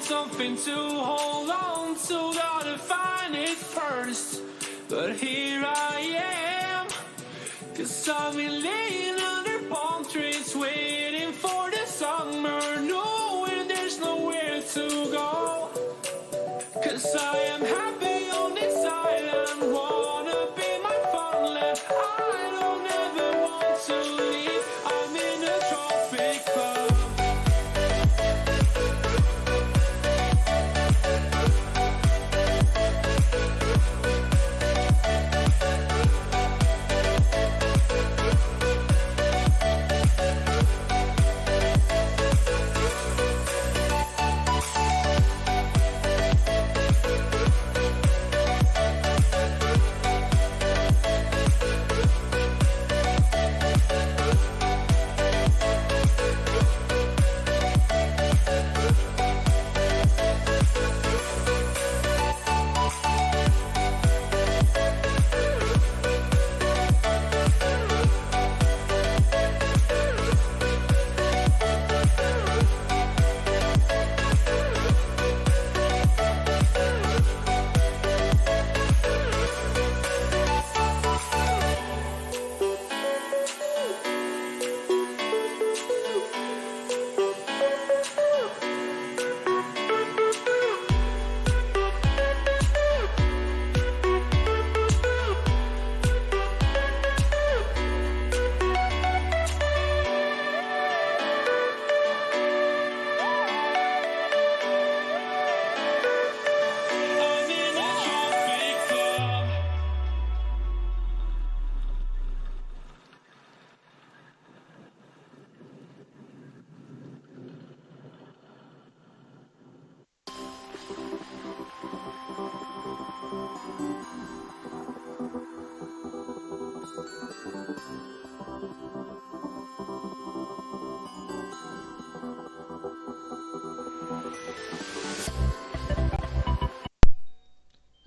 something to hold on to, gotta find it first. But here I am, 'cause I've been laying under palm trees, waiting for the summer, knowing there's nowhere to go. 'Cause I am happy on this island, wanna be my farmland. I don't ever want to leave, I'm in a tropic club.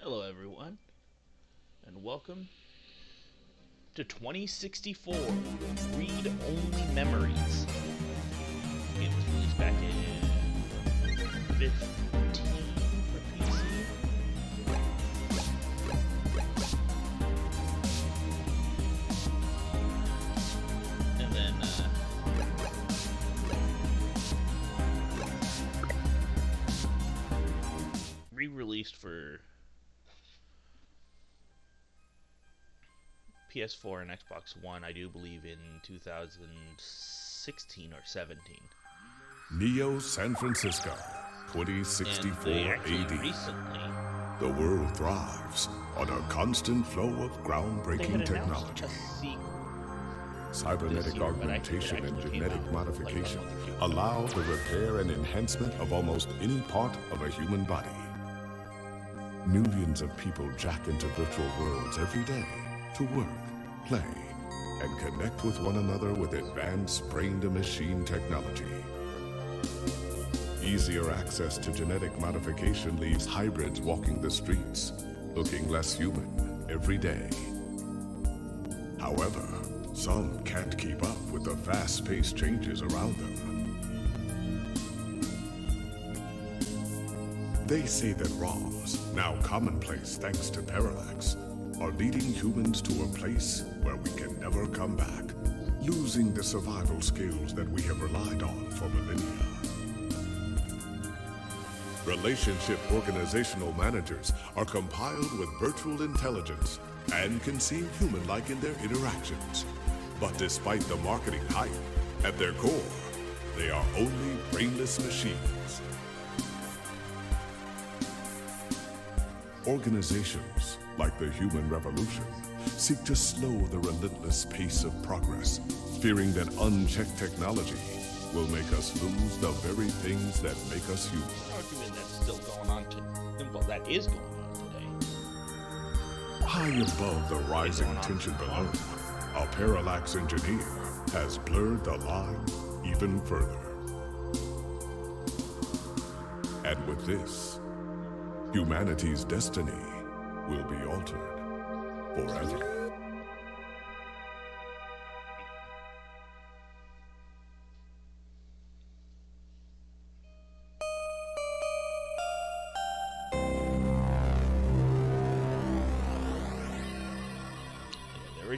Hello, everyone, and welcome to 2064 Read Only Memories. The game was released back in 15 for PC. And then, re-released for PS4 and Xbox One, I do believe, in 2016 or 17. Neo San Francisco, 2064 AD. Recently, The world thrives on a constant flow of they groundbreaking had announced technology. a sequel. Cybernetic year, but I think it augmentation and actually came genetic out, modification like, a month ago. allow the repair and enhancement of almost any part of a human body. Millions of people jack into virtual worlds every day to work, play, and connect with one another with advanced brain-to-machine technology. Easier access to genetic modification leaves hybrids walking the streets, looking less human every day. However, some can't keep up with the fast-paced changes around them. They say that ROMs, now commonplace thanks to Parallax, are leading humans to a place where we can never come back, losing the survival skills that we have relied on for millennia. Relationship organizational managers are compiled with virtual intelligence and can seem human-like in their interactions. But despite the marketing hype, at their core, they are only brainless machines. Organizations, like the Human Revolution, seek to slow the relentless pace of progress, fearing that unchecked technology will make us lose the very things that make us human. Argument that's still going on today. Well, that is going on today. High above the rising tension below, a Parallax engineer has blurred the line even further. And with this, humanity's destiny will be altered forever.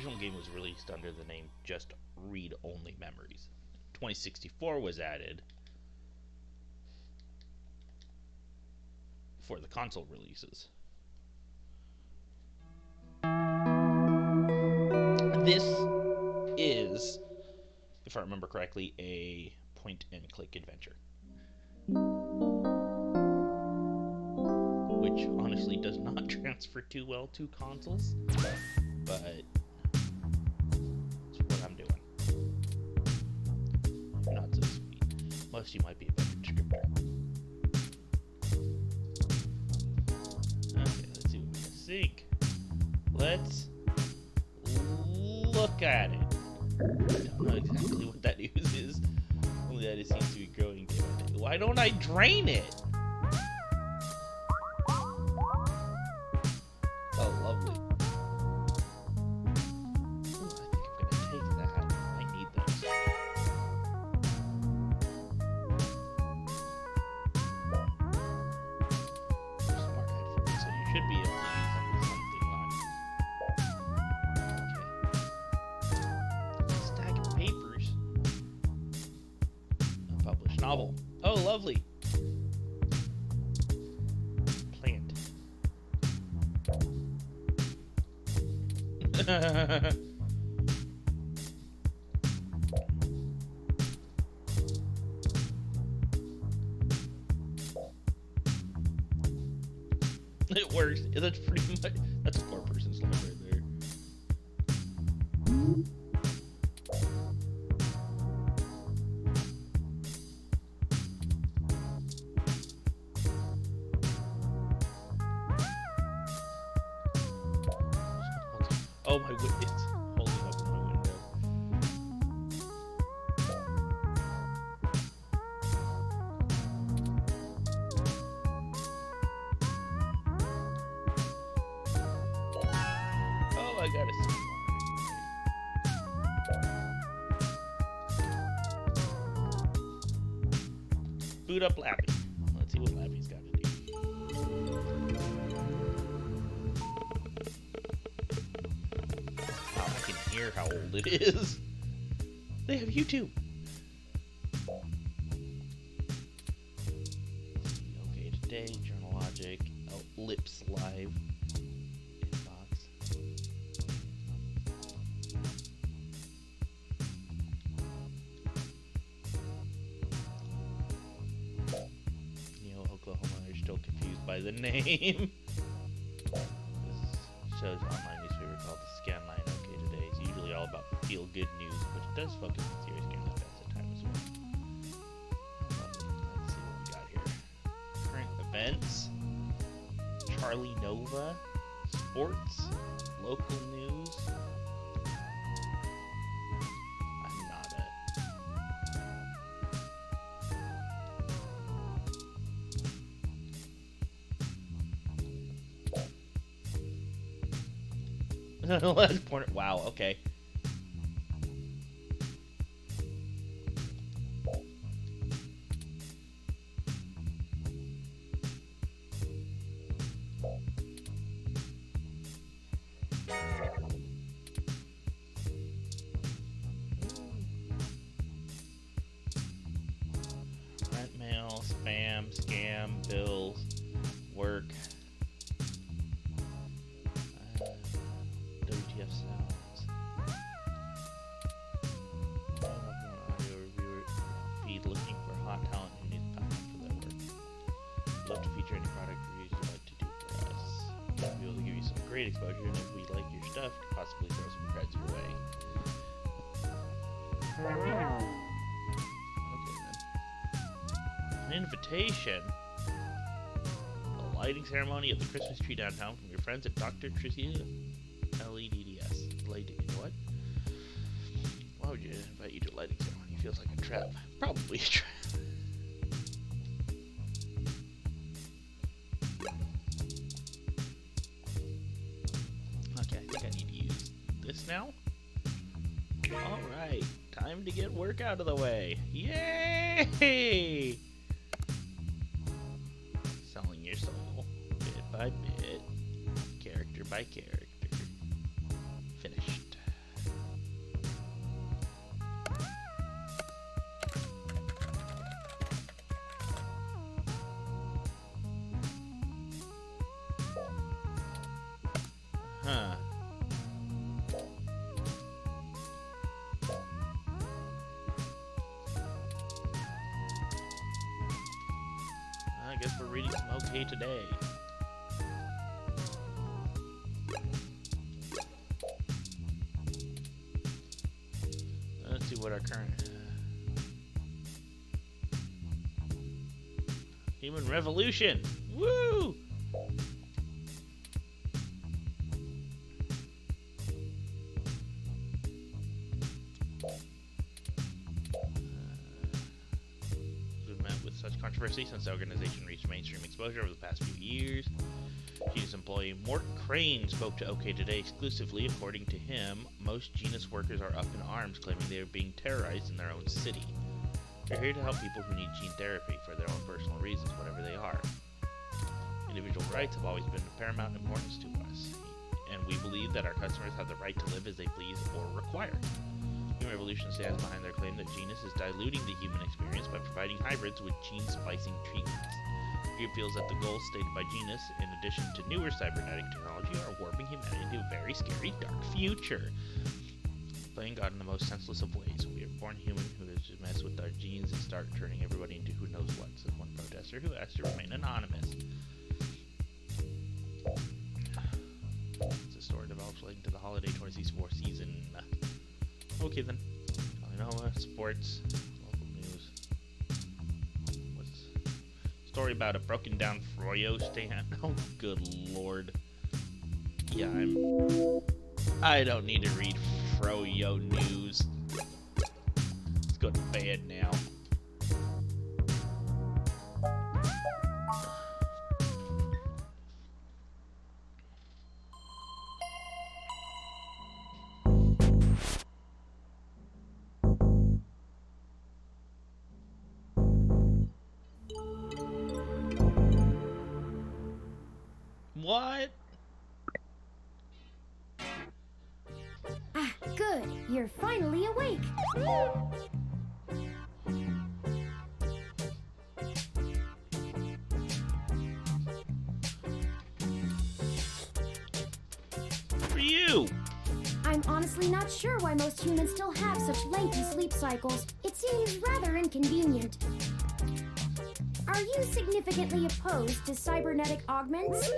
original game was released under the name just Read-Only Memories. 2064 was added for the console releases. This is, if I remember correctly, a point-and-click adventure. Which honestly does not transfer too well to consoles, but it's what I'm doing. Not so sweet. Most of you might be a better descriptor. Okay, let's see what we can sync. Let's look at it. I don't know exactly what that is. Only that it seems to be growing day by day. Why don't I drain it? Oh, lovely. Ooh, I think I'm gonna take that. I need those. Smart headphones, so you should be able to use them with something on. Okay. Stack of papers. A published novel. Oh, lovely. Plant. It works. That's pretty much. That's a poor person's life right there. Oh, my window. It's holding up my window. Oh, I gotta see. Boot up Lappy. Let's see what Lappy's got to do. Wow, I can hear how old it is. They have YouTube. Okay, today, Journalogic, Lips Live, Inbox. Oklahoma are still confused by the name. This show's online newspaper called the Scanline OK Today. It's usually all about feel-good news, but it does focus on serious game events at times as well. Let's see what we got here. Current events, Charlie Nova, sports, local news. I'm not Let's point it. Wow, okay. Rent mail, spam, scam, bills, work. WTF sounds. Audio reviewer feed looking for hot talent who needs passion for their work. Love to feature any product reviews you'd like to do for us. We'll be able to give you some great exposure, and if we like your stuff, possibly throw some creds your way. Okay then. An invitation. A lighting ceremony at the Christmas tree downtown from your friends at Dr. Tricia LEDDS. What? Why would you invite you to a lighting ceremony? It feels like a trap. Probably a trap. Okay, I think I need to use this now. Alright, time to get work out of the way. Yay! Selling your soul, bit by bit, character by character. Finished. Huh. I guess we're reading some OK Today. Let's see what our current... Human Revolution! Woo! We've met with such controversy since the organization reached mainstream exposure over the past few years. Genus employee Mort Crane spoke to OK Today exclusively. According to him, most Genus workers are up in arms, claiming they are being terrorized in their own city. We're here to help people who need gene therapy for their own personal reasons, whatever they are. Individual rights have always been of paramount importance to us, and we believe that our customers have the right to live as they please or require. Human Revolution stands behind their claim that Genus is diluting the human experience by providing hybrids with gene splicing treatments. It feels that the goals stated by Genus, in addition to newer cybernetic technology, are warping humanity into a very scary, dark future. Playing God in the most senseless of ways. We are born human who has to mess with our genes and start turning everybody into who knows what, said one protester who asked to remain anonymous. It's a story developed relating to the holiday 2064 season. Okay then. I know sports, local news. What's story about a broken down Froyo stand? Oh, good lord. Yeah, I don't need to read Froyo news. Let's go to bed now. What? Ah, good. You're finally awake. For you! I'm honestly not sure why most humans still have such lengthy sleep cycles. It seems rather inconvenient. Are you significantly opposed to cybernetic augments?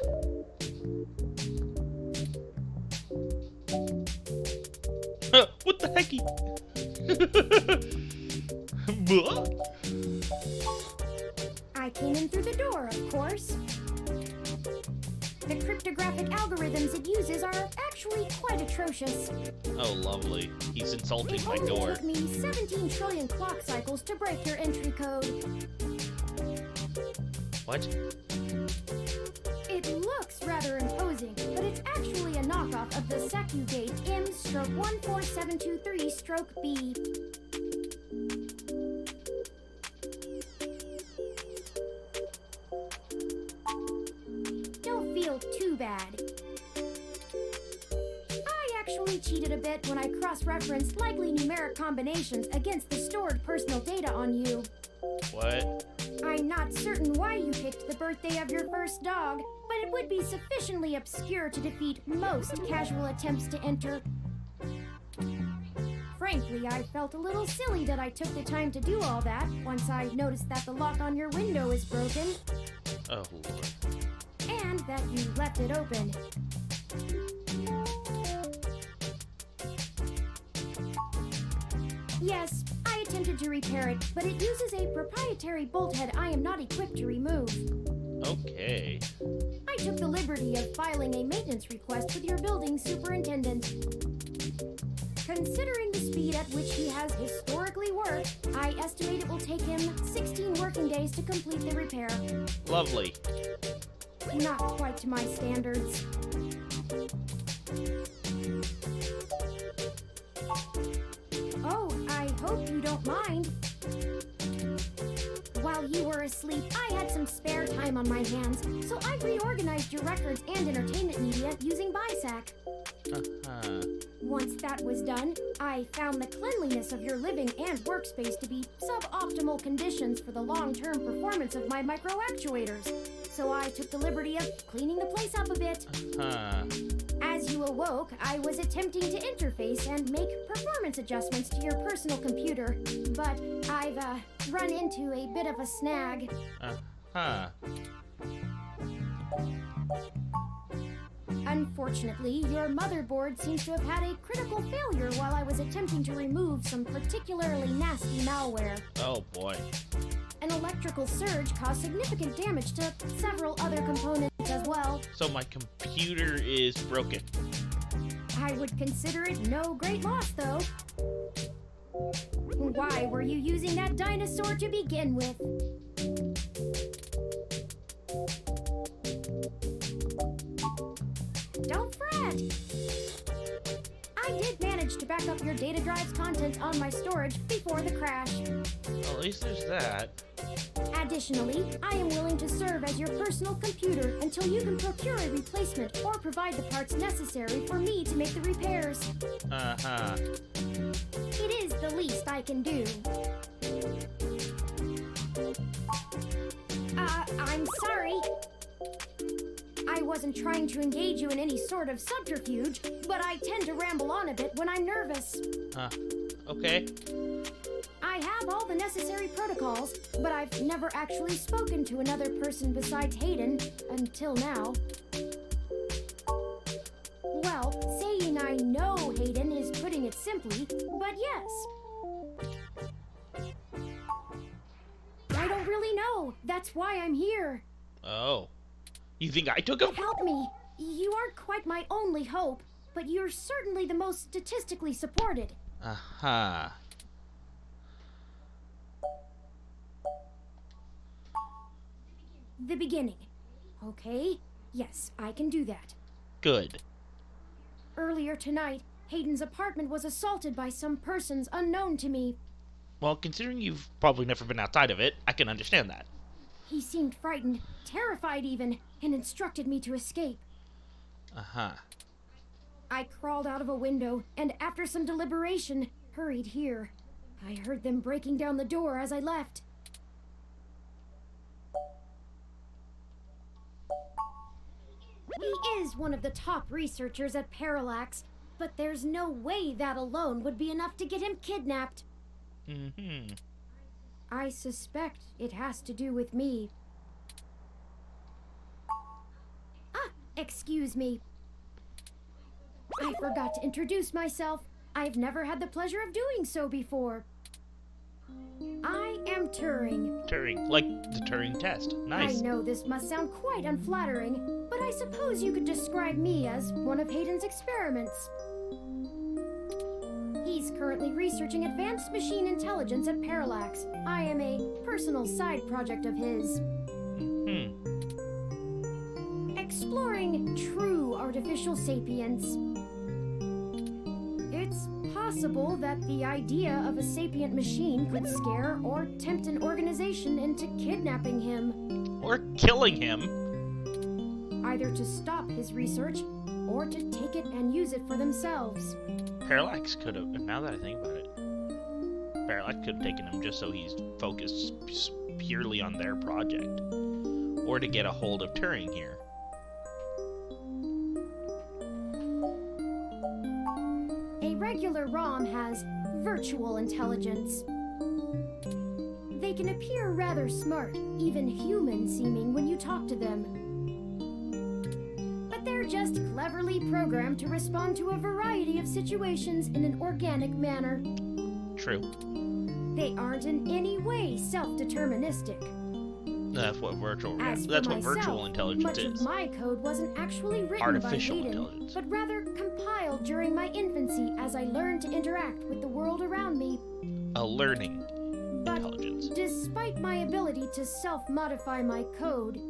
What the hecky? I came in through the door, of course. The cryptographic algorithms it uses are actually quite atrocious. Oh, lovely. He's insulting It my only door. took me 17 trillion clock cycles to break your entry code. What? It looks rather imposing, but it's actually a knockoff of the Secugate M/14723-B. Don't feel too bad. I actually cheated a bit when I cross-referenced likely numeric combinations against the stored personal data on you. What? I'm not certain why you picked the birthday of your first dog, but it would be sufficiently obscure to defeat most casual attempts to enter. Frankly, I felt a little silly that I took the time to do all that once I noticed that the lock on your window is broken, Oh, Lord. and that you left it open. Yes, I attempted to repair it, but it uses a proprietary bolt head I am not equipped to remove. Okay. I took the liberty of filing a maintenance request with your building superintendent. Considering the speed at which he has historically worked, I estimate it will take him 16 working days to complete the repair. Lovely. Not quite to my standards. Oh, I hope you don't mind. While you were asleep, I had some spare time on my hands, so I reorganized your records and entertainment media using BISAC. Uh-huh. Once that was done, I found the cleanliness of your living and workspace to be suboptimal conditions for the long-term performance of my microactuators. so I took the liberty of cleaning the place up a bit. Huh. As you awoke, I was attempting to interface and make performance adjustments to your personal computer, but I've run into a bit of a snag. Huh. Unfortunately, your motherboard seems to have had a critical failure while I was attempting to remove some particularly nasty malware. Oh boy. An electrical surge caused significant damage to several other components as well. So my computer is broken. I would consider it no great loss, though. Why were you using that dinosaur to begin with? Don't fret! I did manage to back up your data drive's contents on my storage before the crash. Well, at least there's that. Additionally, I am willing to serve as your personal computer until you can procure a replacement or provide the parts necessary for me to make the repairs. Uh-huh. It is the least I can do. I'm sorry. I wasn't trying to engage you in any sort of subterfuge, but I tend to ramble on a bit when I'm nervous. Okay. I have all the necessary protocols, but I've never actually spoken to another person besides Hayden until now. Well, saying I know Hayden is putting it simply, but yes. I don't really know. That's why I'm here. Oh. You think I took him? Help me. You aren't quite my only hope, but you're certainly the most statistically supported. Uh-huh. The beginning. Okay, yes, I can do that. Good. Earlier tonight, Hayden's apartment was assaulted by some persons unknown to me. Well, considering you've probably never been outside of it, I can understand that. He seemed frightened, terrified even, and instructed me to escape. Uh-huh. I crawled out of a window, and after some deliberation, hurried here. I heard them breaking down the door as I left. He is one of the top researchers at Parallax, but there's no way that alone would be enough to get him kidnapped. Mm-hmm. I suspect it has to do with me. Excuse me. I forgot to introduce myself. I've never had the pleasure of doing so before. I am Turing. Turing, like the Turing test. Nice. I know this must sound quite unflattering, but I suppose you could describe me as one of Hayden's experiments. He's currently researching advanced machine intelligence at Parallax. I am a personal side project of his. Exploring true artificial sapience. It's possible that the idea of a sapient machine could scare or tempt an organization into kidnapping him. Or killing him. Either to stop his research or to take it and use it for themselves. Parallax could have, now that I think about it, Parallax could have taken him just so he's focused purely on their project. Or to get a hold of Turing here. A regular ROM has virtual intelligence. They can appear rather smart, even human-seeming when you talk to them. But they're just cleverly programmed to respond to a variety of situations in an organic manner. True. They aren't in any way self-deterministic. That's what virtual As for that's what myself, virtual intelligence much is. of my code wasn't actually written Artificial by Hayden, intelligence. but rather compiled during my infancy as I learned to interact with the world around me. A learning But intelligence. despite my ability to self-modify my code,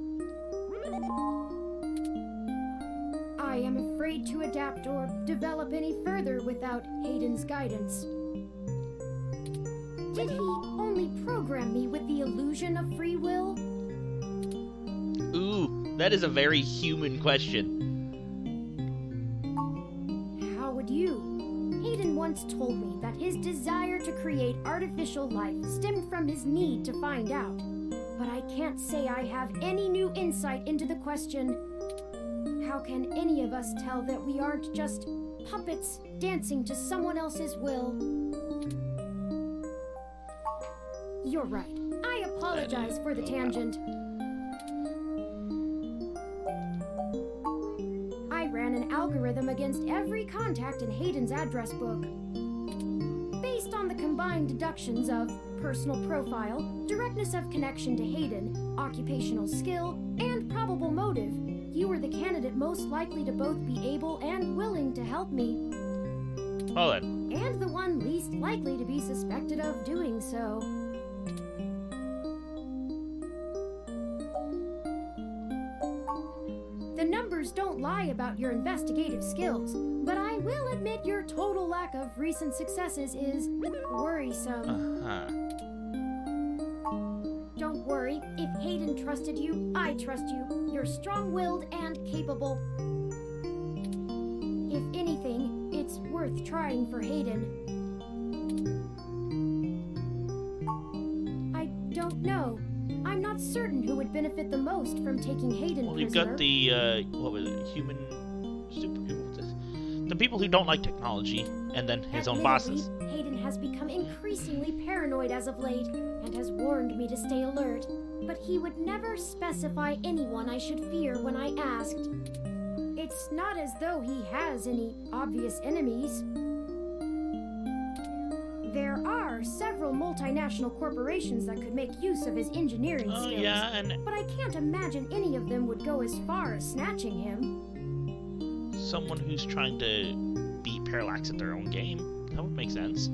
I am afraid to adapt or develop any further without Hayden's guidance. Did he only program me with the illusion of free will? Ooh, that is a very human question. How would you? Hayden once told me that his desire to create artificial life stemmed from his need to find out. but I can't say I have any new insight into the question. How can any of us tell that we aren't just puppets dancing to someone else's will? You're right. I apologize for the tangent. I ran an algorithm against every contact in Hayden's address book. Based on the combined deductions of personal profile, directness of connection to Hayden, occupational skill, and probable motive, you were the candidate most likely to both be able and willing to help me. Well then. And the one least likely to be suspected of doing so. The numbers don't lie about your investigative skills, but I will admit your total lack of recent successes is worrisome. Don't worry, if Hayden trusted you, I trust you. You're strong-willed and capable. If anything, it's worth trying for Hayden. I don't know. I'm not certain who would benefit the most from taking Hayden Well, prisoner. you've got the, what was it, human super... What's this? The people who don't like technology, and then his own bosses. Admittedly, Hayden has become increasingly paranoid as of late, and has warned me to stay alert. But he would never specify anyone I should fear when I asked. It's not as though he has any obvious enemies. There are several multinational corporations that could make use of his engineering Oh, skills. yeah, and But I can't imagine any of them would go as far as snatching him. someone who's trying to beat Parallax at their own game. That would make sense.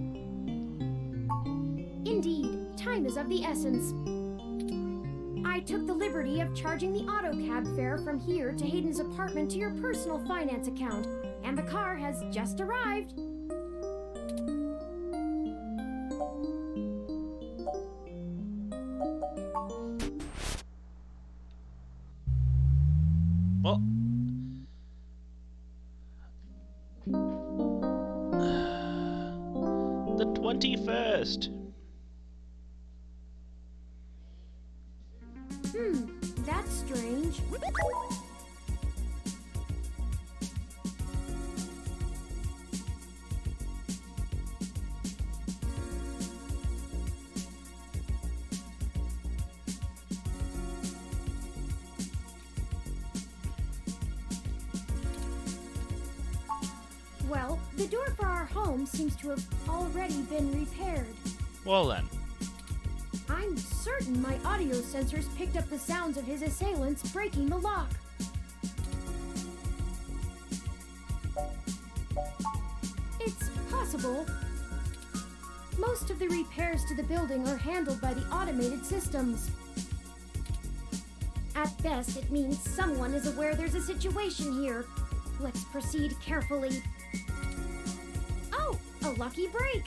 Indeed, time is of the essence. I took the liberty of charging the auto cab fare from here to Hayden's apartment to your personal finance account, and the car has just arrived. Well, the 21st. That's strange. Well, the door for our home seems to have already been repaired. Well then. I'm certain my audio sensors picked up the sounds of his assailants breaking the lock. It's possible. Most of the repairs to the building are handled by the automated systems. At best, it means someone is aware there's a situation here. Let's proceed carefully. Oh, a lucky break!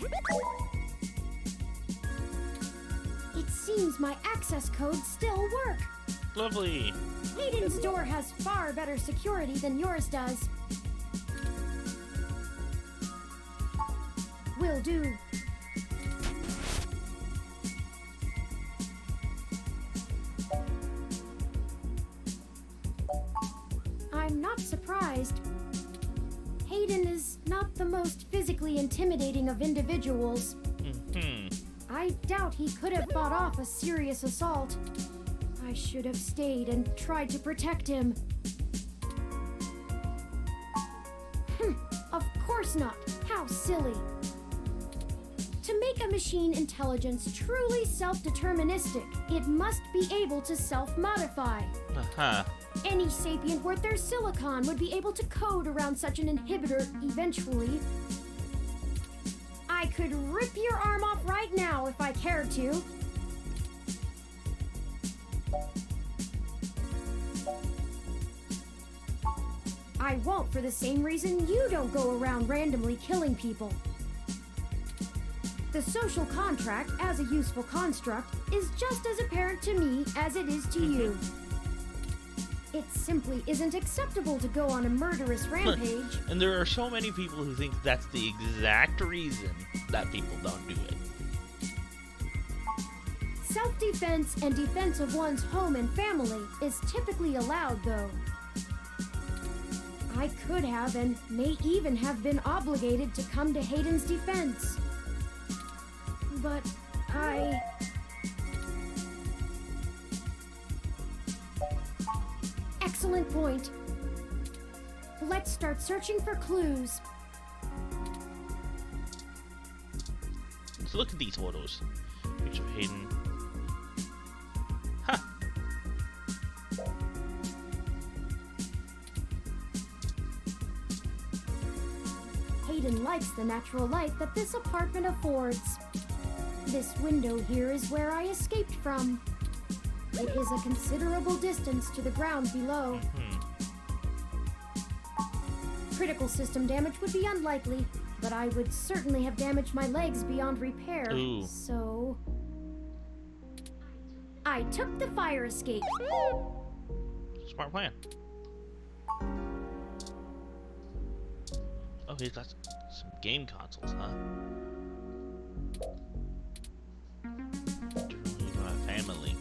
It seems my access codes still work. Lovely. Hayden's door has far better security than yours does. Will do. I'm not surprised. Hayden is not the most physically intimidating of individuals. I doubt he could have fought off a serious assault. I should have stayed and tried to protect him. Of course not. How silly. To make a machine intelligence truly self-deterministic, it must be able to self-modify. Any sapient worth their silicon would be able to code around such an inhibitor eventually. I could rip your arm off right now if I cared to. I won't for the same reason you don't go around randomly killing people. The social contract, as a useful construct, is just as apparent to me as it is to you. It simply isn't acceptable to go on a murderous rampage. And there are so many people who think that's the exact reason that people don't do it. Self-defense and defense of one's home and family is typically allowed, though. I could have and may even have been obligated to come to Hayden's defense. But Excellent point. Let's start searching for clues. So look at these photos. Picture of Hayden. Huh. Hayden likes the natural light that this apartment affords. This window here is where I escaped from. It is a considerable distance to the ground below. Critical system damage would be unlikely, but I would certainly have damaged my legs beyond repair. Ooh. So I took the fire escape. Smart plan. Oh, he's got some game consoles, huh? Family Link.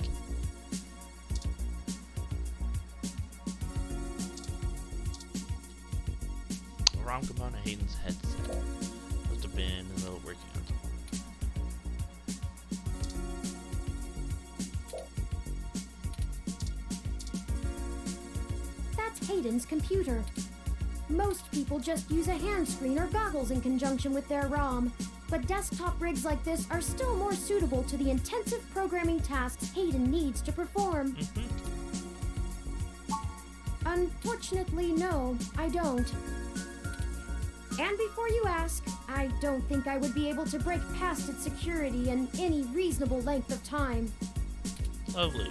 A ROM component of Hayden's headset. Must have been in the middle of working on it. That's Hayden's computer. Most people just use a hand screen or goggles in conjunction with their ROM, but desktop rigs like this are still more suitable to the intensive programming tasks Hayden needs to perform. Unfortunately, no, I don't. And before you ask, I don't think I would be able to break past its security in any reasonable length of time. Lovely.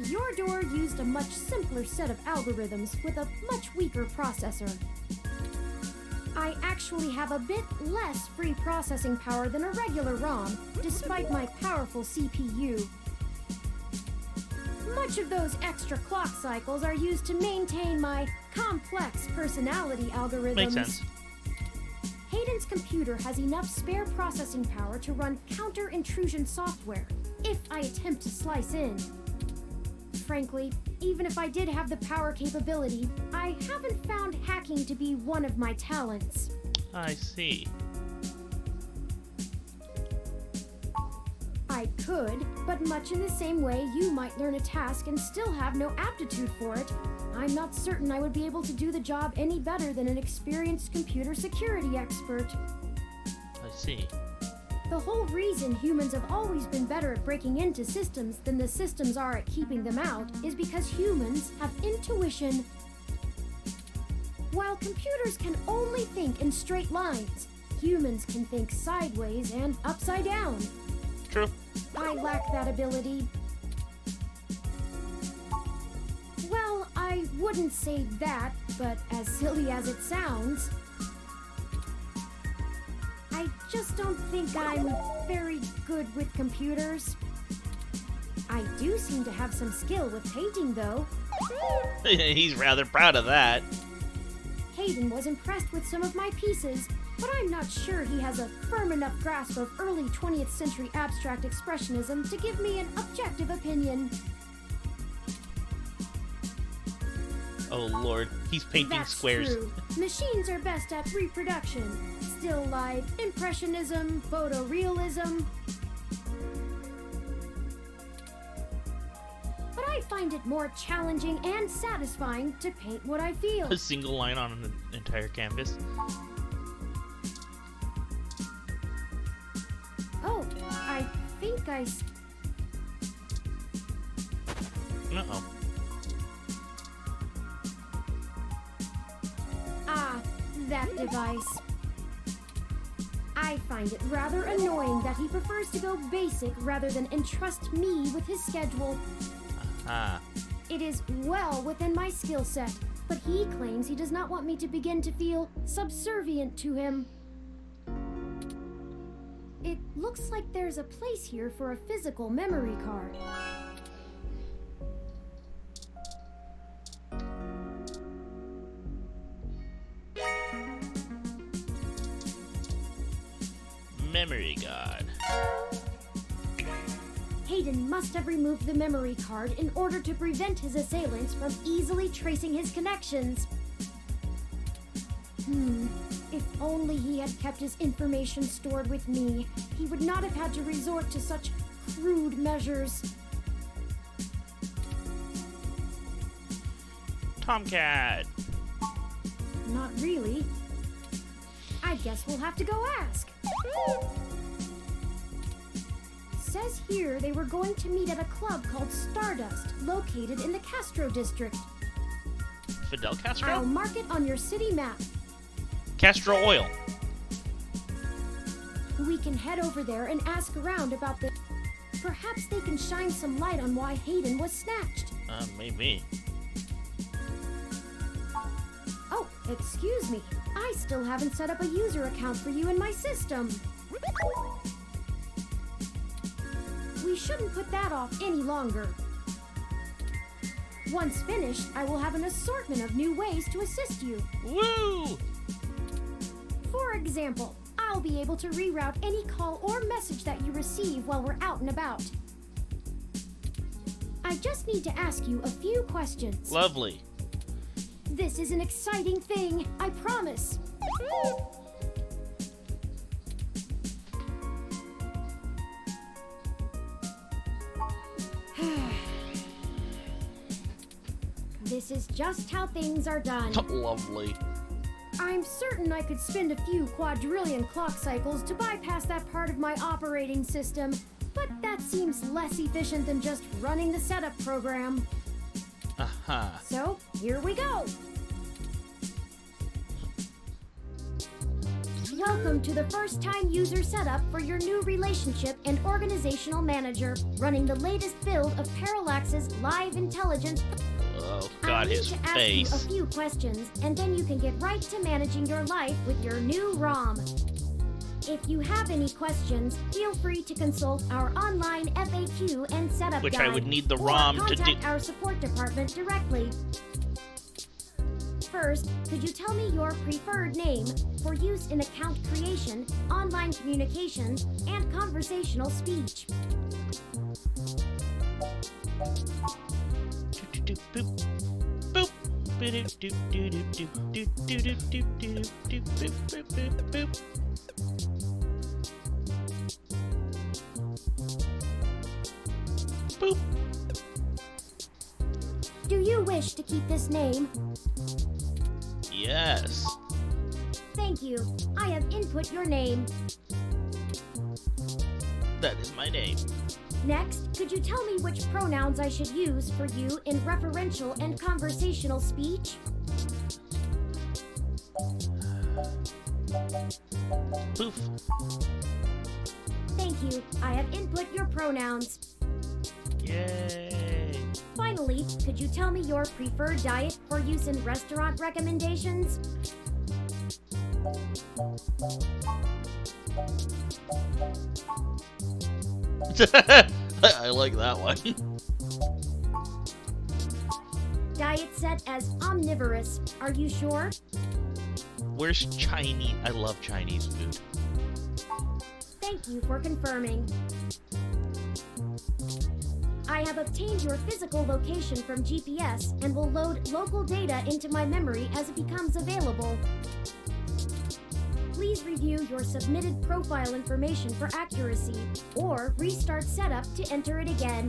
Your door used a much simpler set of algorithms with a much weaker processor. I actually have a bit less free processing power than a regular ROM, despite my powerful CPU. Much of those extra clock cycles are used to maintain my complex personality algorithms. Makes sense. Hayden's computer has enough spare processing power to run counter-intrusion software, if I attempt to slice in. Frankly, even if I did have the power capability, I haven't found hacking to be one of my talents. I see. I could, but much in the same way you might learn a task and still have no aptitude for it, I'm not certain I would be able to do the job any better than an experienced computer security expert. I see. The whole reason humans have always been better at breaking into systems than the systems are at keeping them out is because humans have intuition. While computers can only think in straight lines, humans can think sideways and upside down. True. I lack that ability. Well, I wouldn't say that, but as silly as it sounds, I just don't think I'm very good with computers. I do seem to have some skill with painting, though. He's rather proud of that. Hayden was impressed with some of my pieces, but I'm not sure he has a firm enough grasp of early 20th century abstract expressionism to give me an objective opinion. Oh lord, he's painting That's squares. True. Machines are best at reproduction. Still life, impressionism, photorealism. But I find it more challenging and satisfying to paint what I feel. A single line on an entire canvas. Oh, I think I... Uh-oh. Ah, that device. I find it rather annoying that he prefers to go basic rather than entrust me with his schedule. Ah. It is well within my skill set, but he claims he does not want me to begin to feel subservient to him. It looks like there's a place here for a physical memory card. memory card. Hayden must have removed the memory card in order to prevent his assailants from easily tracing his connections. If only he had kept his information stored with me, he would not have had to resort to such crude measures. Tomcat! Not really. I guess we'll have to go ask. Says here they were going to meet at a club called Stardust, located in the Castro district. Fidel Castro? I'll mark it on your city map. Castro Oil. We can head over there and ask around about the... Perhaps they can shine some light on why Hayden was snatched. Maybe. Oh, excuse me. I still haven't set up a user account for you in my system. We shouldn't put that off any longer. Once finished, I will have an assortment of new ways to assist you. Woo! For example, I'll be able to reroute any call or message that you receive while we're out and about. I just need to ask you a few questions. Lovely. This is an exciting thing, I promise. This is just how things are done. Lovely. I'm certain I could spend a few quadrillion clock cycles to bypass that part of my operating system, but that seems less efficient than just running the setup program. Uh-huh. So, here we go. Welcome to the first-time user setup for your new relationship and organizational manager, running the latest build of Parallax's live intelligence. Oh, I God, need his to ask face. you a few questions, and then you can get right to managing your life with your new ROM. If you have any questions, feel free to consult our online FAQ and setup Which guide, I would need the or ROM to do. contact our support department directly. First, could you tell me your preferred name for use in account creation, online communication, and conversational speech? Boop. Boop. Boop. Boop. Boop. Do you wish to keep this name? Yes. Thank you. I have input your name. That is my name. Next, could you tell me which pronouns I should use for you in referential and conversational speech? Poof. Thank you. I have input your pronouns. Yay. Finally, could you tell me your preferred diet for use in restaurant recommendations? I like that one. Diet set as omnivorous. Are you sure? Where's Chinese? I love Chinese food. Thank you for confirming. I have obtained your physical location from GPS and will load local data into my memory as it becomes available. Please review your submitted profile information for accuracy, or restart setup to enter it again.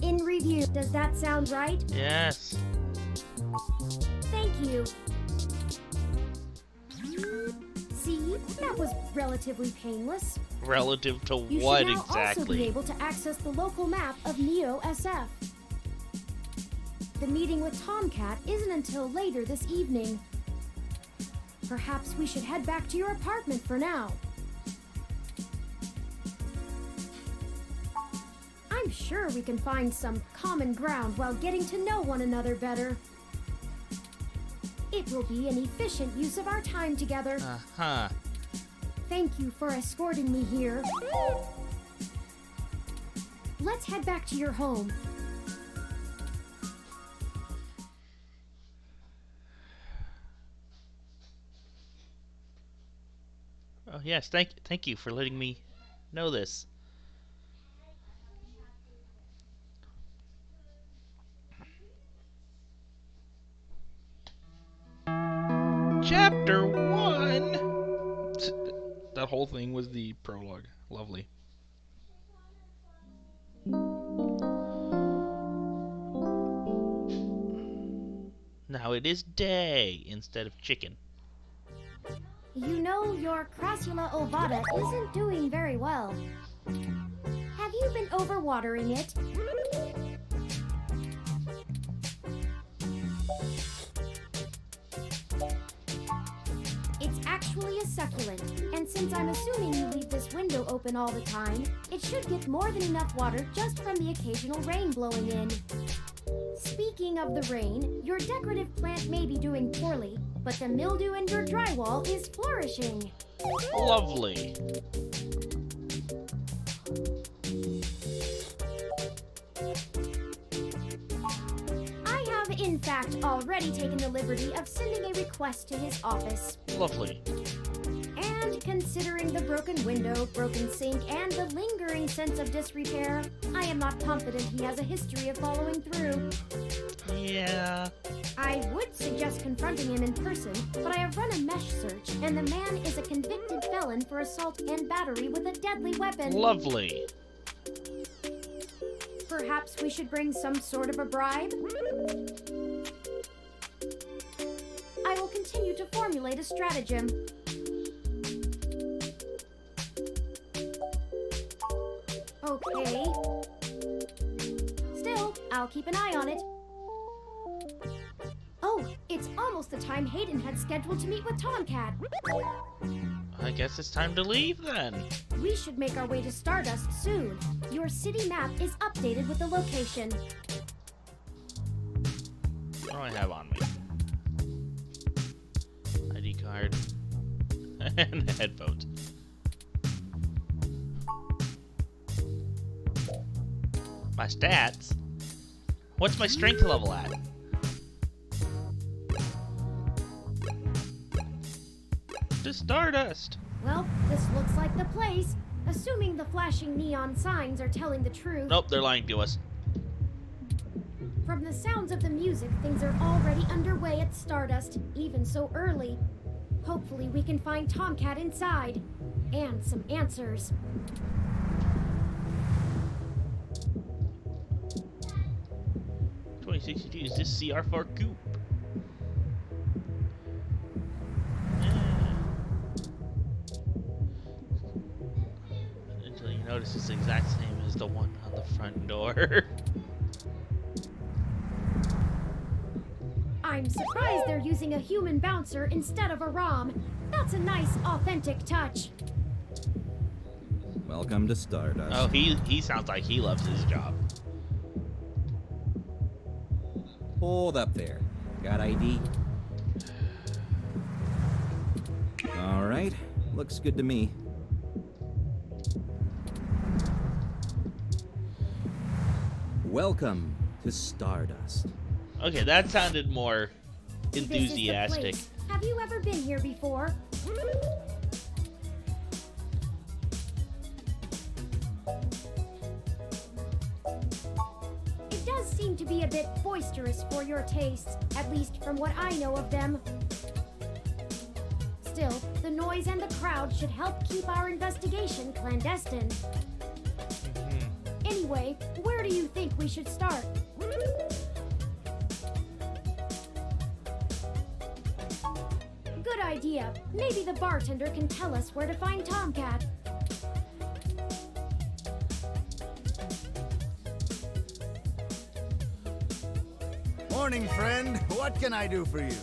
In review, does that sound right? Yes. Thank you. See, that was relatively painless. Relative to You what should now also be exactly? able to access the local map of Neo SF. The meeting with Tomcat isn't until later this evening. Perhaps we should head back to your apartment for now. I'm sure we can find some common ground while getting to know one another better. It will be an efficient use of our time together. Uh-huh. Thank you for escorting me here. Let's head back to your home. Oh yes, thank you for letting me know this. Chapter 1. That whole thing was the prologue. Lovely. Now it is day instead of chicken. You know, your Crassula ovata isn't doing very well. Have you been overwatering it? It's actually a succulent, and since I'm assuming you leave this window open all the time, it should get more than enough water just from the occasional rain blowing in. Speaking of the rain, your decorative plant may be doing poorly, but the mildew in your drywall is flourishing. Lovely. I have, in fact, already taken the liberty of sending a request to his office. Lovely. And considering the broken window, broken sink, and the lingering sense of disrepair, I am not confident he has a history of following through. Yeah. I would suggest confronting him in person, but I have run a mesh search, and the man is a convicted felon for assault and battery with a deadly weapon. Lovely. Perhaps we should bring some sort of a bribe? I will continue to formulate a stratagem. Okay. Still, I'll keep an eye on it. Oh, it's almost the time Hayden had scheduled to meet with Tomcat. I guess it's time to leave then. We should make our way to Stardust soon. Your city map is updated with the location. What do I have on me? ID card. And headphones. My stats? What's my strength level at? To Stardust. Well, this looks like the place. Assuming the flashing neon signs are telling the truth. Nope, they're lying to us. From the sounds of the music, things are already underway at Stardust, even so early. Hopefully we can find Tomcat inside. And some answers. $20.62. Is this CR4 Goop? Until you notice it's the exact same as the one on the front door. I'm surprised they're using a human bouncer instead of a ROM. That's a nice, authentic touch. Welcome to Stardust. Oh, he sounds like he loves his job. Hold up there. Got ID? All right. Looks good to me. Welcome to Stardust. Okay, that sounded more This is the enthusiastic. place. Have you ever been here before? It does seem to be a bit boisterous for your tastes, at least from what I know of them. Still, the noise and the crowd should help keep our investigation clandestine. Anyway, where do you think we should start? Good idea. Maybe the bartender can tell us where to find Tomcat. Morning, friend. What can I do for you?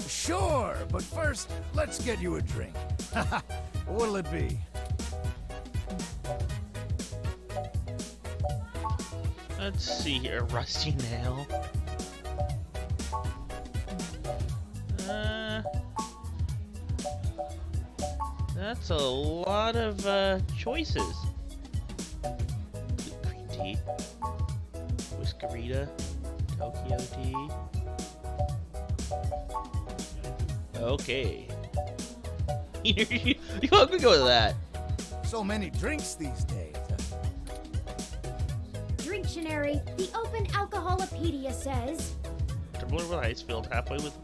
Sure, but first, let's get you a drink. What'll it be? Let's see here, Rusty Nail. That's a lot of choices. Green tea, Whiskerita, Tokyo tea. Okay. You want to go with that? So many drinks these days. Drinctionary, the Open Alcoholopedia says. Tumbler with ice filled halfway with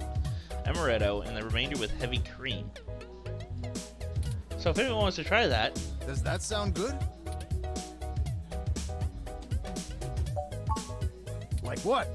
amaretto and the remainder with heavy cream. So if anyone wants to try that, Does that sound good? Like what?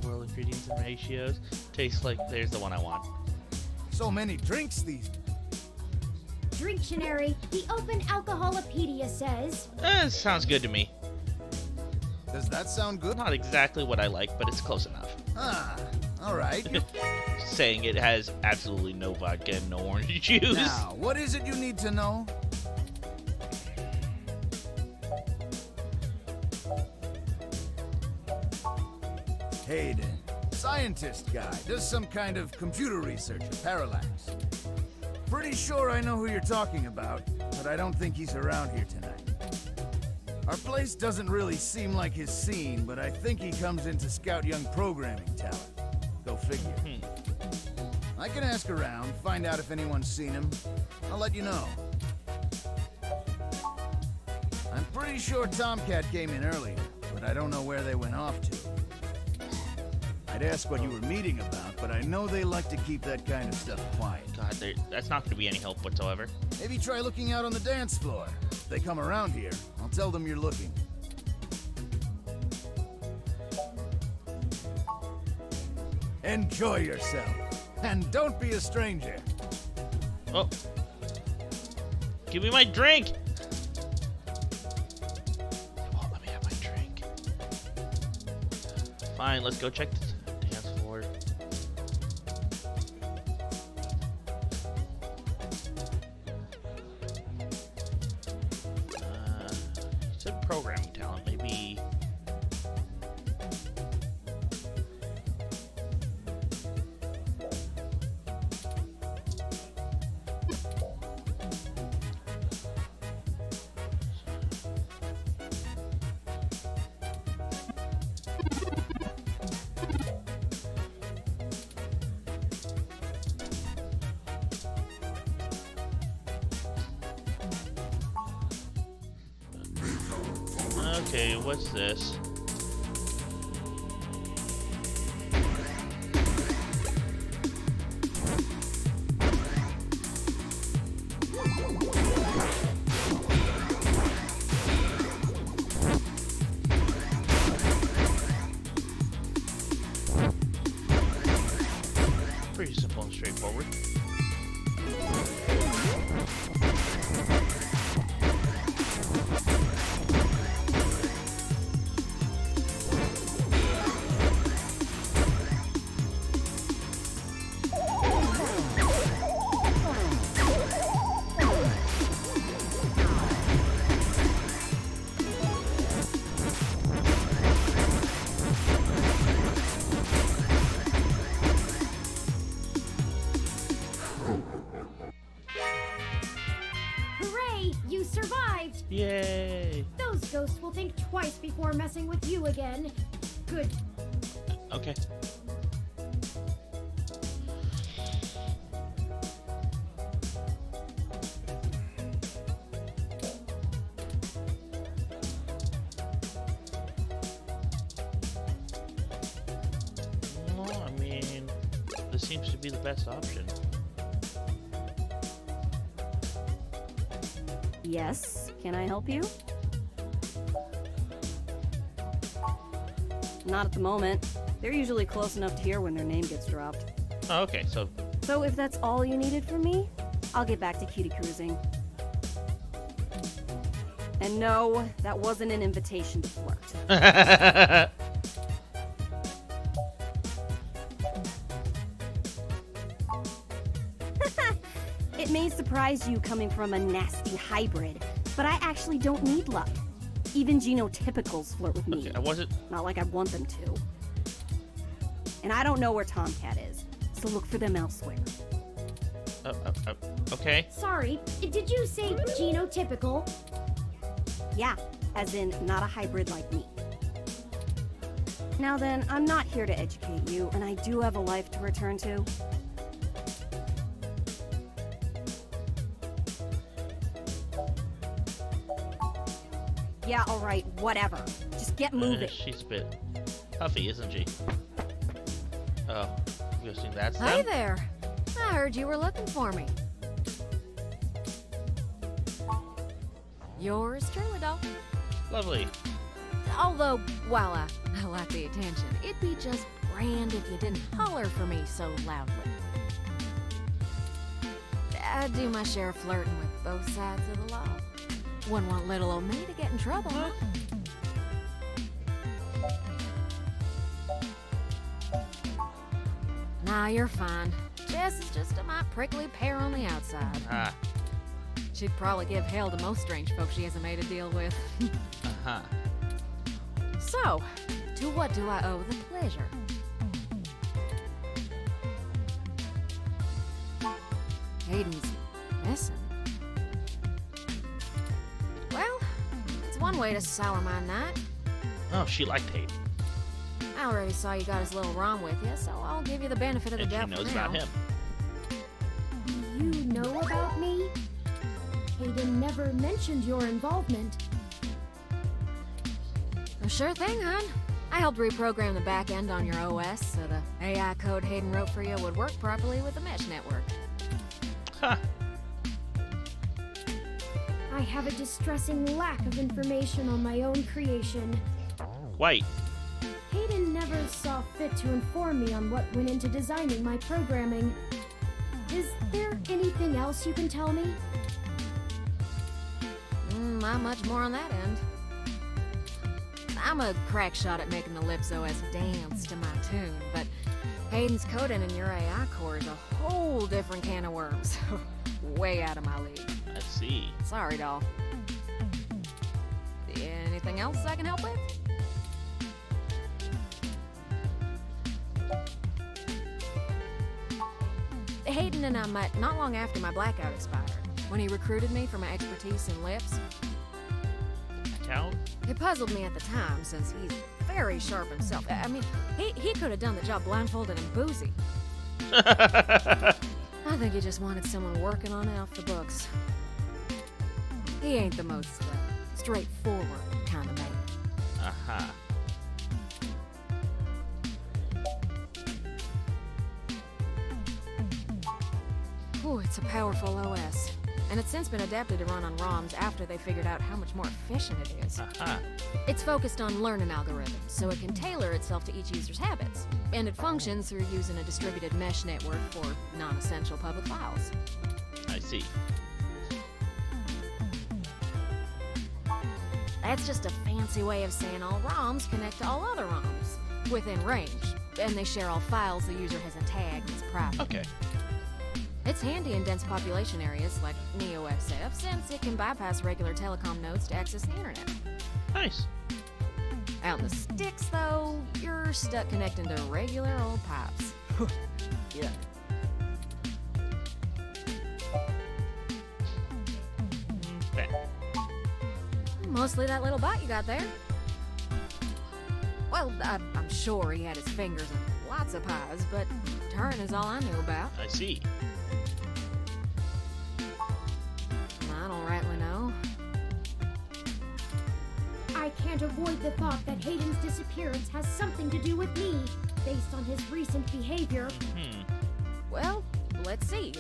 world ingredients and ratios. Tastes like there's the one I want. So many drinks these. Drinctionary, the Open Alcoholopedia says. Sounds good to me. Does that sound good? Not exactly what I like, but it's close enough. Ah, all right. Saying it has absolutely no vodka and no orange juice. Now, what is it you need to know? Hayden, scientist guy, does some kind of computer research at Parallax. Pretty sure I know who you're talking about, but I don't think he's around here tonight. Our place doesn't really seem like his scene, but I think he comes in to scout young programming talent. Go figure. I can ask around, find out if anyone's seen him. I'll let you know. I'm pretty sure Tomcat came in earlier, but I don't know where they went off to. I'd ask what you were meeting about, but I know they like to keep that kind of stuff quiet. God, that's not going to be any help whatsoever. Maybe try looking out on the dance floor. If they come around here, I'll tell them you're looking. Enjoy yourself. And don't be a stranger. Oh. Give me my drink! They won't let me have my drink. Fine, let's go check the dance floor. You said programming talent, maybe. Okay, what's this? Pretty simple and straightforward. Hooray! You survived! Yay! Those ghosts will think twice before messing with you again. Good. Okay. Well, I mean, this seems to be the best option. Yes, can I help you? Not at the moment. They're usually close enough to hear when their name gets dropped. Oh, okay, so So if that's all you needed from me, I'll get back to cutie cruising. And no, that wasn't an invitation to flirt. It may surprise you coming from a nasty hybrid, but I actually don't need luck. Even genotypicals flirt with me. Okay, I wasn't. Not like I want them to. And I don't know where Tomcat is, so look for them elsewhere. Okay. Sorry, did you say genotypical? Yeah, as in not a hybrid like me. Now then, I'm not here to educate you, and I do have a life to return to. Yeah, alright, whatever. Just get moving. She's a bit huffy, isn't she? Oh, I'm guessing that's Hi them? there. I heard you were looking for me. Yours truly, though. Lovely. Although, while I like the attention, it'd be just grand if you didn't holler for me so loudly. I do my share of flirting with both sides of the law. Wouldn't want little old me to get in trouble, huh? Nah, you're fine. Jess is just a mite prickly pear on the outside. Ah. She'd probably give hell to most strange folks she hasn't made a deal with. Uh-huh. So, to what do I owe the pleasure? Hayden's missing. Well, it's one way to sour my night. Oh, she liked Hayden. I already saw you got his little ROM with you, so I'll give you the benefit of the And she doubt knows for now. about him. You know about me? Hayden never mentioned your involvement. Well, sure thing, hon. I helped reprogram the back end on your OS so the AI code Hayden wrote for you would work properly with the mesh network. Huh. I have a distressing lack of information on my own creation. White. Hayden never saw fit to inform me on what went into designing my programming. Is there anything else you can tell me? Not much more on that end. I'm a crack shot at making the Lips OS dance to my tune, but Hayden's coding in your AI core is a whole different can of worms. Way out of my league. I see. Sorry, doll. Anything else I can help with? Hayden and I met not long after my blackout expired, when he recruited me for my expertise in lips. Count? It puzzled me at the time, since he's very sharp himself. I mean, he could have done the job blindfolded and boozy. I think he just wanted someone working on it off the books. He ain't the most straightforward kind of man. Uh-huh. Ooh, it's a powerful OS. And it's since been adapted to run on ROMs after they figured out how much more efficient it is. Uh-huh. It's focused on learning algorithms, so it can tailor itself to each user's habits. And it functions through using a distributed mesh network for non-essential public files. I see. That's just a fancy way of saying all ROMs connect to all other ROMs within range, and they share all files the user hasn't tagged as private. Okay. It's handy in dense population areas like NeoXF, since it can bypass regular telecom nodes to access the internet. Nice. Out in the sticks, though, you're stuck connecting to regular old pipes. Yeah. Okay. Mostly that little bite you got there. Well, I'm sure he had his fingers in lots of pies, but turn is all I knew about. I see. I don't rightly know. I can't avoid the thought that Hayden's disappearance has something to do with me, based on his recent behavior. Well, let's see.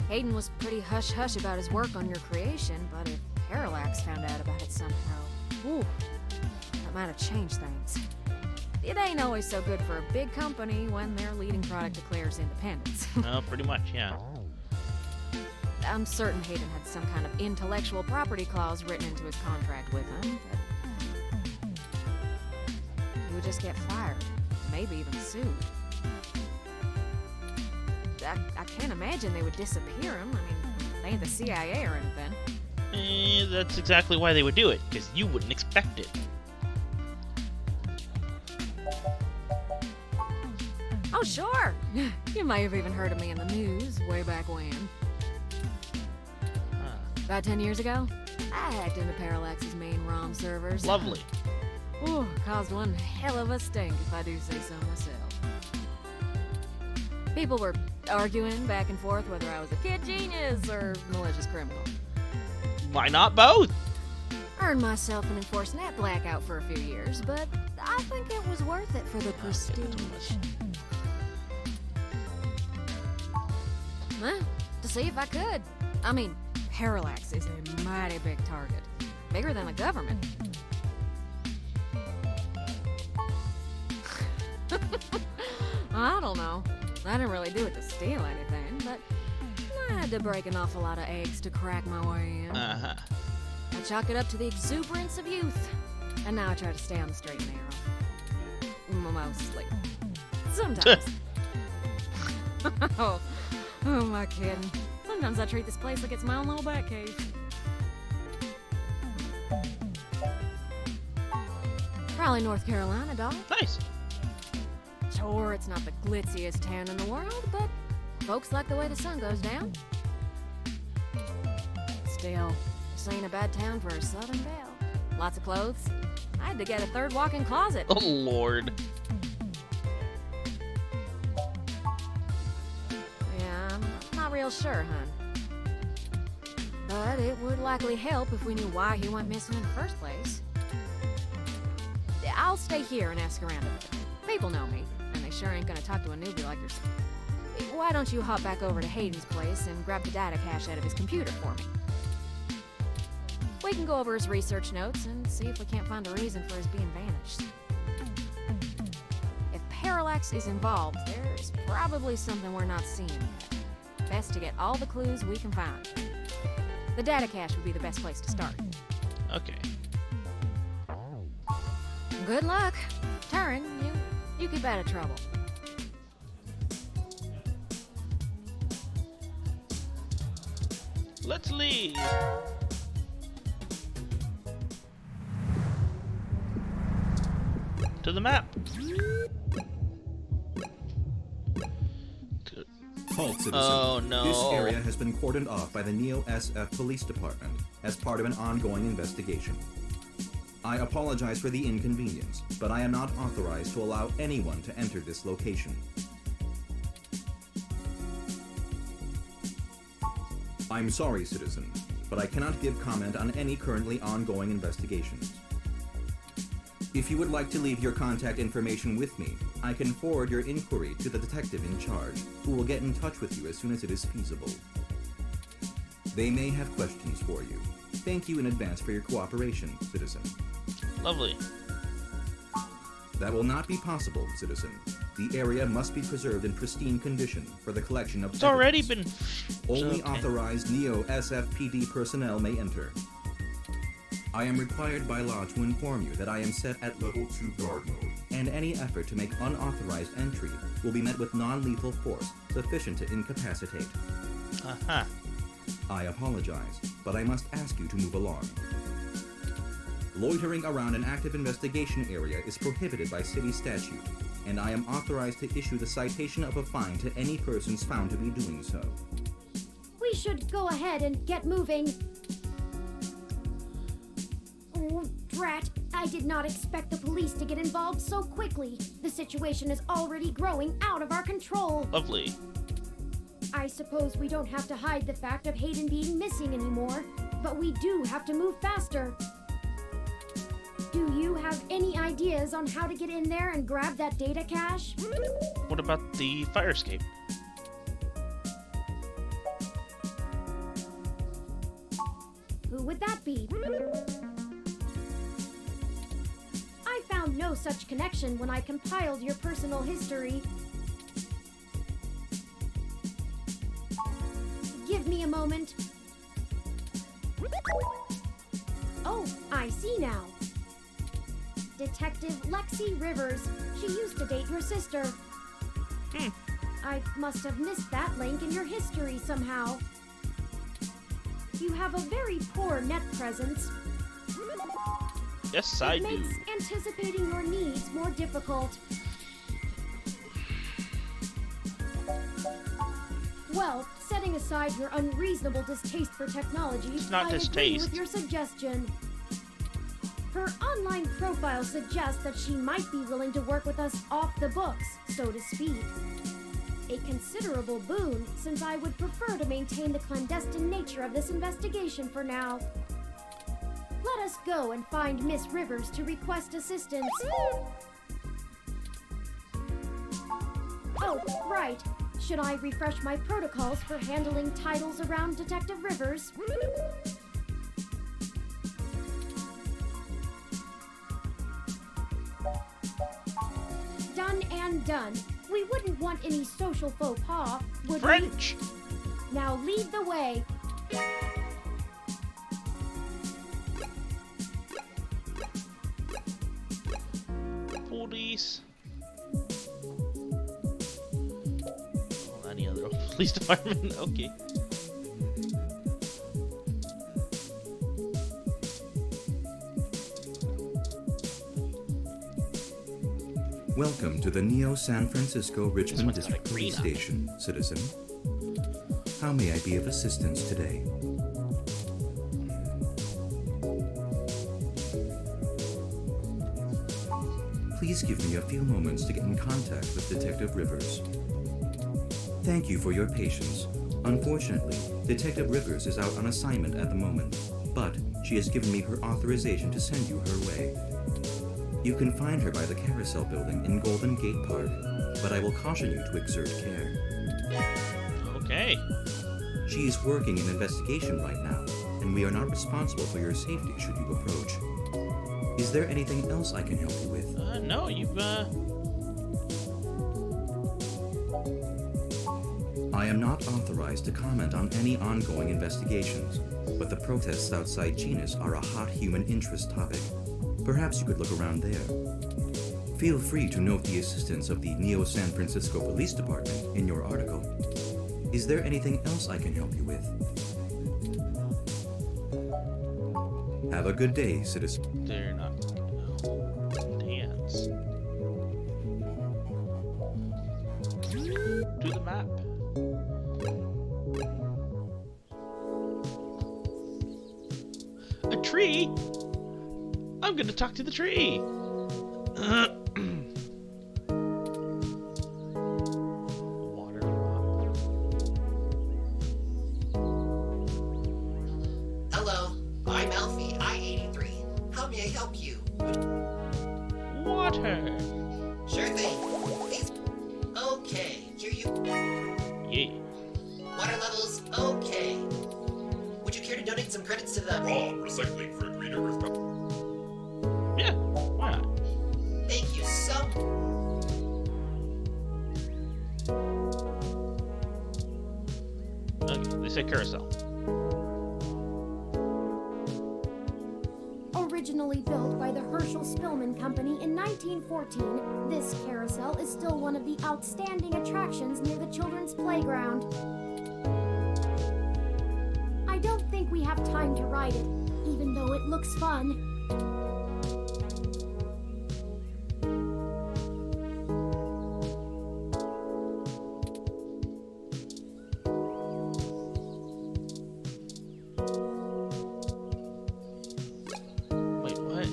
Hayden was pretty hush-hush about his work on your creation, but if Parallax found out about it somehow, ooh, that might have changed things. It ain't always so good for a big company when their leading product declares independence. No, pretty much, yeah. I'm certain Hayden had some kind of intellectual property clause written into his contract with him, but he would just get fired, maybe even sued. I can't imagine they would disappear him. I mean, they ain't the CIA or anything. That's exactly why they would do it, because you wouldn't expect it. Oh, sure. You may have even heard of me in the news way back when. About 10 years ago, I hacked into Parallax's main ROM servers. Lovely. Ooh, caused one hell of a stink, if I do say so myself. People were arguing back and forth whether I was a kid genius or malicious criminal. Why not both? Earned myself an enforced net blackout for a few years, but I think it was worth it for the prestige. Huh? To see if I could. I mean, Parallax is a mighty big target. Bigger than the government. I don't know. I didn't really do it to steal anything, but I had to break an awful lot of eggs to crack my way in. Uh-huh. I chalk it up to the exuberance of youth. And now I try to stay on the straight and narrow. Mostly. Sometimes. Oh, am I kidding? Sometimes I treat this place like it's my own little bat cave. Raleigh, North Carolina, dog. Nice. Sure, it's not the glitziest town in the world, but folks like the way the sun goes down. Still, this ain't a bad town for a southern belle. Lots of clothes. I had to get a third walk-in closet. Oh, Lord. Yeah, I'm not real sure, hun. But it would likely help if we knew why he went missing in the first place. I'll stay here and ask around a bit. People know me, and they sure ain't gonna talk to a newbie like yourself. Why don't you hop back over to Hayden's place and grab the data cache out of his computer for me? We can go over his research notes and see if we can't find a reason for his being vanished. If Parallax is involved, there's probably something we're not seeing yet. Best to get all the clues we can find. The data cache would be the best place to start. Okay. Good luck. Turin, you keep out of trouble. Let's leave. To the map. Halt, citizen. Oh, no. This area has been cordoned off by the Neo-SF Police Department as part of an ongoing investigation. I apologize for the inconvenience, but I am not authorized to allow anyone to enter this location. I'm sorry, citizen, but I cannot give comment on any currently ongoing investigations. If you would like to leave your contact information with me, I can forward your inquiry to the detective in charge, who will get in touch with you as soon as it is feasible. They may have questions for you. Thank you in advance for your cooperation, citizen. Lovely. That will not be possible, citizen. The area must be preserved in pristine condition for the collection of It's already been... Only Okay. authorized Neo-SFPD personnel may enter. I am required by law to inform you that I am set at Level 2 guard mode, and any effort to make unauthorized entry will be met with non-lethal force sufficient to incapacitate. Uh-huh. I apologize, but I must ask you to move along. Loitering around an active investigation area is prohibited by city statute, and I am authorized to issue the citation of a fine to any persons found to be doing so. We should go ahead and get moving. Oh, drat. I did not expect the police to get involved so quickly. The situation is already growing out of our control. Lovely. I suppose we don't have to hide the fact of Hayden being missing anymore, but we do have to move faster. Do you have any ideas on how to get in there and grab that data cache? What about the fire escape? Who would that be? I found no such connection when I compiled your personal history. Give me a moment. Oh, I see now. Detective Lexi Rivers. She used to date your sister. I must have missed that link in your history somehow. You have a very poor net presence. Yes, I It do. makes anticipating your needs more difficult. Well, setting aside your unreasonable distaste for technology, It's not I agree distaste. with your suggestion. Her online profile suggests that she might be willing to work with us off the books, so to speak. A considerable boon, since I would prefer to maintain the clandestine nature of this investigation for now. Let us go and find Miss Rivers to request assistance. Oh, right. Should I refresh my protocols for handling titles around Detective Rivers? Done and done. We wouldn't want any social faux pas, would French! we? Now lead the way. Police. Oh, any other police department? Okay. Welcome to the Neo San Francisco Richmond one's got a District Police green eye. Station, citizen. How may I be of assistance today? Please give me a few moments to get in contact with Detective Rivers. Thank you for your patience. Unfortunately, Detective Rivers is out on assignment at the moment, but she has given me her authorization to send you her way. You can find her by the Carousel Building in Golden Gate Park, but I will caution you to exert care. Okay. She is working an investigation right now, and we are not responsible for your safety should you approach. Is there anything else I can help you with? No, you've, I am not authorized to comment on any ongoing investigations, but the protests outside Genus are a hot human interest topic. Perhaps you could look around there. Feel free to note the assistance of the Neo San Francisco Police Department in your article. Is there anything else I can help you with? Have a good day, citizen. they're not. Dance. To the map. A tree? I'm gonna talk to the tree. Water drop. Hello, I'm Alfie, I-83. How may I help you? Water. Sure thing. Please. Okay, here you. Yeah. Water levels, okay. Would you care to donate some credits to the... recycling for greener Earth. Yeah. Why not? Thank you so... Okay. They say carousel. Originally built by the Herschel Spillman Company in 1914, this carousel is still one of the outstanding attractions near the children's playground. I don't think we have time to ride it, even though it looks fun. Wait, what?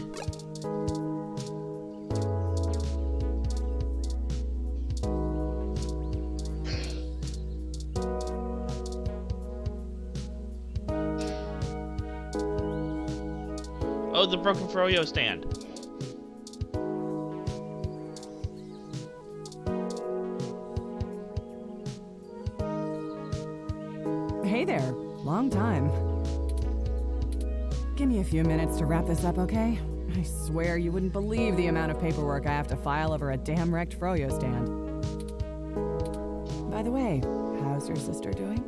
Oh, the broken froyo stand. Hey there. Long time. Give me a few minutes to wrap this up, okay? I swear you wouldn't believe the amount of paperwork I have to file over a damn wrecked froyo stand. By the way, how's your sister doing?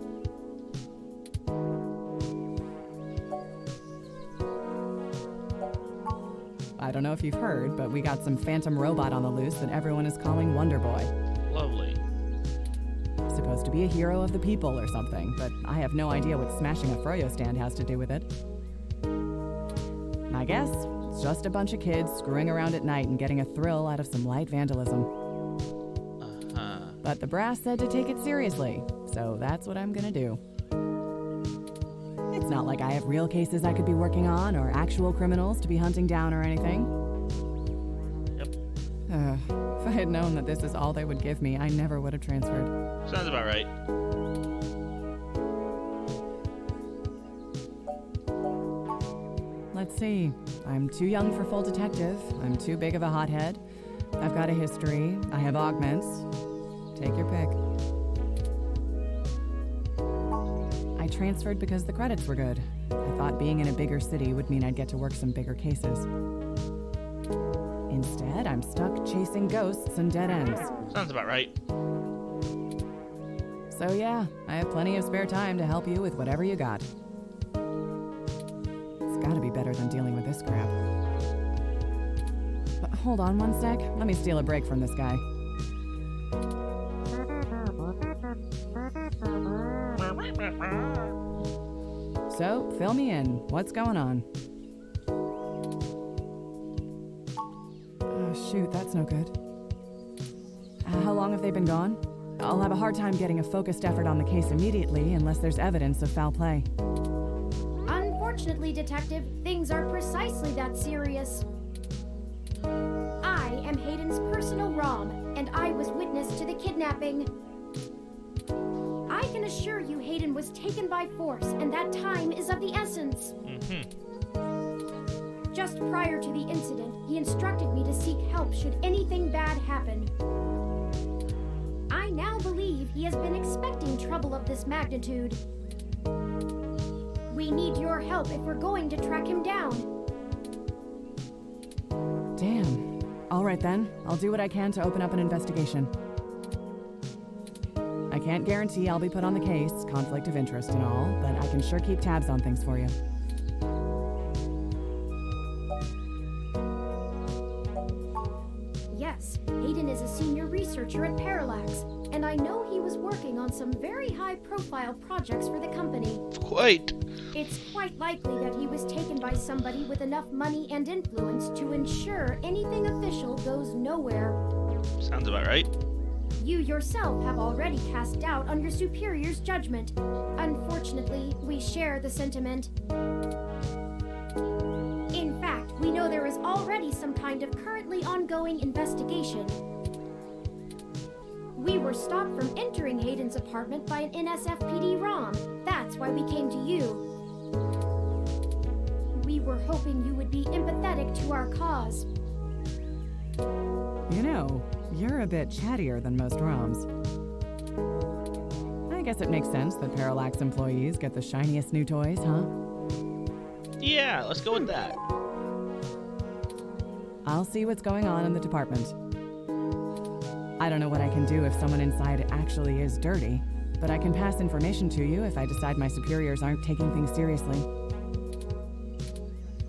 I don't know if you've heard, but we got some phantom robot on the loose that everyone is calling Wonder Boy. Lovely. supposed to be a hero of the people or something, but I have no idea what smashing a froyo stand has to do with it. I guess it's just a bunch of kids screwing around at night and getting a thrill out of some light vandalism. But the brass said to take it seriously, so that's what I'm gonna do. It's not like I have real cases I could be working on or actual criminals to be hunting down or anything. Yep. If I had known that this is all they would give me, I never would have transferred. Sounds about right. Let's see. I'm too young for full detective. I'm too big of a hothead. I've got a history. I have augments. Take your pick. I transferred because the credits were good. I thought being in a bigger city would mean I'd get to work some bigger cases. Instead, I'm stuck chasing ghosts and dead ends. Sounds about right. So yeah, I have plenty of spare time to help you with whatever you got. It's gotta be better than dealing with this crap. But hold on one sec. Let me steal a break from this guy. So, fill me in. What's going on? Oh, shoot, that's no good. How long have they been gone? I'll have a hard time getting a focused effort on the case immediately unless there's evidence of foul play. Unfortunately, Detective, things are precisely that serious. I am Hayden's personal ROM, and I was witness to the kidnapping. I can assure you Hayden was taken by force, and that time is of the essence. Just prior to the incident, he instructed me to seek help should anything bad happen. I now believe he has been expecting trouble of this magnitude. We need your help if we're going to track him down. Damn. All right then, I'll do what I can to open up an investigation. I can't guarantee I'll be put on the case, conflict of interest and all, but I can sure keep tabs on things for you. Yes, Hayden is a senior researcher at Parallax, and I know he was working on some very high-profile projects for the company. Quite. It's quite likely that he was taken by somebody with enough money and influence to ensure anything official goes nowhere. Sounds about right. You yourself have already cast doubt on your superior's judgment. Unfortunately, we share the sentiment. In fact, we know there is already some kind of currently ongoing investigation. We were stopped from entering Hayden's apartment by an NSFPD ROM. That's why we came to you. We were hoping you would be empathetic to our cause. You know, you're a bit chattier than most ROMs. I guess it makes sense that Parallax employees get the shiniest new toys, huh? Yeah, let's go with that. I'll see what's going on in the department. I don't know what I can do if someone inside actually is dirty, but I can pass information to you if I decide my superiors aren't taking things seriously.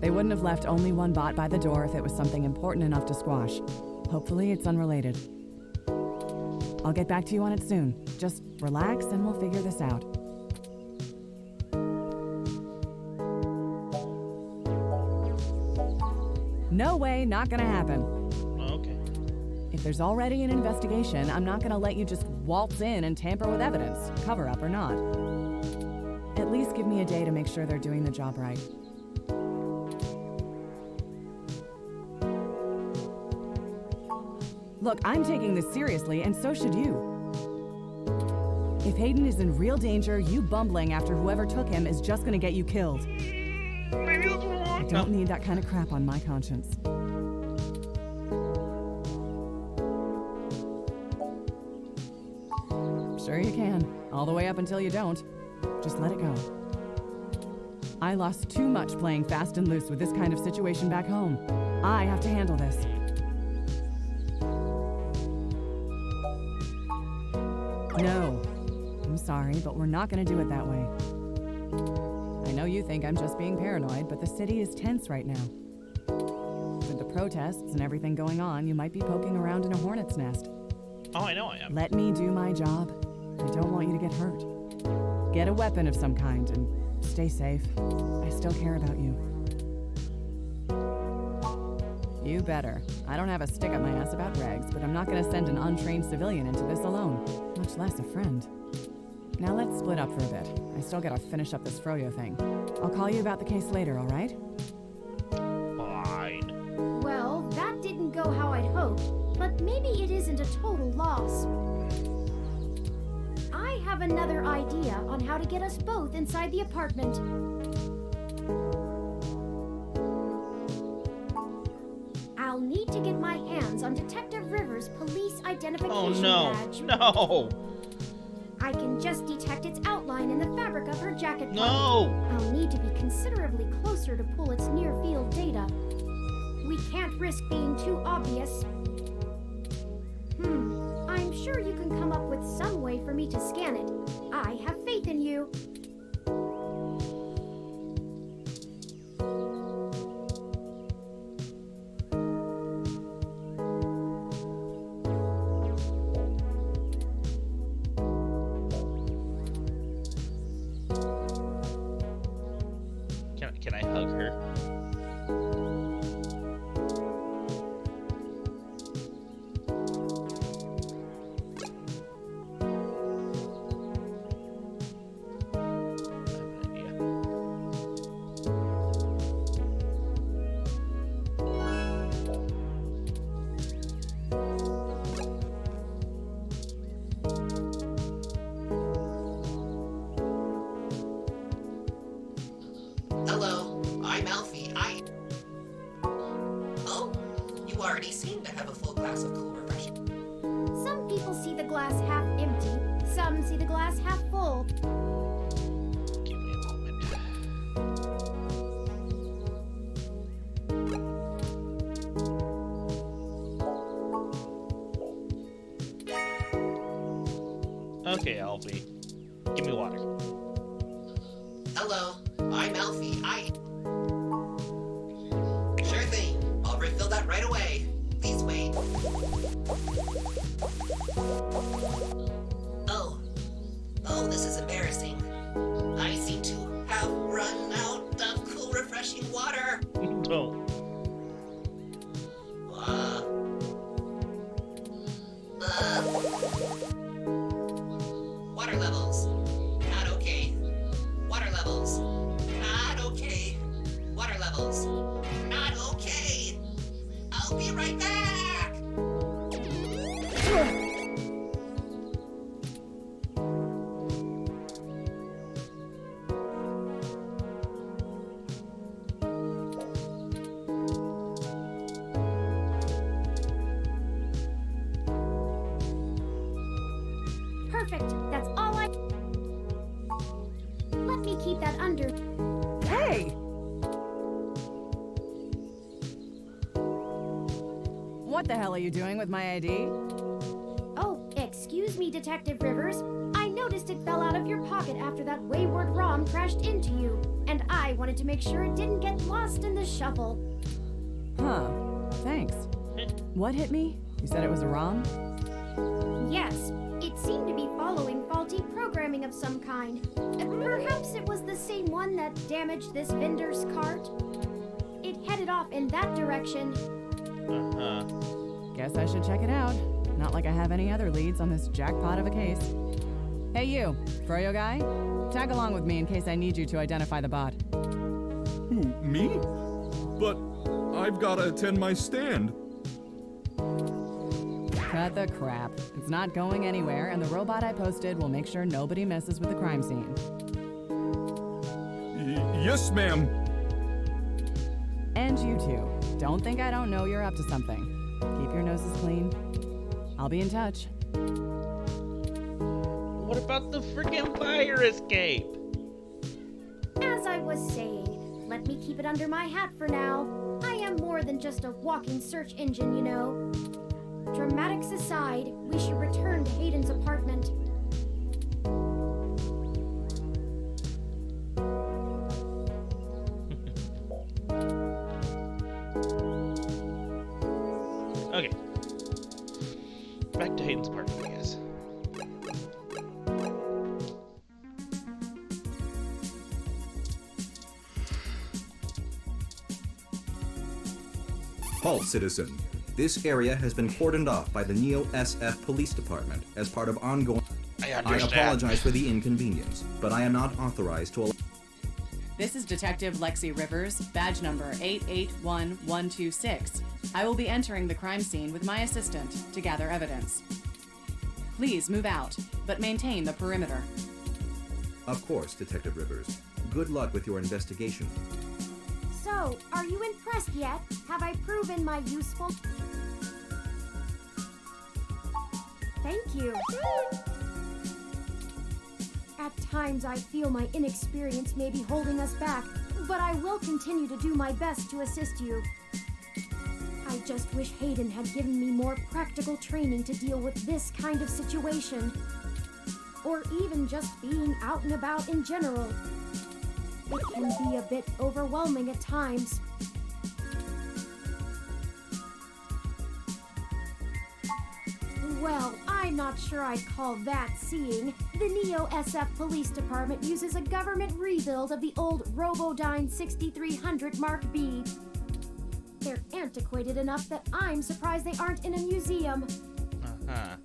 They wouldn't have left only one bot by the door if it was something important enough to squash. Hopefully it's unrelated. I'll get back to you on it soon. Just relax and we'll figure this out. No way, not gonna happen. Okay. If there's already an investigation, I'm not gonna let you just waltz in and tamper with evidence, cover up or not. At least give me a day to make sure they're doing the job right. Look, I'm taking this seriously, and so should you. If Hayden is in real danger, you bumbling after whoever took him is just gonna get you killed. I don't need that kind of crap on my conscience. Sure you can. All the way up until you don't. Just let it go. I lost too much playing fast and loose with this kind of situation back home. I have to handle this. No. I'm sorry, but we're not gonna do it that way. I know you think I'm just being paranoid, but the city is tense right now. With the protests and everything going on, you might be poking around in a hornet's nest. Oh, I know I am. Let me do my job. I don't want you to get hurt. Get a weapon of some kind and stay safe. I still care about you. You better. I don't have a stick up my ass about regs, but I'm not gonna send an untrained civilian into this alone, much less a friend. Now let's split up for a bit. I still gotta finish up this Froyo thing. I'll call you about the case later, alright? Fine. Well, that didn't go how I'd hoped, but maybe it isn't a total loss. I have another idea on how to get us both inside the apartment. I'll need to get my hands on Detective Rivers' police identification badge. No! I can just detect its outline in the fabric of her jacket pocket. No! I'll need to be considerably closer to pull its near-field data. We can't risk being too obvious. I'm sure you can come up with some way for me to scan it. I have faith in you. Can I hug her? Hello, I'm Alfie. Oh, you already seem to have a full glass of cool refreshing. Some people see the glass half empty, some see the glass half full. Give me a moment. Okay, Alfie. Give me water. Hello, I'm Alfie. Sure thing. I'll refill that right away. Please wait. Oh, this is embarrassing. I seem to have run out of cool, refreshing water. Don't. Water levels. Not okay. Water levels. Not okay. Water levels. Not okay. I'll be right back. Perfect. That's all I... Let me keep that under... Hey! What the hell are you doing with my ID? Oh, excuse me, Detective Rivers. I noticed it fell out of your pocket after that wayward ROM crashed into you, and I wanted to make sure it didn't get lost in the shuffle. Huh. Thanks. What hit me? You said it was a ROM? Yes, it seemed to be following faulty programming of some kind. Perhaps it was the same one that damaged this vendor's cart. It headed off in that direction. Uh-huh. Guess I should check it out. Not like I have any other leads on this jackpot of a case. Hey you, Froyo guy? Tag along with me in case I need you to identify the bot. Who, me? But I've gotta attend my stand. Cut the crap. It's not going anywhere, and the robot I posted will make sure nobody messes with the crime scene. Yes, ma'am. And you too. Don't think I don't know you're up to something. Keep your noses clean. I'll be in touch. What about the freaking fire escape? As I was saying, let me keep it under my hat for now. I am more than just a walking search engine, you know. Dramatics aside, we should return to Hayden's apartment. Okay. Back to Hayden's apartment, I guess. fault, citizen. This area has been cordoned off by the Neo SF Police Department as part of ongoing... I I understand. apologize for the inconvenience, but I am not authorized to allow... This is Detective Lexi Rivers, badge number 881126. I will be entering the crime scene with my assistant to gather evidence. Please move out, but maintain the perimeter. Of course, Detective Rivers. Good luck with your investigation. So, are you impressed yet? Have I proven my useful... Thank you. At times, I feel my inexperience may be holding us back, but I will continue to do my best to assist you. I just wish Hayden had given me more practical training to deal with this kind of situation. Or even just being out and about in general. It can be a bit overwhelming at times. Well, I'm not sure I'd call that seeing. The Neo SF Police Department uses a government rebuild of the old Robodyne 6300 Mark B. They're antiquated enough that I'm surprised they aren't in a museum. Uh-huh.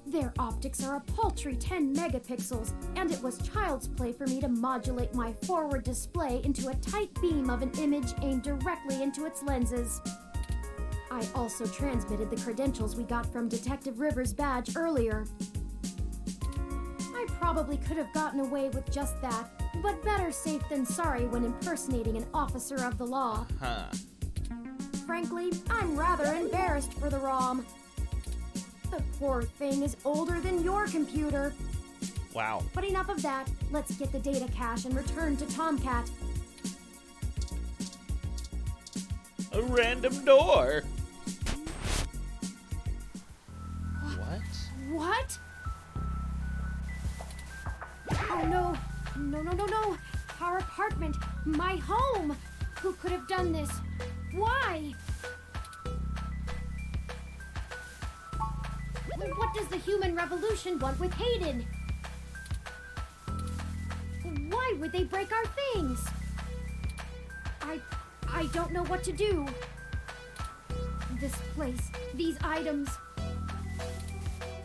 Their optics are a paltry 10 megapixels, and it was child's play for me to modulate my forward display into a tight beam of an image aimed directly into its lenses. I also transmitted the credentials we got from Detective Rivers' badge earlier. I probably could have gotten away with just that, but better safe than sorry when impersonating an officer of the law. Huh. Frankly, I'm rather embarrassed for the ROM. The poor thing is older than your computer. Wow. But enough of that. Let's get the data cache and return to Tomcat. A random door. What? What? Oh no. No. Our apartment. My home. Who could have done this? Why? What does the human revolution want with Hayden? Why would they break our things? I don't know what to do. This place, these items,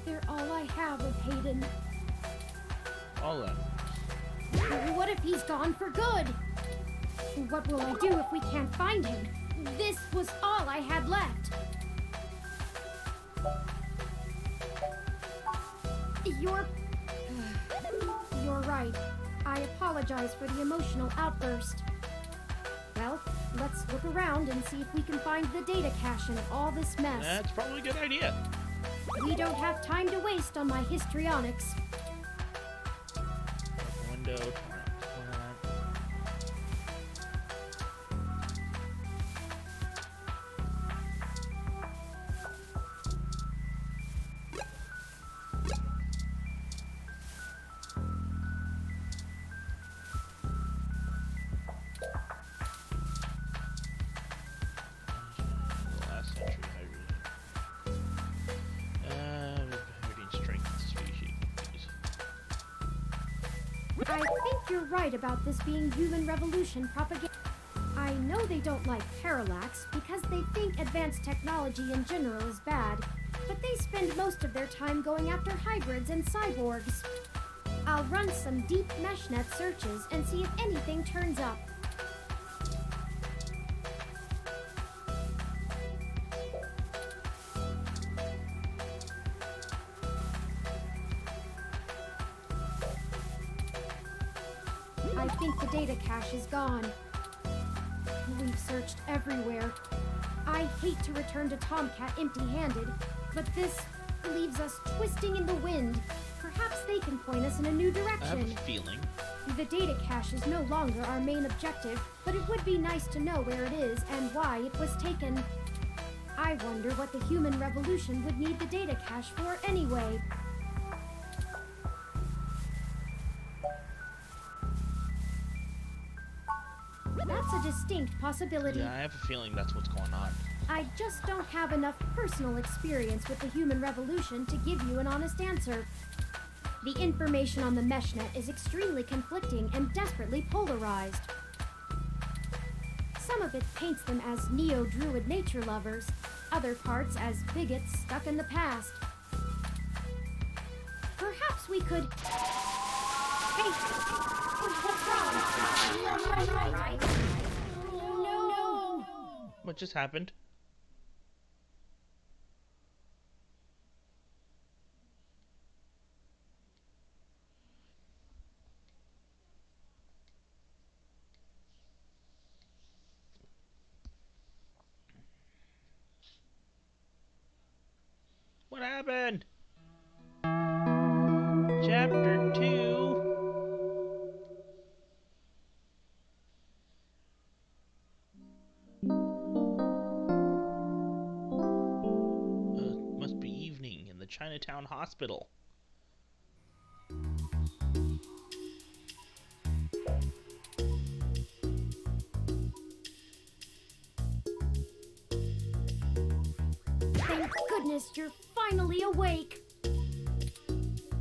they're all I have of Hayden. All that. What if he's gone for good? What will I do if we can't find him? This was all I had left. You're right. I apologize for the emotional outburst. Well, let's look around and see if we can find the data cache in all this mess. That's probably a good idea. We don't have time to waste on my histrionics. Window. Turn it. Last century hydrogen strength species. I think you're right about this being human revolution propaganda. I know they don't like Parallax because they think advanced technology in general is bad, but they spend most of their time going after hybrids and cyborgs. I'll run some deep meshnet searches and see if anything turns up. I think the data cache is gone. We've searched everywhere. I hate to return to Tomcat empty-handed, but this leaves us twisting in the wind. Perhaps they can point us in a new I have direction. a feeling. The data cache is no longer our main objective, but it would be nice to know where it is and why it was taken. I wonder what the human revolution would need the data cache for anyway. That's a distinct possibility. Yeah, I have a feeling that's what's going on. I just don't have enough personal experience with the human revolution to give you an honest answer. The information on the meshnet is extremely conflicting and desperately polarized. Some of it paints them as neo-druid nature lovers, other parts as bigots stuck in the past. Perhaps we could... Hey! What's wrong? No! What just happened? What happened? Chapter 2. Must be evening in the Chinatown Hospital. Thank goodness you're finally awake.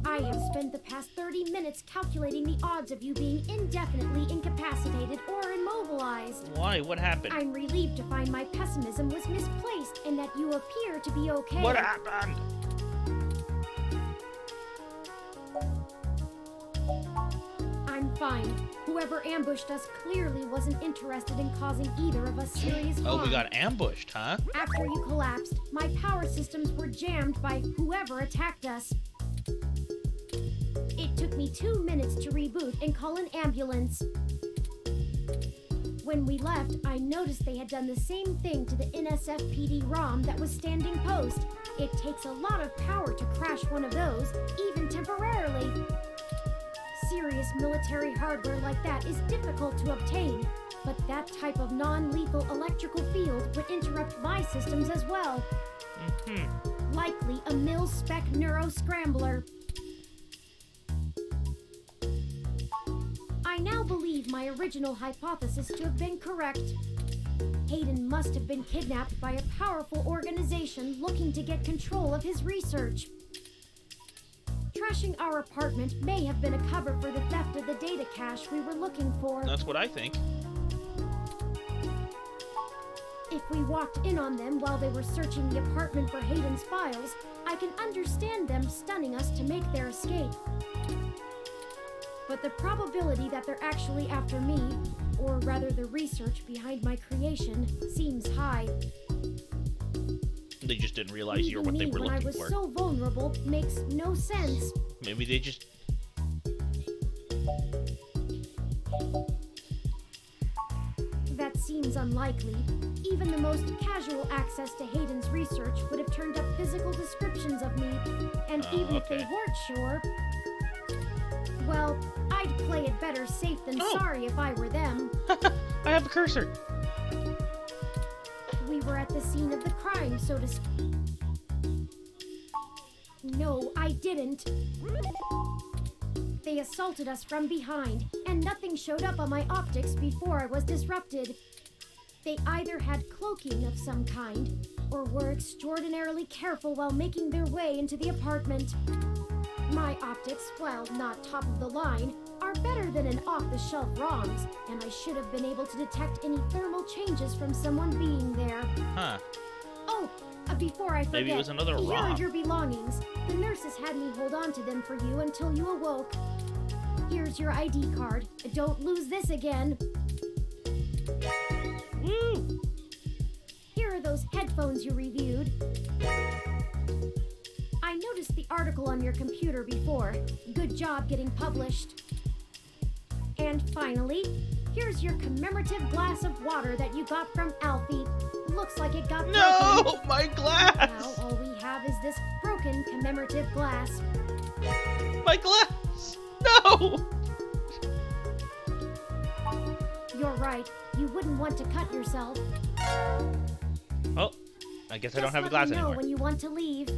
I have spent the past 30 minutes calculating the odds of you being indefinitely incapacitated or immobilized. Why? What happened? I'm relieved to find my pessimism was misplaced and that you appear to be okay. What happened? I'm fine. Whoever ambushed us clearly wasn't interested in causing either of us serious harm. Oh, we got ambushed, huh? After you collapsed, my power systems were jammed by whoever attacked us. It took me 2 minutes to reboot and call an ambulance. When we left, I noticed they had done the same thing to the NSFPD ROM that was standing post. It takes a lot of power to crash one of those, even temporarily. Serious military hardware like that is difficult to obtain, but that type of non-lethal electrical field would interrupt my systems as well. Likely a mil-spec neuro-scrambler. I now believe my original hypothesis to have been correct. Hayden must have been kidnapped by a powerful organization looking to get control of his research. Trashing our apartment may have been a cover for the theft of the data cache we were looking for. That's what I think. If we walked in on them while they were searching the apartment for Hayden's files, I can understand them stunning us to make their escape. But the probability that they're actually after me, or rather the research behind my creation, seems high. They just didn't realize you're what they were when looking I was for. so vulnerable makes no sense. Maybe they just... That seems unlikely. Even the most casual access to Hayden's research would have turned up physical descriptions of me. And even if they weren't sure... Well, I'd play it better safe than sorry if I were them. I have a cursor. We were at the scene of the crime, so to speak. No, I didn't. They assaulted us from behind, and nothing showed up on my optics before I was disrupted. They either had cloaking of some kind, or were extraordinarily careful while making their way into the apartment. My optics, while not top of the line, are better than an off-the-shelf ROM's, and I should have been able to detect any thermal changes from someone being there. Huh. Oh, before I forget, Maybe it was another here ROM. are your belongings. The nurses had me hold on to them for you until you awoke. Here's your ID card. Don't lose this again. Woo! Here are those headphones you reviewed. I noticed the article on your computer before. Good job getting published. And finally, here's your commemorative glass of water that you got from Alfie. Looks like it got broken. No, my glass! Now all we have is this broken commemorative glass. My glass! No! You're right. You wouldn't want to cut yourself. Oh, I guess I don't have a glass Just let me know anymore. when you want to leave.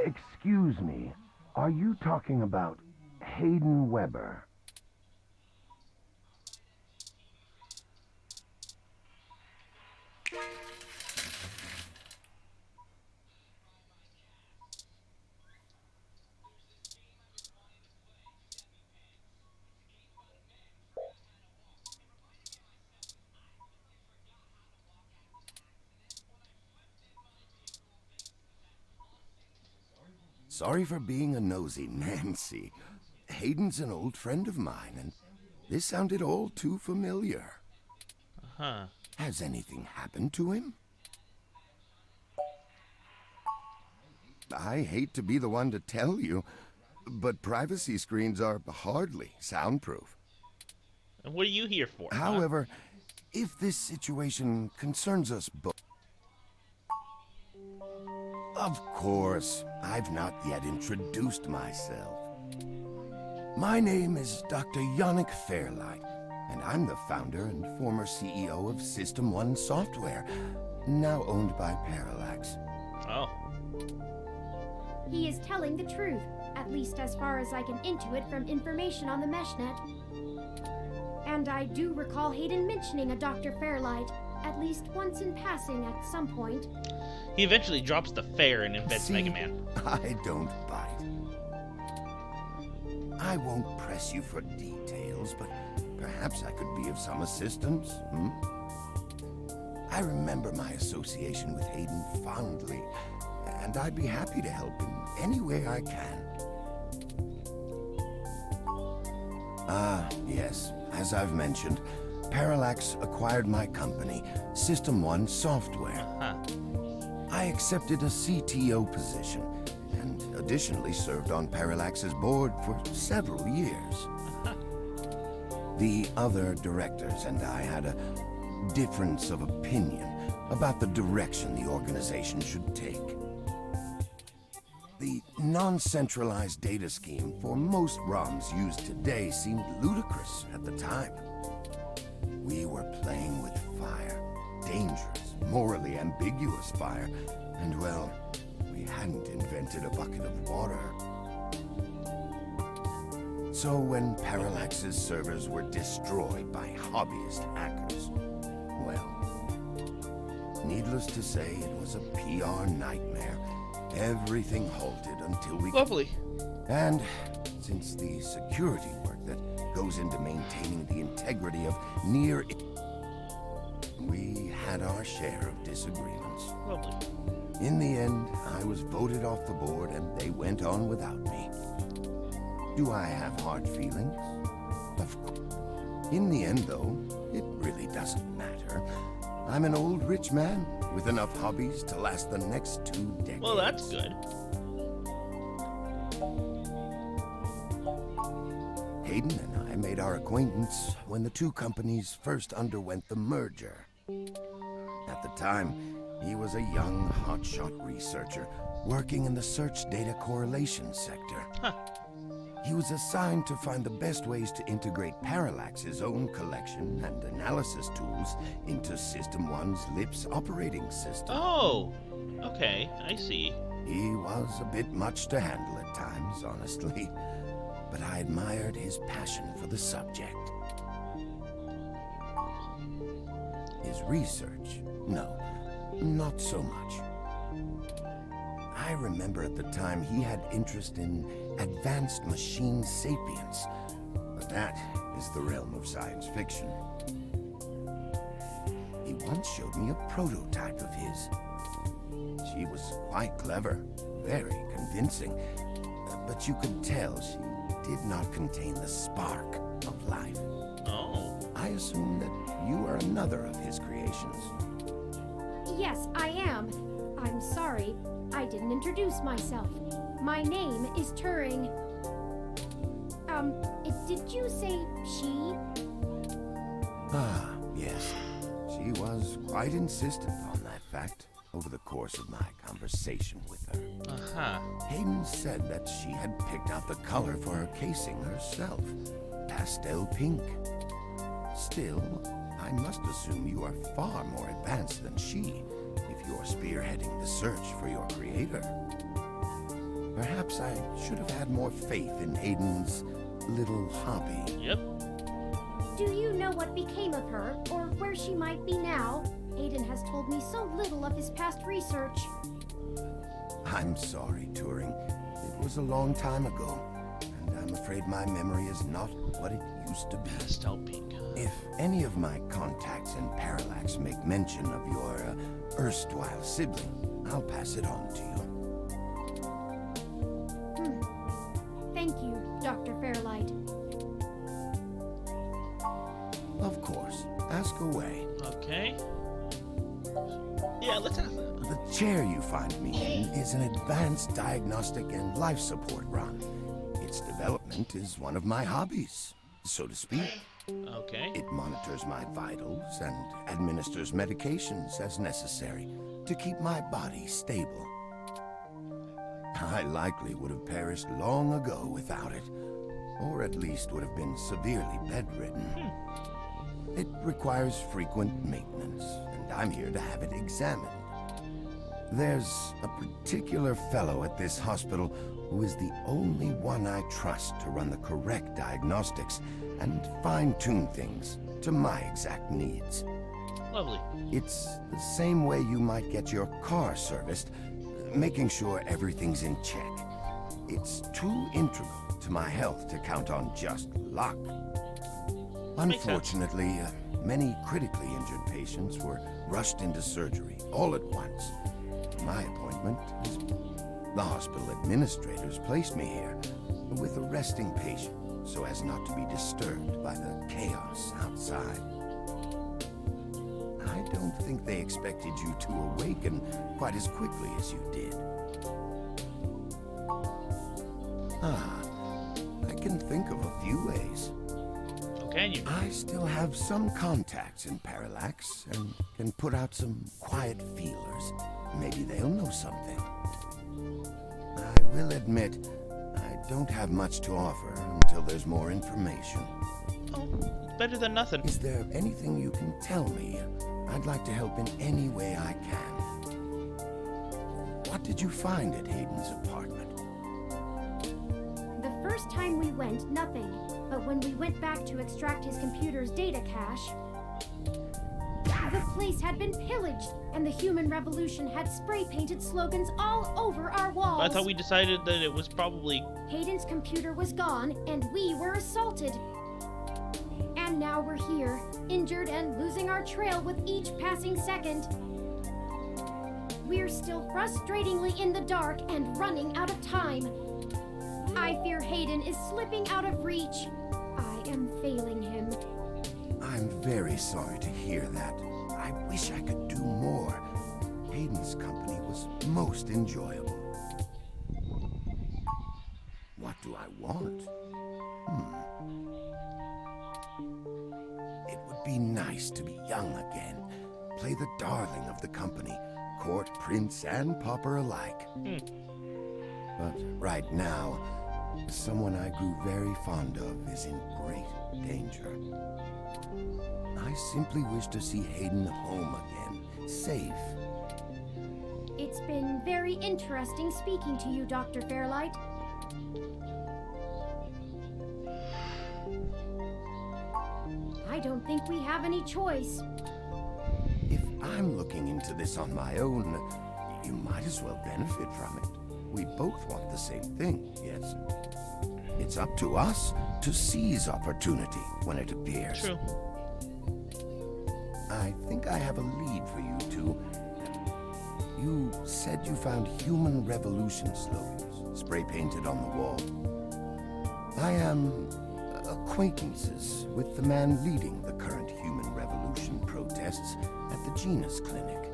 Excuse me. Are you talking about Hayden Weber? sorry for being a nosy Nancy. Hayden's an old friend of mine, and this sounded all too familiar. Huh. Has anything happened to him? I hate to be the one to tell you, but privacy screens are hardly soundproof. And what are you here for? However, if this situation concerns us both... Of course, I've not yet introduced myself. My name is Dr. Yannick Fairlight, and I'm the founder and former CEO of System 1 Software, now owned by Parallax. Oh. He is telling the truth, at least as far as I can intuit from information on the meshnet. And I do recall Hayden mentioning a Dr. Fairlight, at least once in passing at some point. He eventually drops the fair and invents Mega Man. I don't bite. I won't press you for details, but perhaps I could be of some assistance, I remember my association with Hayden fondly, and I'd be happy to help in any way I can. Yes, as I've mentioned, Parallax acquired my company, System 1 Software. I accepted a CTO position, and additionally served on Parallax's board for several years. The other directors and I had a difference of opinion about the direction the organization should take. The non-centralized data scheme for most ROMs used today seemed ludicrous at the time. We were playing with fire, dangerous, morally ambiguous fire, and well, we hadn't invented a bucket of water. So when Parallax's servers were destroyed by hobbyist hackers, well, needless to say, it was a PR nightmare. Everything halted until we... Lovely. And since the security work that goes into maintaining the integrity of near... we had our share of disagreements. Lovely. In the end, I was voted off the board and they went on without me. Do I have hard feelings? Of course. In the end, though, it really doesn't matter. I'm an old rich man with enough hobbies to last the next 2 decades. Well, that's good. Hayden and I made our acquaintance when the two companies first underwent the merger. At the time, he was a young, hotshot researcher working in the search data correlation sector. He was assigned to find the best ways to integrate Parallax's own collection and analysis tools into System 1's LIPS operating system. Oh, okay, I see. He was a bit much to handle at times, honestly, but I admired his passion for the subject. His research, no, not so much. I remember at the time he had interest in advanced machine sapience, but that is the realm of science fiction. He once showed me a prototype of his. She was quite clever, very convincing, but you could tell she did not contain the spark of life. Oh. I assume that you are another of his creations. Yes, I am. I'm sorry, I didn't introduce myself. My name is Turing. Did you say she? Ah, yes. She was quite insistent on that fact over the course of my conversation with her. Hayden said that she had picked out the color for her casing herself. Pastel pink. Still, I must assume you are far more advanced than she if you're spearheading the search for your creator. Perhaps I should have had more faith in Hayden's little hobby. Yep. Do you know what became of her, or where she might be now? Hayden has told me so little of his past research. I'm sorry, Turing. It was a long time ago, and I'm afraid my memory is not what it used to be. Pastel pink. If any of my contacts in Parallax make mention of your erstwhile sibling, I'll pass it on to you. Dr. Fairlight. Of course. Ask away. Okay. Yeah, let's ask. The chair you find me in is an advanced diagnostic and life support run. Its development is one of my hobbies, so to speak. Okay. It monitors my vitals and administers medications as necessary to keep my body stable. I likely would have perished long ago without it, or at least would have been severely bedridden. It requires frequent maintenance, and I'm here to have it examined. There's a particular fellow at this hospital who is the only one I trust to run the correct diagnostics and fine-tune things to my exact needs. Lovely. It's the same way you might get your car serviced, making sure everything's in check. It's too integral to my health to count on just luck. Unfortunately, many critically injured patients were rushed into surgery all at once. My appointment is the hospital administrators placed me here with a resting patient so as not to be disturbed by the chaos outside. I don't think they expected you to awaken quite as quickly as you did. I can think of a few ways. Can you? I still have some contacts in Parallax and can put out some quiet feelers. Maybe they'll know something. I will admit, I don't have much to offer until there's more information. Oh, better than nothing. Is there anything you can tell me? I'd like to help in any way I can. What did you find at Hayden's apartment? The first time we went, nothing. But when we went back to extract his computer's data cache, the place had been pillaged, and the human revolution had spray-painted slogans all over our walls. I thought we decided that it was probably... Hayden's computer was gone, and we were assaulted. And now we're here, injured and losing our trail with each passing second. We're still frustratingly in the dark and running out of time. I fear Hayden is slipping out of reach. I am failing him. I'm very sorry to hear that. I wish I could do more. Hayden's company was most enjoyable. What do I want? It would be nice to be young again. Play the darling of the company, court prince and pauper alike. But right now, someone I grew very fond of is in great danger. I simply wish to see Hayden home again, safe. It's been very interesting speaking to you, Dr. Fairlight. I don't think we have any choice. If I'm looking into this on my own, you might as well benefit from it. We both want the same thing, yes? It's up to us to seize opportunity when it appears. True. I think I have a lead for you two. You said you found human revolution slogans spray-painted on the wall. I am acquaintances with the man leading the current human revolution protests at the Genus Clinic.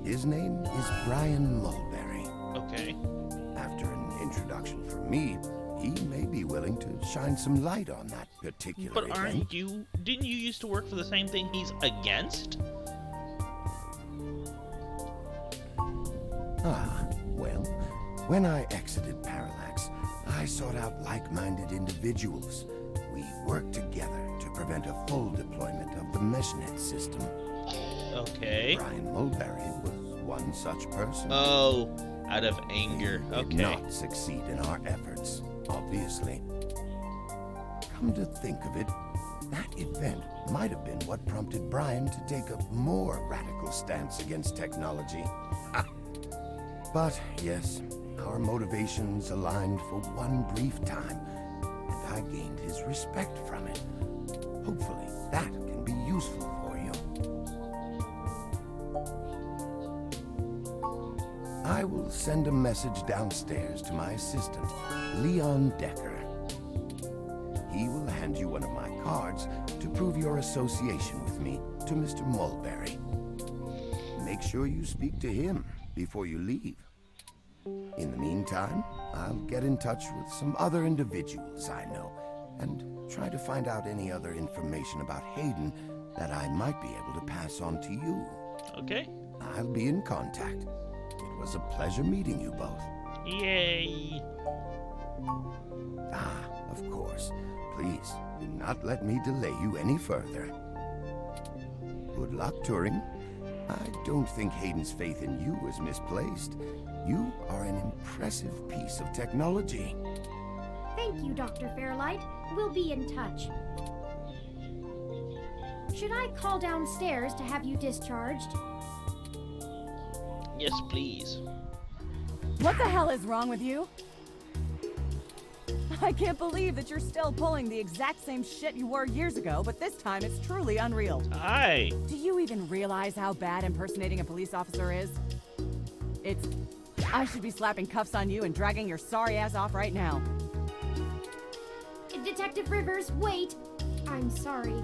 His name is Brian Mulberry. Okay. After an introduction from me, he may be willing to shine some light on that particular But event. aren't you... Didn't you used to work for the same thing he's against? Well, when I exited Parallax, I sought out like-minded individuals. We worked together to prevent a full deployment of the MeshNet system. Okay. Brian Mulberry was one such person. Oh, out of anger. We Okay. did not succeed in our efforts, obviously. Come to think of it, that event might have been what prompted Brian to take a more radical stance against technology. But yes, our motivations aligned for one brief time, and I gained his respect from it. Hopefully, that can be useful for you. I will send a message downstairs to my assistant, Leon Decker. prove your association with me to Mr. Mulberry. Make sure you speak to him before you leave. In the meantime, I'll get in touch with some other individuals I know and try to find out any other information about Hayden that I might be able to pass on to you. Okay. I'll be in contact. It was a pleasure meeting you both. Yay. Ah, of course. Please, do not let me delay you any further. Good luck, Turing. I don't think Hayden's faith in you is misplaced. You are an impressive piece of technology. Thank you, Dr. Fairlight. We'll be in touch. Should I call downstairs to have you discharged? Yes, please. What the hell is wrong with you? I can't believe that you're still pulling the exact same shit you were years ago, but this time it's truly unreal. Hi. Do you even realize how bad impersonating a police officer is? I should be slapping cuffs on you and dragging your sorry ass off right now. Detective Rivers, wait! I'm sorry.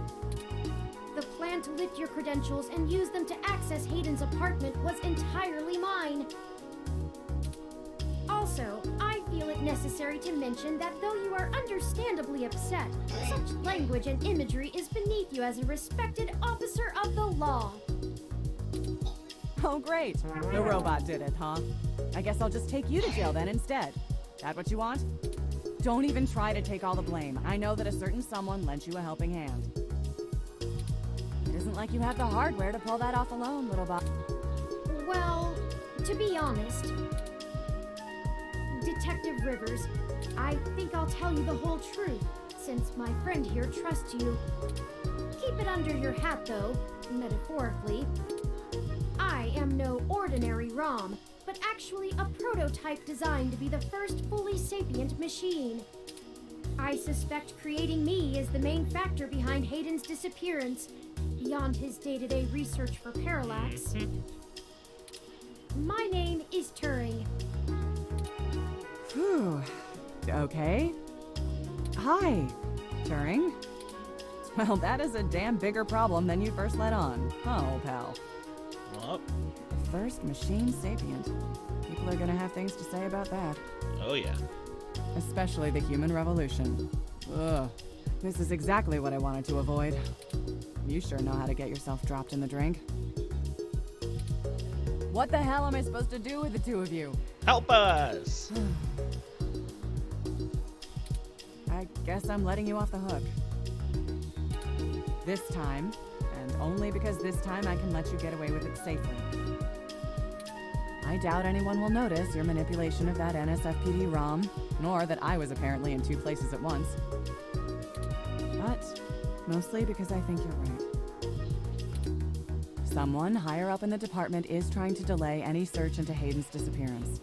The plan to lift your credentials and use them to access Hayden's apartment was entirely mine. Also, I feel it necessary to mention that though you are understandably upset, such language and imagery is beneath you as a respected officer of the law. Oh, great. The robot did it, huh? I guess I'll just take you to jail then instead. That what you want? Don't even try to take all the blame. I know that a certain someone lent you a helping hand. It isn't like you have the hardware to pull that off alone, little bot. Well, to be honest, Detective Rivers, I think I'll tell you the whole truth, since my friend here trusts you. Keep it under your hat, though, metaphorically. I am no ordinary ROM, but actually a prototype designed to be the first fully sapient machine. I suspect creating me is the main factor behind Hayden's disappearance, beyond his day-to-day research for Parallax. My name is Turing. Whew. Okay. Hi, Turing. Well, that is a damn bigger problem than you first let on, huh, old pal? Well. First machine sapient. People are gonna have things to say about that. Oh, yeah. Especially the human revolution. Ugh. This is exactly what I wanted to avoid. You sure know how to get yourself dropped in the drink. What the hell am I supposed to do with the two of you? Help us! I guess I'm letting you off the hook. This time, and only because this time I can let you get away with it safely. I doubt anyone will notice your manipulation of that NSFPD ROM, nor that I was apparently in two places at once. But mostly because I think you're right. Someone higher up in the department is trying to delay any search into Hayden's disappearance.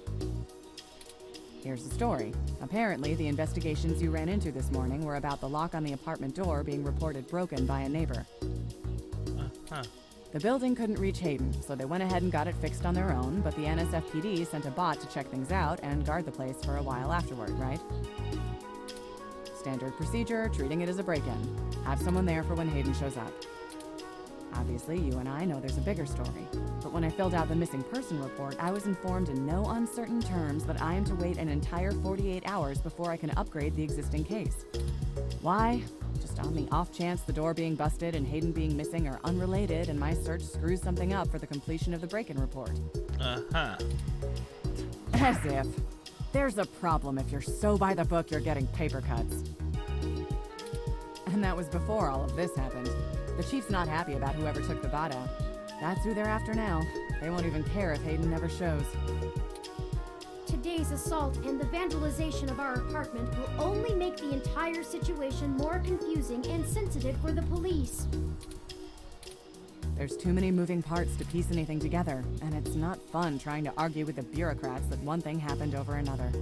Here's the story. Apparently, the investigations you ran into this morning were about the lock on the apartment door being reported broken by a neighbor. The building couldn't reach Hayden, so they went ahead and got it fixed on their own, but the NSFPD sent a bot to check things out and guard the place for a while afterward, right? Standard procedure, treating it as a break-in. Have someone there for when Hayden shows up. Obviously, you and I know there's a bigger story, but when I filled out the missing person report, I was informed in no uncertain terms that I am to wait an entire 48 hours before I can upgrade the existing case. Why? Just on the off chance the door being busted and Hayden being missing are unrelated and my search screws something up for the completion of the break-in report. As if. There's a problem if you're so by the book you're getting paper cuts. And that was before all of this happened. The chief's not happy about whoever took the bot out. That's who they're after now. They won't even care if Hayden never shows. Today's assault and the vandalization of our apartment will only make the entire situation more confusing and sensitive for the police. There's too many moving parts to piece anything together, and it's not fun trying to argue with the bureaucrats that one thing happened over another.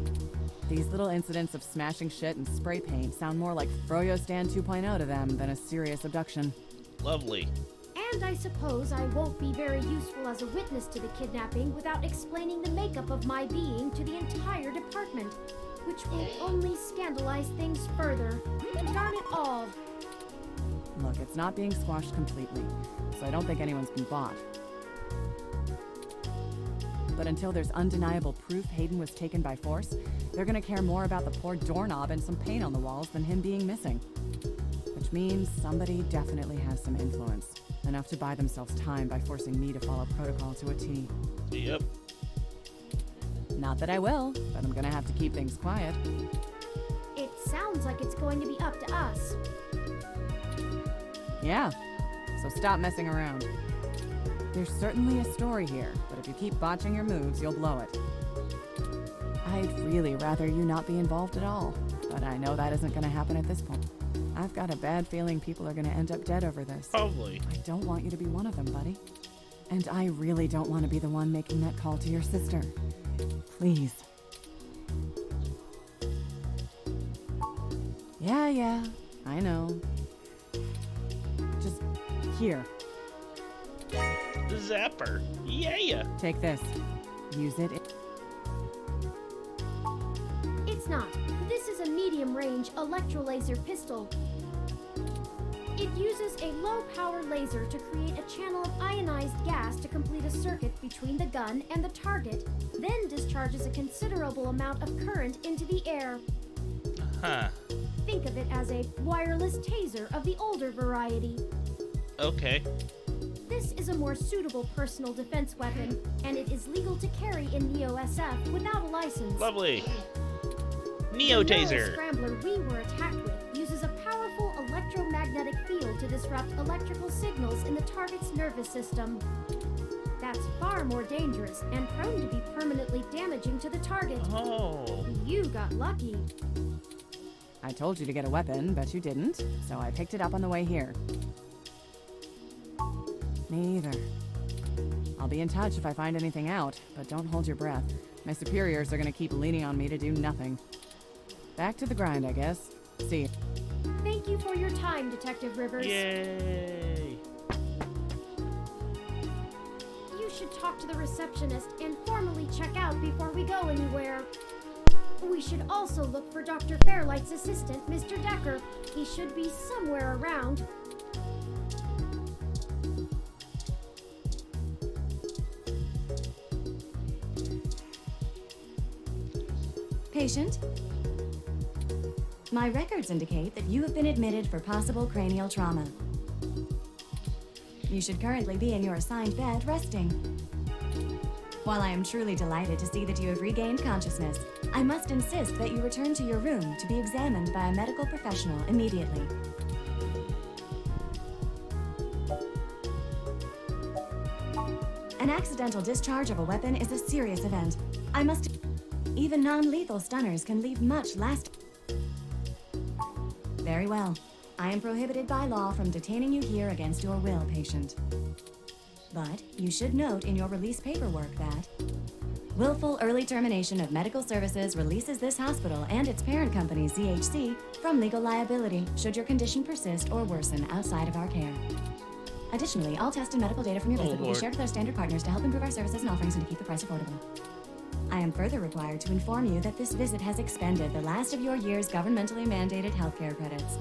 These little incidents of smashing shit and spray paint sound more like Froyo Stand 2.0 to them than a serious abduction. Lovely. And I suppose I won't be very useful as a witness to the kidnapping without explaining the makeup of my being to the entire department, which will only scandalize things further. Darn it all. Look, it's not being squashed completely, so I don't think anyone's been bought. But until there's undeniable proof Hayden was taken by force, they're gonna care more about the poor doorknob and some paint on the walls than him being missing. Which means somebody definitely has some influence. Enough to buy themselves time by forcing me to follow protocol to a T. Yep. Not that I will, but I'm gonna have to keep things quiet. It sounds like it's going to be up to us. Yeah, so stop messing around. There's certainly a story here, but if you keep botching your moves, you'll blow it. I'd really rather you not be involved at all, but I know that isn't gonna happen at this point. I've got a bad feeling people are gonna end up dead over this. Probably. I don't want you to be one of them, buddy. And I really don't want to be the one making that call to your sister. Please. Yeah, I know. Just here. The zapper. Yeah. Take this. Use it. It's not. This is a medium-range electrolaser pistol. It uses a low-power laser to create a channel of ionized gas to complete a circuit between the gun and the target, then discharges a considerable amount of current into the air. Huh. Think of it as a wireless taser of the older variety. Okay. This is a more suitable personal defense weapon, and it is legal to carry in Neo-SF without a license. Lovely. Neo Taser. The scrambler we were attacked with uses a powerful electromagnetic field to disrupt electrical signals in the target's nervous system. That's far more dangerous and prone to be permanently damaging to the target. Oh. You got lucky. I told you to get a weapon, but you didn't, so I picked it up on the way here. Me either. I'll be in touch if I find anything out, but don't hold your breath. My superiors are gonna keep leaning on me to do nothing. Back to the grind, I guess. See you. Thank you for your time, Detective Rivers. Yay. You should talk to the receptionist and formally check out before we go anywhere. We should also look for Dr. Fairlight's assistant, Mr. Decker. He should be somewhere around. Patient? My records indicate that you have been admitted for possible cranial trauma. You should currently be in your assigned bed, resting. While I am truly delighted to see that you have regained consciousness, I must insist that you return to your room to be examined by a medical professional immediately. An accidental discharge of a weapon is a serious event. Even non-lethal stunners can leave much lasting. Very well. I am prohibited by law from detaining you here against your will, patient. But you should note in your release paperwork that willful early termination of medical services releases this hospital and its parent company, ZHC, from legal liability should your condition persist or worsen outside of our care. Additionally, all test and medical data from your visit will be shared with our standard partners to help improve our services and offerings and to keep the price affordable. I am further required to inform you that this visit has expended the last of your year's governmentally mandated healthcare credits.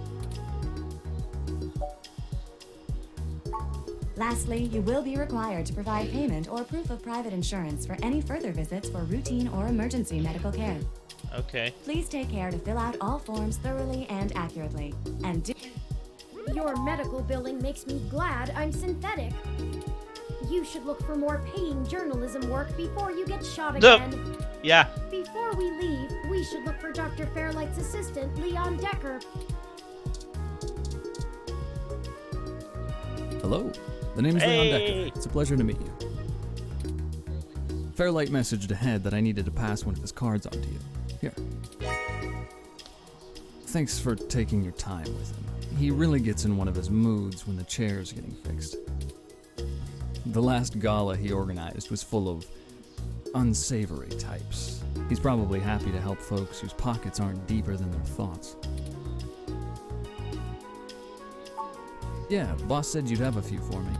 Lastly, you will be required to provide payment or proof of private insurance for any further visits for routine or emergency medical care. Okay. Please take care to fill out all forms thoroughly and accurately. And Your medical billing makes me glad I'm synthetic. You should look for more paying journalism work before you get shot again. Yeah. Before we leave, we should look for Dr. Fairlight's assistant, Leon Decker. Hello, the name is Leon Decker. It's a pleasure to meet you. Fairlight messaged ahead that I needed to pass one of his cards on to you. Here. Thanks for taking your time with him. He really gets in one of his moods when the chair's getting fixed. The last gala he organized was full of unsavory types. He's probably happy to help folks whose pockets aren't deeper than their thoughts. Yeah, boss said you'd have a few for me.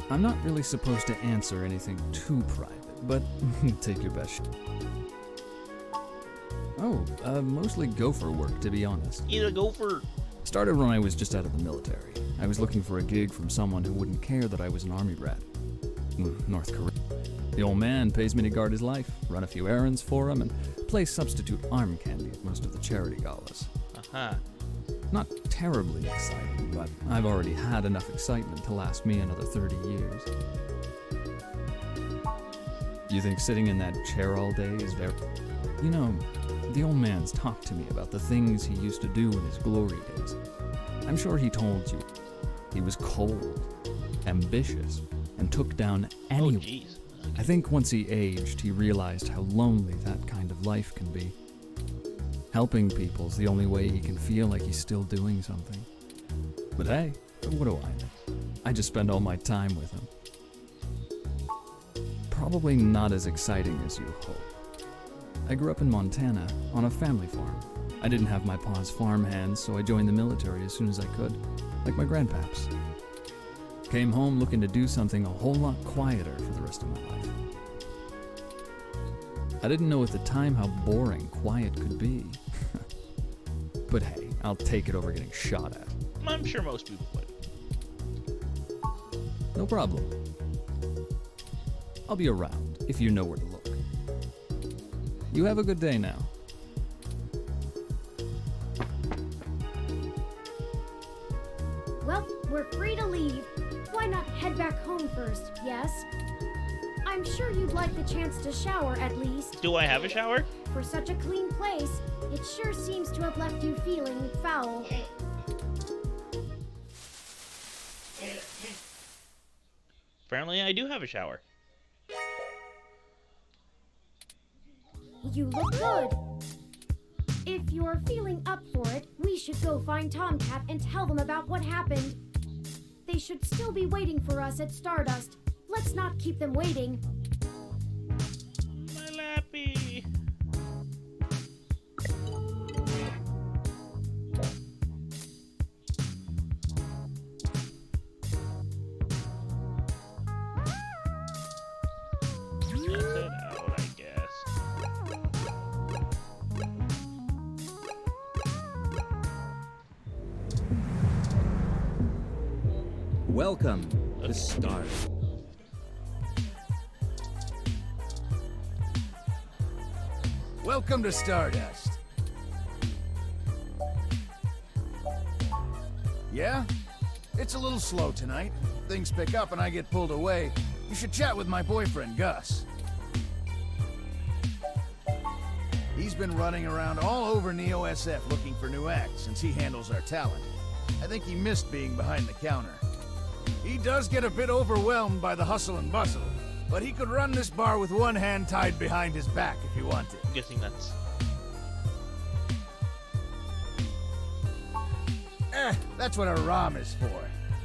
I'm not really supposed to answer anything too private, but take your best shot. Mostly gopher work, to be honest. He's a gopher. Started when I was just out of the military. I was looking for a gig from someone who wouldn't care that I was an army brat. North Korea. The old man pays me to guard his life, run a few errands for him, and play substitute arm candy at most of the charity galas. Uh-huh. Not terribly exciting, but I've already had enough excitement to last me another 30 years. You think sitting in that chair all day is very... You know, the old man's talked to me about the things he used to do in his glory days. I'm sure he told you. He was cold, ambitious, and took down anyone. Oh, jeez. Okay. I think once he aged, he realized how lonely that kind of life can be. Helping people's the only way he can feel like he's still doing something. But hey, what do I know? I just spend all my time with him. Probably not as exciting as you hope. I grew up in Montana, on a family farm. I didn't have my pa's farm hands, so I joined the military as soon as I could, like my grandpaps. Came home looking to do something a whole lot quieter for the rest of my life. I didn't know at the time how boring quiet could be. But hey, I'll take it over getting shot at. I'm sure most people would. No problem. I'll be around if you know where to look. You have a good day now. Well, we're free to leave. Why not head back home first, yes? I'm sure you'd like the chance to shower at least. Do I have a shower? For such a clean place, it sure seems to have left you feeling foul. Apparently I do have a shower. You look good. If you're feeling up for it, we should go find Tomcat and tell them about what happened. They should still be waiting for us at Stardust. Let's not keep them waiting. My lappy. Check it out, I guess. Welcome to Stardust. Welcome to Stardust. Yeah? It's a little slow tonight. Things pick up and I get pulled away. You should chat with my boyfriend, Gus. He's been running around all over Neo SF looking for new acts since he handles our talent. I think he missed being behind the counter. He does get a bit overwhelmed by the hustle and bustle, but he could run this bar with one hand tied behind his back if he wanted. I'm guessing that's... That's what a ROM is for.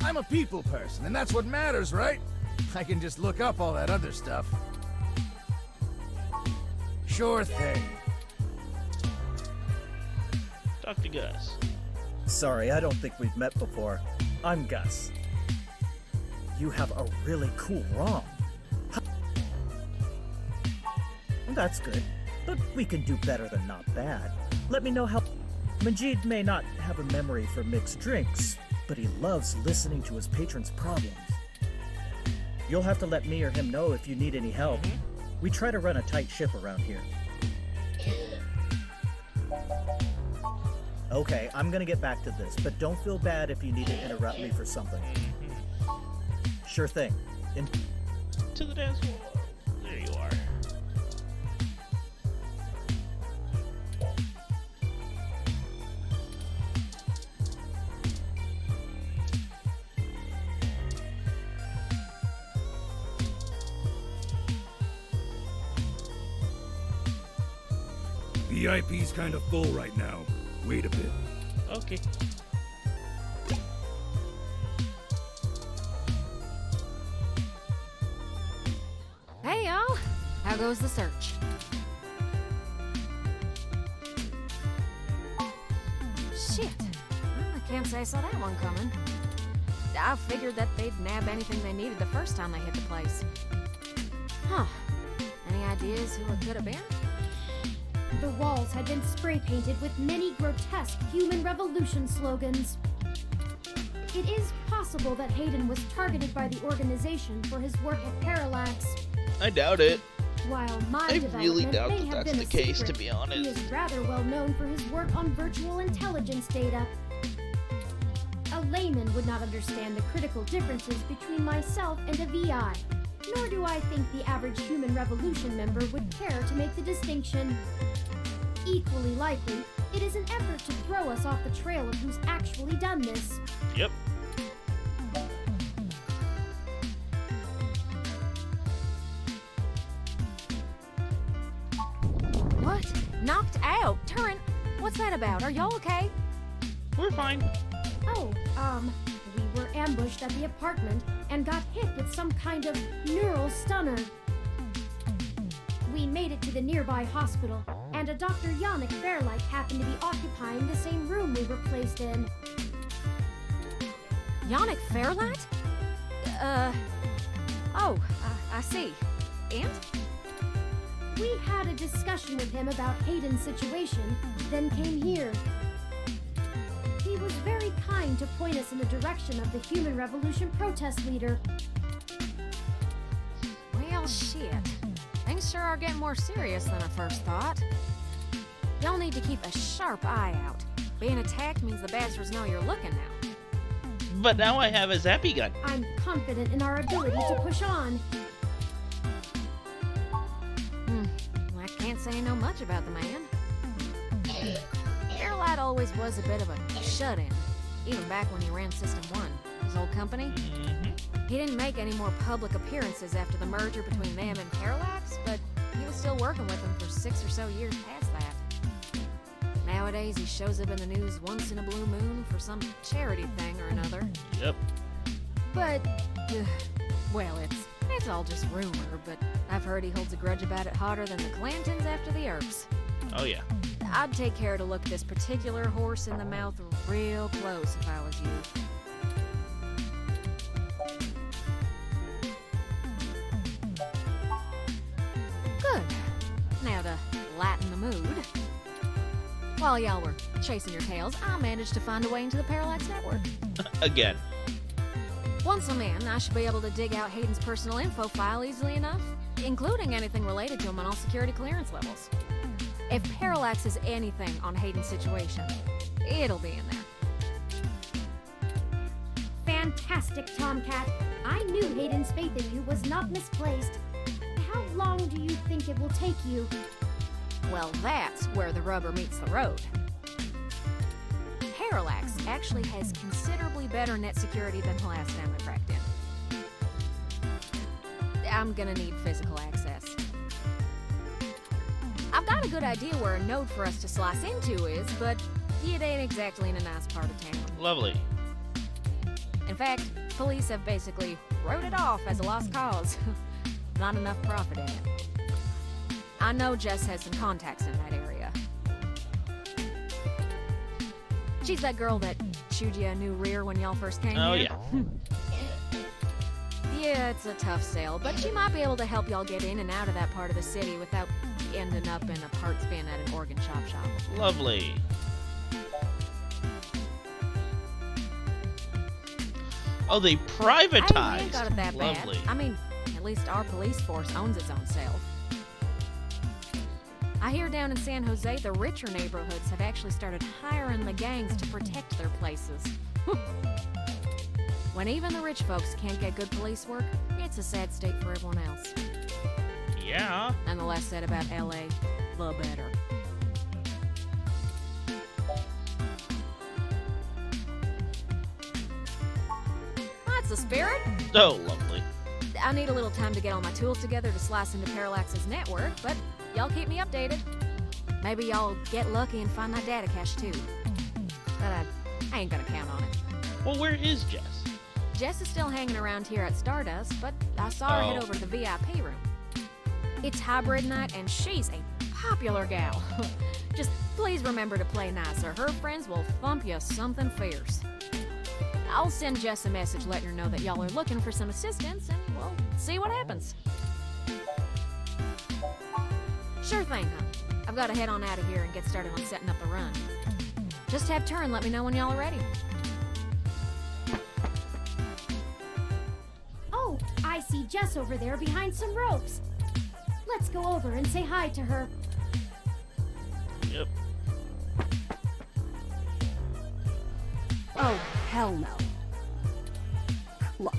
I'm a people person, and that's what matters, right? I can just look up all that other stuff. Sure thing. Talk to Gus. Sorry, I don't think we've met before. I'm Gus. You have a really cool ROM. That's good, but we can do better than not bad. Let me know how... Majid may not have a memory for mixed drinks, but he loves listening to his patrons' problems. You'll have to let me or him know if you need any help. We try to run a tight ship around here. Okay, I'm gonna get back to this, but don't feel bad if you need to interrupt me for something. Sure thing. To the dance floor. There you are. VIP's kind of full right now. Wait a bit. Okay. Hey, y'all. How goes the search? Shit. Well, I can't say I saw that one coming. I figured that they'd nab anything they needed the first time they hit the place. Huh. Any ideas who it could have been? The walls had been spray painted with many grotesque human revolution slogans. It is possible that Hayden was targeted by the organization for his work at Parallax. I doubt it. While my I development really doubt may that have that's been the a case, secret, to be honest. He is rather well known for his work on virtual intelligence data. A layman would not understand the critical differences between myself and a VI, nor do I think the average Human Revolution member would care to make the distinction. Equally likely, it is an effort to throw us off the trail of who's actually done this. Yep. What? Knocked out? Turin, what's that about? Are y'all okay? We're fine. Oh, we were ambushed at the apartment and got hit with some kind of neural stunner. We made it to the nearby hospital, and a Dr. Yannick Fairlight happened to be occupying the same room we were placed in. Yannick Fairlight? I see. And? We had a discussion with him about Hayden's situation, then came here. He was very kind to point us in the direction of the Human Revolution protest leader. Well, shit. Things sure are getting more serious than I first thought. Y'all need to keep a sharp eye out. Being attacked means the bastards know you're looking now. But now I have a zappy gun. I'm confident in our ability to push on. I can't say I know much about the man. Fairlight always was a bit of a shut-in, even back when he ran System 1, his old company. He didn't make any more public appearances after the merger between them and Parallax, but he was still working with them for 6 or so years past that. Nowadays, he shows up in the news once in a blue moon for some charity thing or another. Yep. But, well, it's all just rumor, but I've heard he holds a grudge about it hotter than the Clantons after the Earps. Oh, yeah. I'd take care to look this particular horse in the mouth real close if I was you. Good. Now to lighten the mood. While y'all were chasing your tails, I managed to find a way into the Parallax network. Again. Once I'm in, I should be able to dig out Hayden's personal info file easily enough, including anything related to him on all security clearance levels. If Parallax is anything on Hayden's situation, it'll be in there. Fantastic, Tomcat. I knew Hayden's faith in you was not misplaced. How long do you think it will take you? Well, that's where the rubber meets the road. Parallax actually has considerably better net security than the last time I cracked in. I'm gonna need physical access. I've got a good idea where a node for us to slice into is, but it ain't exactly in a nice part of town. Lovely. In fact, police have basically wrote it off as a lost cause. Not enough profit in it. I know Jess has some contacts in that area. She's that girl that chewed you a new rear when y'all first came Oh, here. yeah. Yeah, it's a tough sale, but she might be able to help y'all get in and out of that part of the city without ending up in a parts bin at an organ shop. Lovely. Oh, they privatized. Hey, we ain't got it that Lovely. bad. I mean, at least our police force owns its own self. I hear down in San Jose, the richer neighborhoods have actually started hiring the gangs to protect their places. When even the rich folks can't get good police work, it's a sad state for everyone else. Yeah. And the less said about LA, the better. That's the spirit. Oh, lovely. I need a little time to get all my tools together to slice into Parallax's network, but y'all keep me updated. Maybe y'all get lucky and find that data cache too. But I ain't gonna count on it. Well, where is Jess? Jess is still hanging around here at Stardust, but I saw her head over to the VIP room. It's hybrid night, and she's a popular gal. Just please remember to play nice, or her friends will thump you something fierce. I'll send Jess a message letting her know that y'all are looking for some assistance, and we'll see what happens. Sure thing, huh? I've got to head on out of here and get started on setting up the run. Just have Turin let me know when y'all are ready. see Jess over there behind some ropes. Let's go over and say hi to her. Yep. Oh, hell no. Look,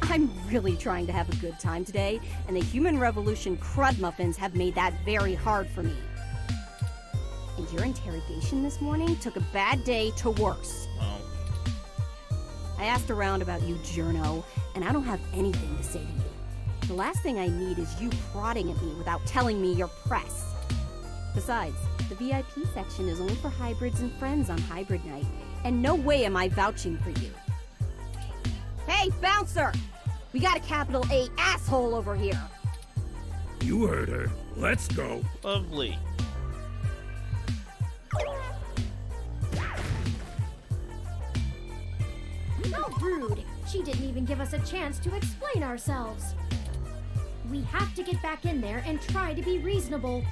I'm really trying to have a good time today, and the Human Revolution crud muffins have made that very hard for me. And your interrogation this morning took a bad day to worse. Oh. I asked around about you, Journo, and I don't have anything to say to you. The last thing I need is you prodding at me without telling me you're press. Besides, the VIP section is only for hybrids and friends on hybrid night, and no way am I vouching for you. Hey, bouncer! We got a capital A asshole over here! You heard her. Let's go. Lovely. How rude! She didn't even give us a chance to explain ourselves. We have to get back in there and try to be reasonable.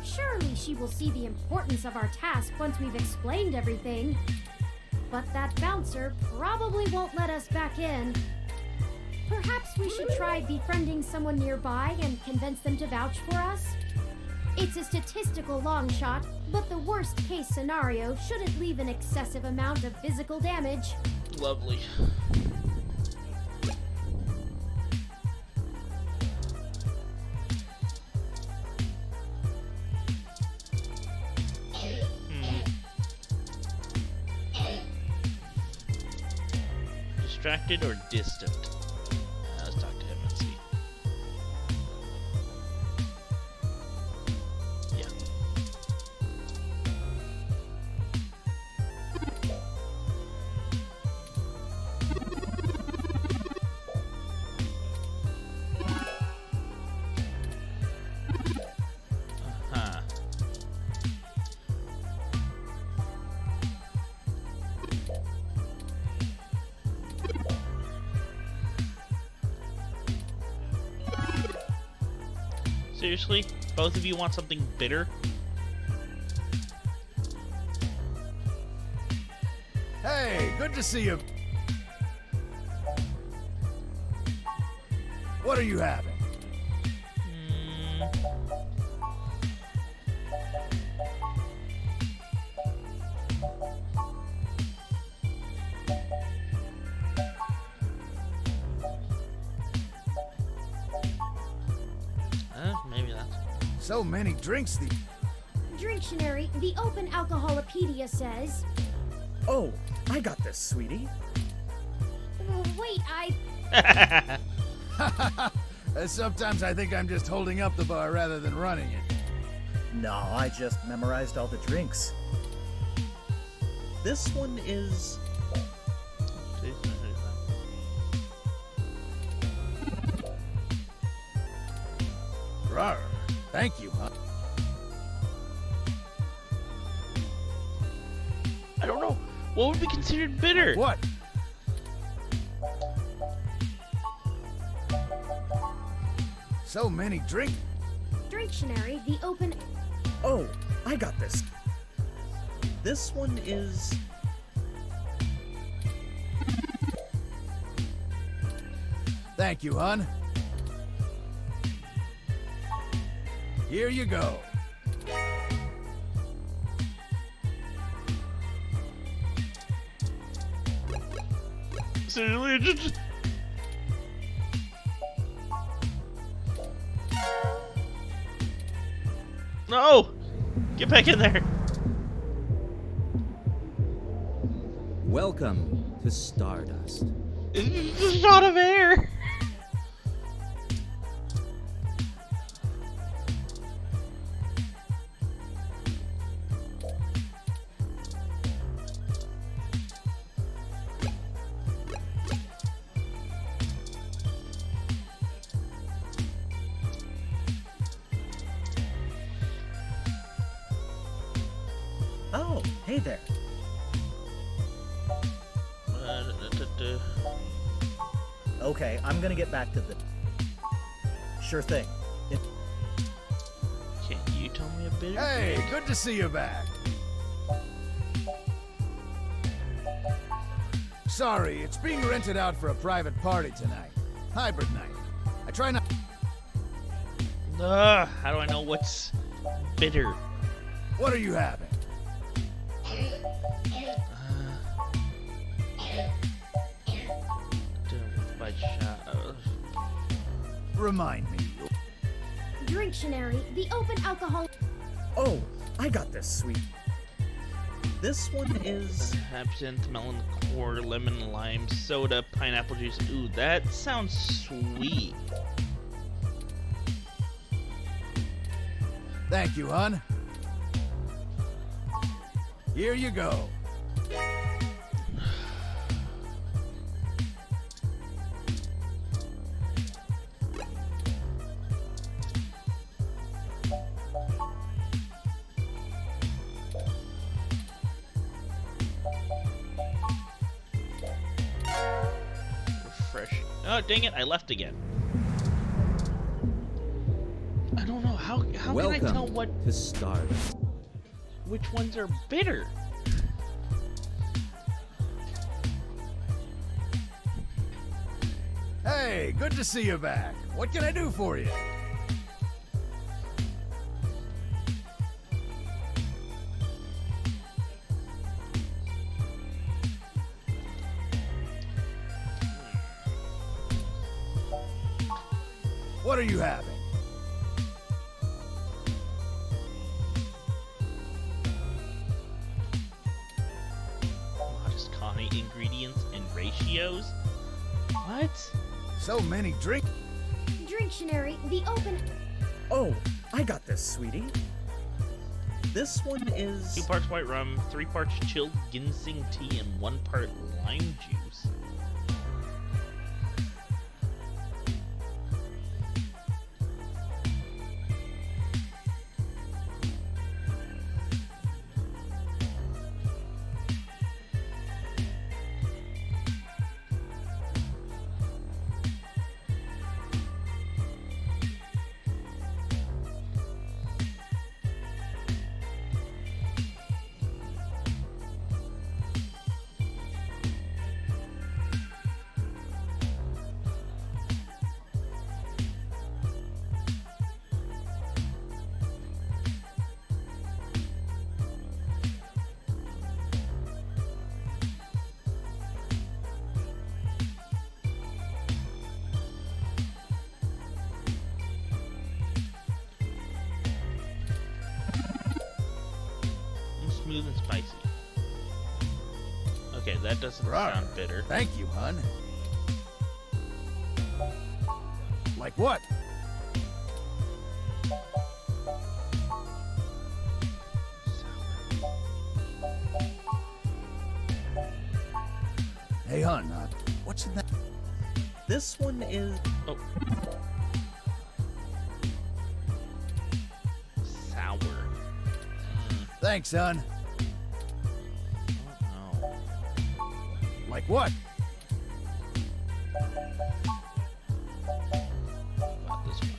Surely she will see the importance of our task once we've explained everything. But that bouncer probably won't let us back in. Perhaps we should try befriending someone nearby and convince them to vouch for us? It's a statistical long shot, but the worst case scenario shouldn't leave an excessive amount of physical damage. Lovely. Distracted or distant? Let's talk to him and see. Yeah. Uh-huh. Seriously? Both of you want something bitter? Hey, good to see you. What are you having? Maybe that's... So many drinks these... Dictionary, the Open Alcoholopedia says... Oh, I got this, sweetie. Wait, Sometimes I think I'm just holding up the bar rather than running it. No, I just memorized all the drinks. This one is... Rawr. Thank you, huh? I don't know. What would be considered bitter? What? So many drinks. Dictionary, the Open... Oh, I got this. This one is... Thank you, hon. Here you go. Seriously, just... No! Get back in there! Welcome to Stardust. It's a shot of air! Oh, hey there. Okay, I'm gonna get back to the... Sure thing. Can you tell me a bit? Hey, good to see you back. Sorry, it's being rented out for a private party tonight. Hybrid night. I try not. How do I know what's bitter? What are you having? Remind me. Drinktionary, the open alcohol. Oh, I got this, sweet. This one is absinthe, melon liqueur, lemon lime soda, pineapple juice. Ooh, that sounds sweet. Thank you, hon. Here you go. Refresh. Oh, dang it, I left again. I don't know, how can I tell what to Stardust. Which ones are bitter? Hey, good to see you back. What can I do for you? What are you having? Modest Connie ingredients and ratios? What? So many drink. Drinktionary, the open. Oh, I got this, sweetie. This one is 2 parts white rum, 3 parts chilled ginseng tea, and 1 part lime juice. Smooth and spicy. Okay, that doesn't sound bitter. Thank you, hon. Like what? Hey, hon, what's in that? This one is. Oh. Sour. Thanks, son. Oh, Like what? about this one.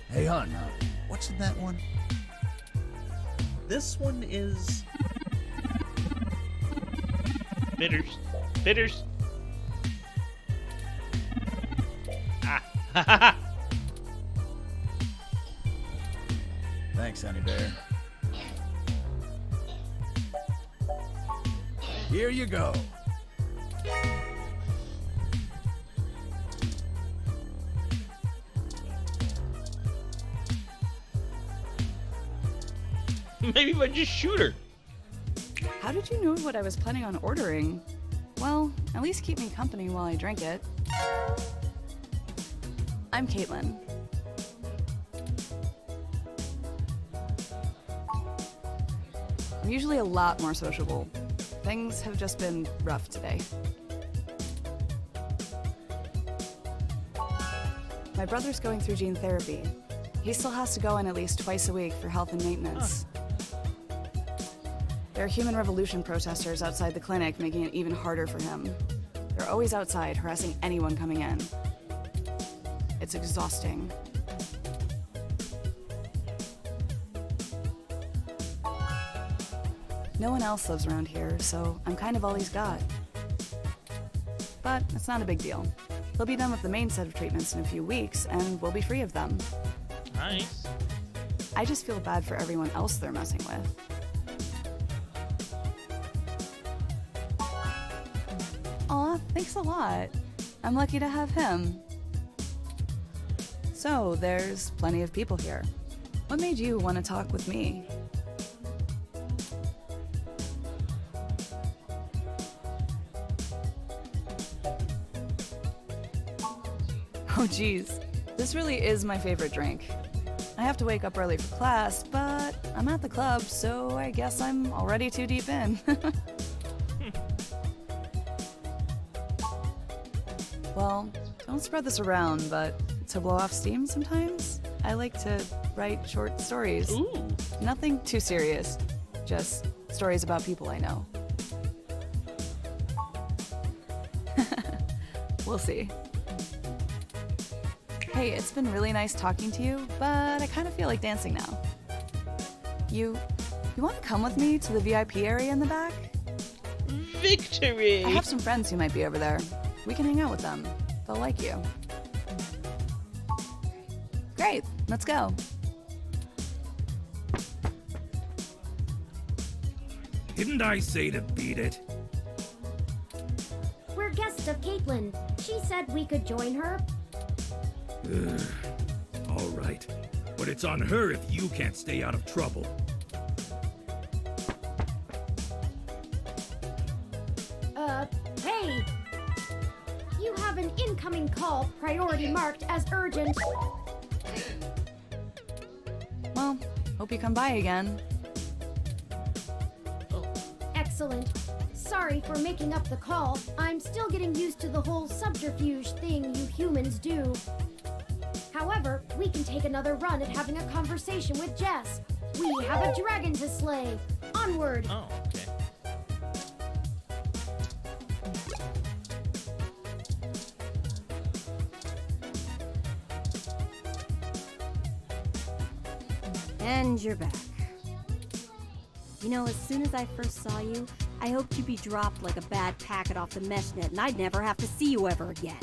Hey, hon, what's in that one? This one is. Bitters. Bitters. Ah. Thanks, honey bear. Here you go. Maybe if I just shoot her. How did you know what I was planning on ordering? Well, at least keep me company while I drink it. I'm Caitlin. I'm usually a lot more sociable. Things have just been rough today. My brother's going through gene therapy. He still has to go in at least twice a week for health and maintenance. There are Human Revolution protesters outside the clinic, making it even harder for him. They're always outside, harassing anyone coming in. It's exhausting. No one else lives around here, so I'm kind of all he's got. But it's not a big deal. He'll be done with the main set of treatments in a few weeks, and we'll be free of them. Nice. I just feel bad for everyone else they're messing with. Aw, thanks a lot. I'm lucky to have him. So, there's plenty of people here. What made you want to talk with me? Oh geez, this really is my favorite drink. I have to wake up early for class, but I'm at the club, so I guess I'm already too deep in. Well, don't spread this around, but to blow off steam sometimes, I like to write short stories. Ooh. Nothing too serious, just stories about people I know. We'll see. Hey, it's been really nice talking to you, but I kind of feel like dancing now. You want to come with me to the VIP area in the back? Victory! I have some friends who might be over there. We can hang out with them. They'll like you. Great, let's go. Didn't I say to beat it? We're guests of Caitlin. She said we could join her. All right. But it's on her if you can't stay out of trouble. Hey! You have an incoming call, priority marked as urgent. Well, hope you come by again. Excellent. Sorry for making up the call. I'm still getting used to the whole subterfuge thing you humans do. However, we can take another run at having a conversation with Jess. We have a dragon to slay. Onward! Oh, okay. And you're back. You know, as soon as I first saw you, I hoped you'd be dropped like a bad packet off the mesh net and I'd never have to see you ever again.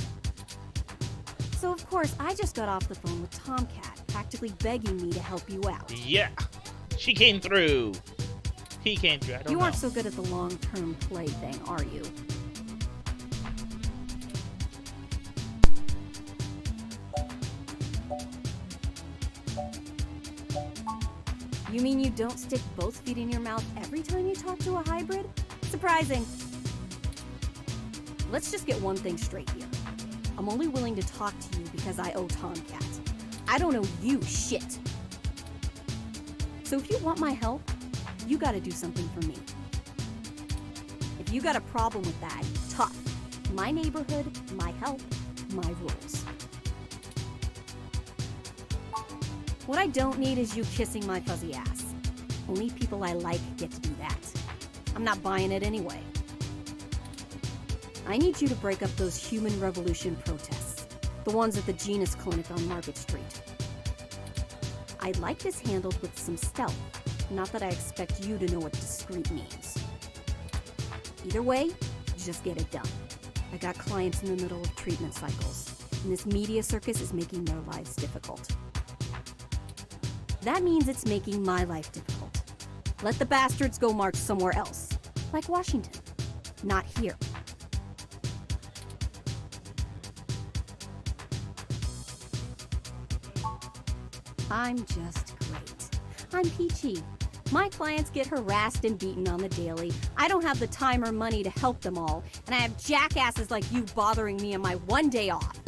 So of course, I just got off the phone with Tomcat, practically begging me to help you out. Yeah! She came through! He came through, I don't know. You aren't so good at the long-term play thing, are you? You mean you don't stick both feet in your mouth every time you talk to a hybrid? Surprising. Let's just get one thing straight here. I'm only willing to talk to you because I owe Tomcat. I don't owe you shit. So if you want my help, you gotta do something for me. If you got a problem with that, tough. My neighborhood, my help, my rules. What I don't need is you kissing my fuzzy ass. Only people I like get to do that. I'm not buying it anyway. I need you to break up those Human Revolution protests. The ones at the Genus Clinic on Market Street. I'd like this handled with some stealth. Not that I expect you to know what discreet means. Either way, just get it done. I got clients in the middle of treatment cycles, and this media circus is making their lives difficult. That means it's making my life difficult. Let the bastards go march somewhere else, like Washington, not here. I'm just great. I'm peachy. My clients get harassed and beaten on the daily. I don't have the time or money to help them all, and I have jackasses like you bothering me on my one day off.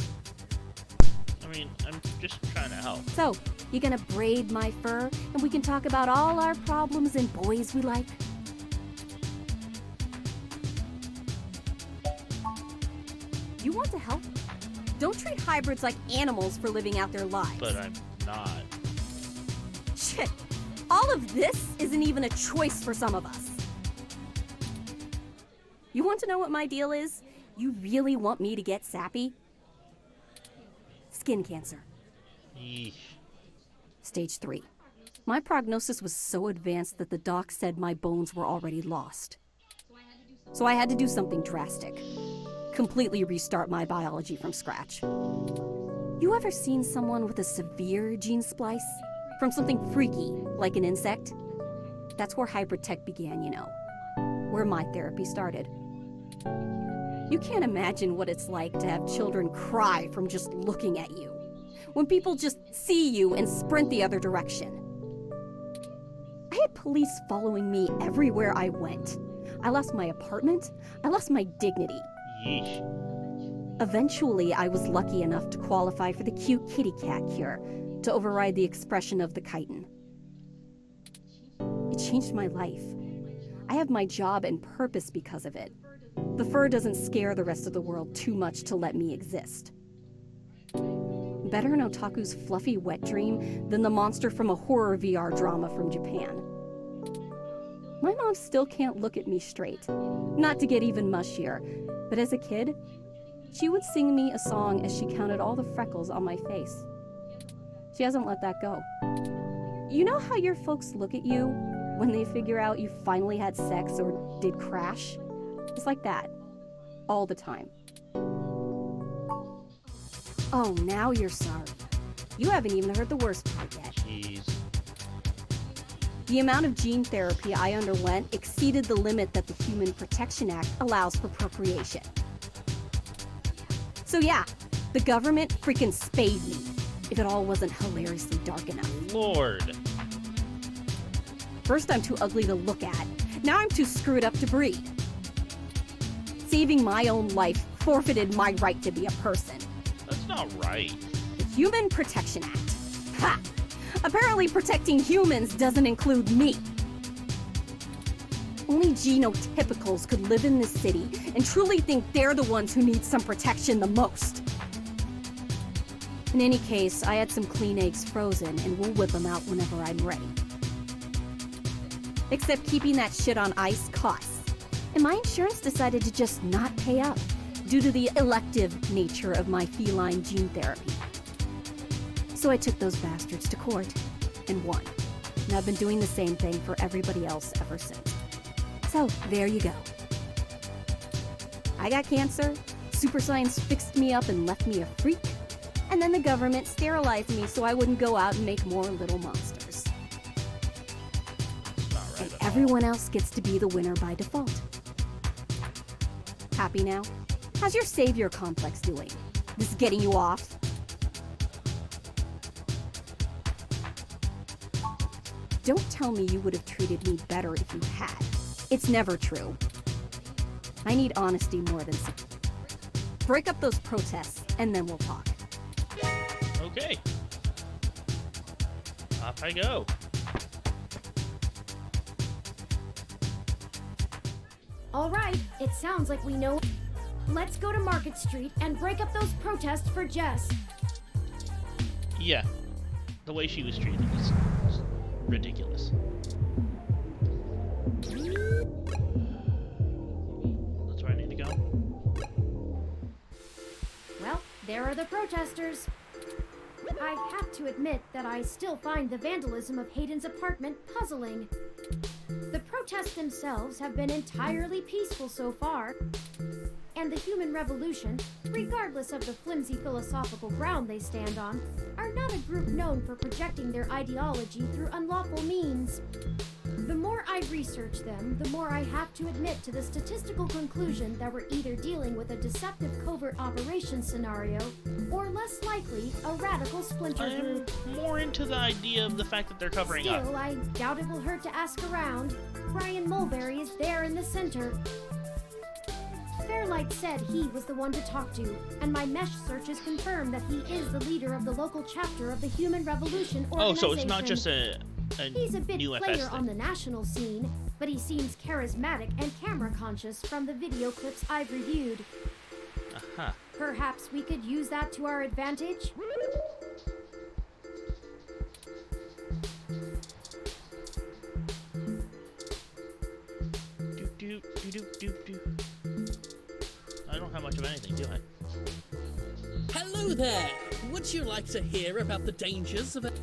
I mean, I'm just trying to help. So, you gonna braid my fur, and we can talk about all our problems and boys we like? You want to help? Don't treat hybrids like animals for living out their lives. But I'm not. Shit. All of this isn't even a choice for some of us. You want to know what my deal is? You really want me to get sappy? Skin cancer. Yeesh. Stage 3. My prognosis was so advanced that the doc said my bones were already lost. So I had to do something drastic. completely restart my biology from scratch. You ever seen someone with a severe gene splice? From something freaky, like an insect? That's where hybrid tech began, you know. Where my therapy started. You can't imagine what it's like to have children cry from just looking at you. When people just see you and sprint the other direction. I had police following me everywhere I went. I lost my apartment. I lost my dignity. Yeesh. Eventually, I was lucky enough to qualify for the cute kitty cat cure to override the expression of the chitin. It changed my life. I have my job and purpose because of it. The fur doesn't scare the rest of the world too much to let me exist. Better an otaku's fluffy wet dream than the monster from a horror VR drama from Japan. My mom still can't look at me straight. Not to get even mushier, but as a kid, she would sing me a song as she counted all the freckles on my face. She hasn't let that go. You know how your folks look at you when they figure out you finally had sex or did crash? It's like that. All the time. Oh, now you're sorry. You haven't even heard the worst part yet. Jeez. The amount of gene therapy I underwent exceeded the limit that the Human Protection Act allows for procreation. So yeah, the government freaking spayed me, if it all wasn't hilariously dark enough. Lord. First I'm too ugly to look at, now I'm too screwed up to breed. Saving my own life forfeited my right to be a person. That's not right. The Human Protection Act. Ha! Apparently protecting humans doesn't include me. Only genotypicals could live in this city and truly think they're the ones who need some protection the most. In any case, I had some clean eggs frozen and we'll whip them out whenever I'm ready. Except keeping that shit on ice costs. And my insurance decided to just not pay up due to the elective nature of my feline gene therapy. So I took those bastards to court and won. And I've been doing the same thing for everybody else ever since. So there you go. I got cancer, super science fixed me up and left me a freak, and then the government sterilized me so I wouldn't go out and make more little monsters. And everyone else gets to be the winner by default. Happy now? How's your savior complex doing? This is getting you off? Don't tell me you would have treated me better if you had. It's never true. I need honesty more than break up those protests, and then we'll talk. Okay. Off I go. All right, it sounds like we know. Let's go to Market Street and break up those protests for Jess. Yeah. The way she was treated was ridiculous. That's where I need to go. Well, there are the protesters. I have to admit that I still find the vandalism of Hayden's apartment puzzling. The protests themselves have been entirely peaceful so far, and the human revolution, regardless of the flimsy philosophical ground they stand on, are not a group known for projecting their ideology through unlawful means. The more I research them, the more I have to admit to the statistical conclusion that we're either dealing with a deceptive covert operation scenario, or less likely, a radical splinter group. I'm more into the idea of the fact that they're covering up. Still, I doubt it will hurt to ask around. Brian Mulberry is there in the center. Fairlight said he was the one to talk to, and my mesh searches confirm that he is the leader of the local chapter of the Human Revolution organization. Oh, so it's not just a He's a big new player FS on thing. the national scene, but he seems charismatic and camera conscious from the video clips I've reviewed. Uh-huh. Perhaps we could use that to our advantage? I don't have much of anything, do I? Hello there! Would you like to hear about the dangers of it?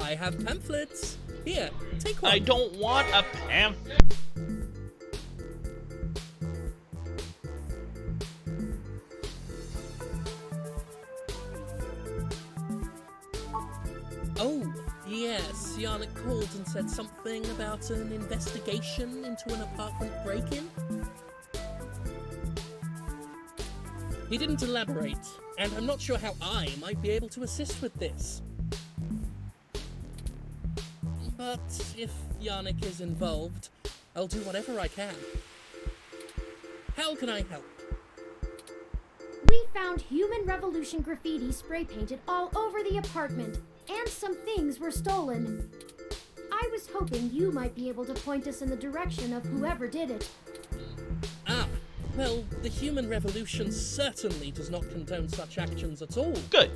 I have pamphlets. Here, take one. I don't want a pamphlet. Oh, yes, Yannick called and said something about an investigation into an apartment break-in. He didn't elaborate, and I'm not sure how I might be able to assist with this. But if Yannick is involved, I'll do whatever I can. How can I help? We found Human Revolution graffiti spray painted all over the apartment, and some things were stolen. I was hoping you might be able to point us in the direction of whoever did it. Ah, well, the Human Revolution certainly does not condone such actions at all. Good.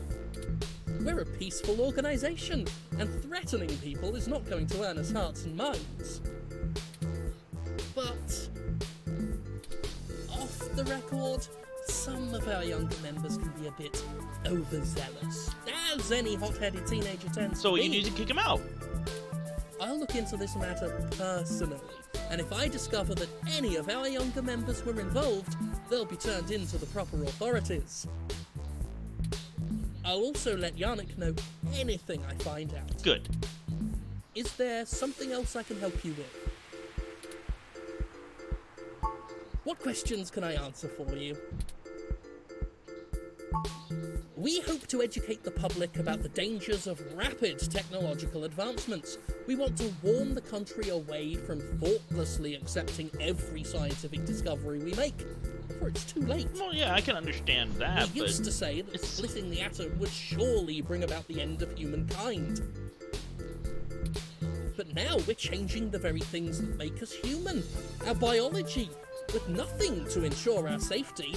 We're a peaceful organization, and threatening people is not going to earn us hearts and minds. But off the record, some of our younger members can be a bit overzealous, as any hot-headed teenager tends So to you be. need to kick him out. I'll look into this matter personally, and if I discover that any of our younger members were involved, they'll be turned in to the proper authorities. I'll also let Yannick know anything I find out. Good. Is there something else I can help you with? What questions can I answer for you? We hope to educate the public about the dangers of rapid technological advancements. We want to warn the country away from thoughtlessly accepting every scientific discovery we make, before it's too late. Well, yeah, I can understand that, We used to say that splitting the atom would surely bring about the end of humankind. But now we're changing the very things that make us human, our biology, with nothing to ensure our safety.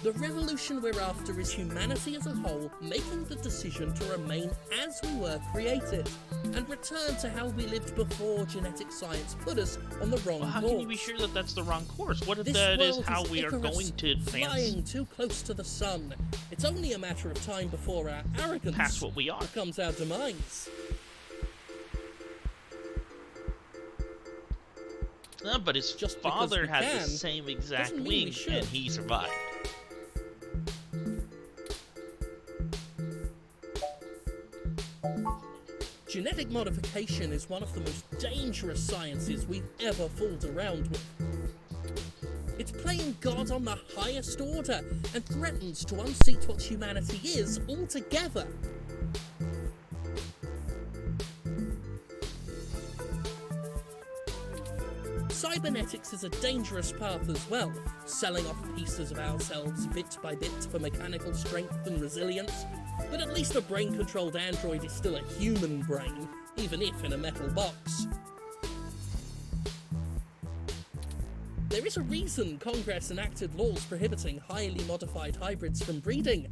The revolution we're after is humanity as a whole making the decision to remain as we were created, and return to how we lived before genetic science put us on the wrong course. How can you be sure that that's the wrong course? What if This that is world how we are Icarus, going to advance flying too close to the sun. It's only a matter of time before our arrogance past what we are? becomes our demise. No, but his because father we had can, the same exact doesn't mean we wing, should. and he survived. Genetic modification is one of the most dangerous sciences we've ever fooled around with. It's playing God on the highest order and threatens to unseat what humanity is altogether. Cybernetics is a dangerous path as well, selling off pieces of ourselves bit by bit for mechanical strength and resilience. But at least a brain-controlled android is still a human brain, even if in a metal box. There is a reason Congress enacted laws prohibiting highly modified hybrids from breeding.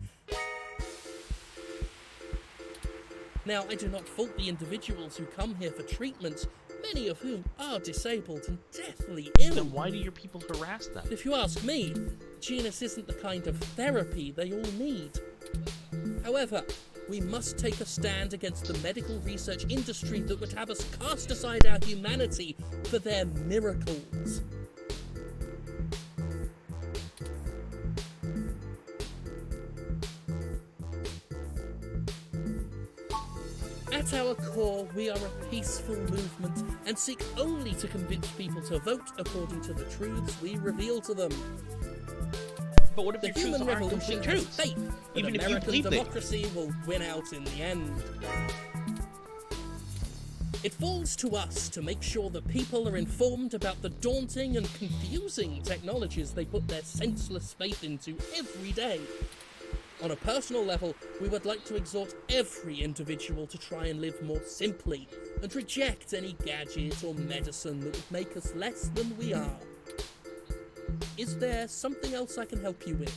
Now, I do not fault the individuals who come here for treatment, many of whom are disabled and deathly ill. Then why do your people harass them? If you ask me, Genus isn't the kind of therapy they all need. However, we must take a stand against the medical research industry that would have us cast aside our humanity for their miracles. At our core, we are a peaceful movement and seek only to convince people to vote according to the truths we reveal to them. But what if the your truths human aren't revolution complete has truths? faith that Even if you American believe them. democracy will win out in the end. It falls to us to make sure that people are informed about the daunting and confusing technologies they put their senseless faith into every day. On a personal level, we would like to exhort every individual to try and live more simply and reject any gadget or medicine that would make us less than we are. Is there something else I can help you with?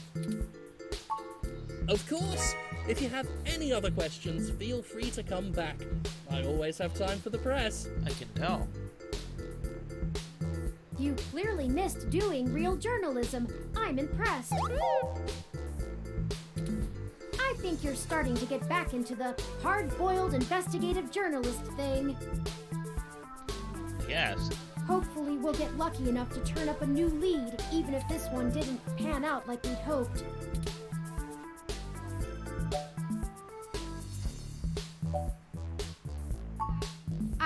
Of course, if you have any other questions, feel free to come back. I always have time for the press. I can tell. You clearly missed doing real journalism. I'm impressed. I think you're starting to get back into the hard-boiled investigative journalist thing. Yes. Hopefully we'll get lucky enough to turn up a new lead, even if this one didn't pan out like we'd hoped.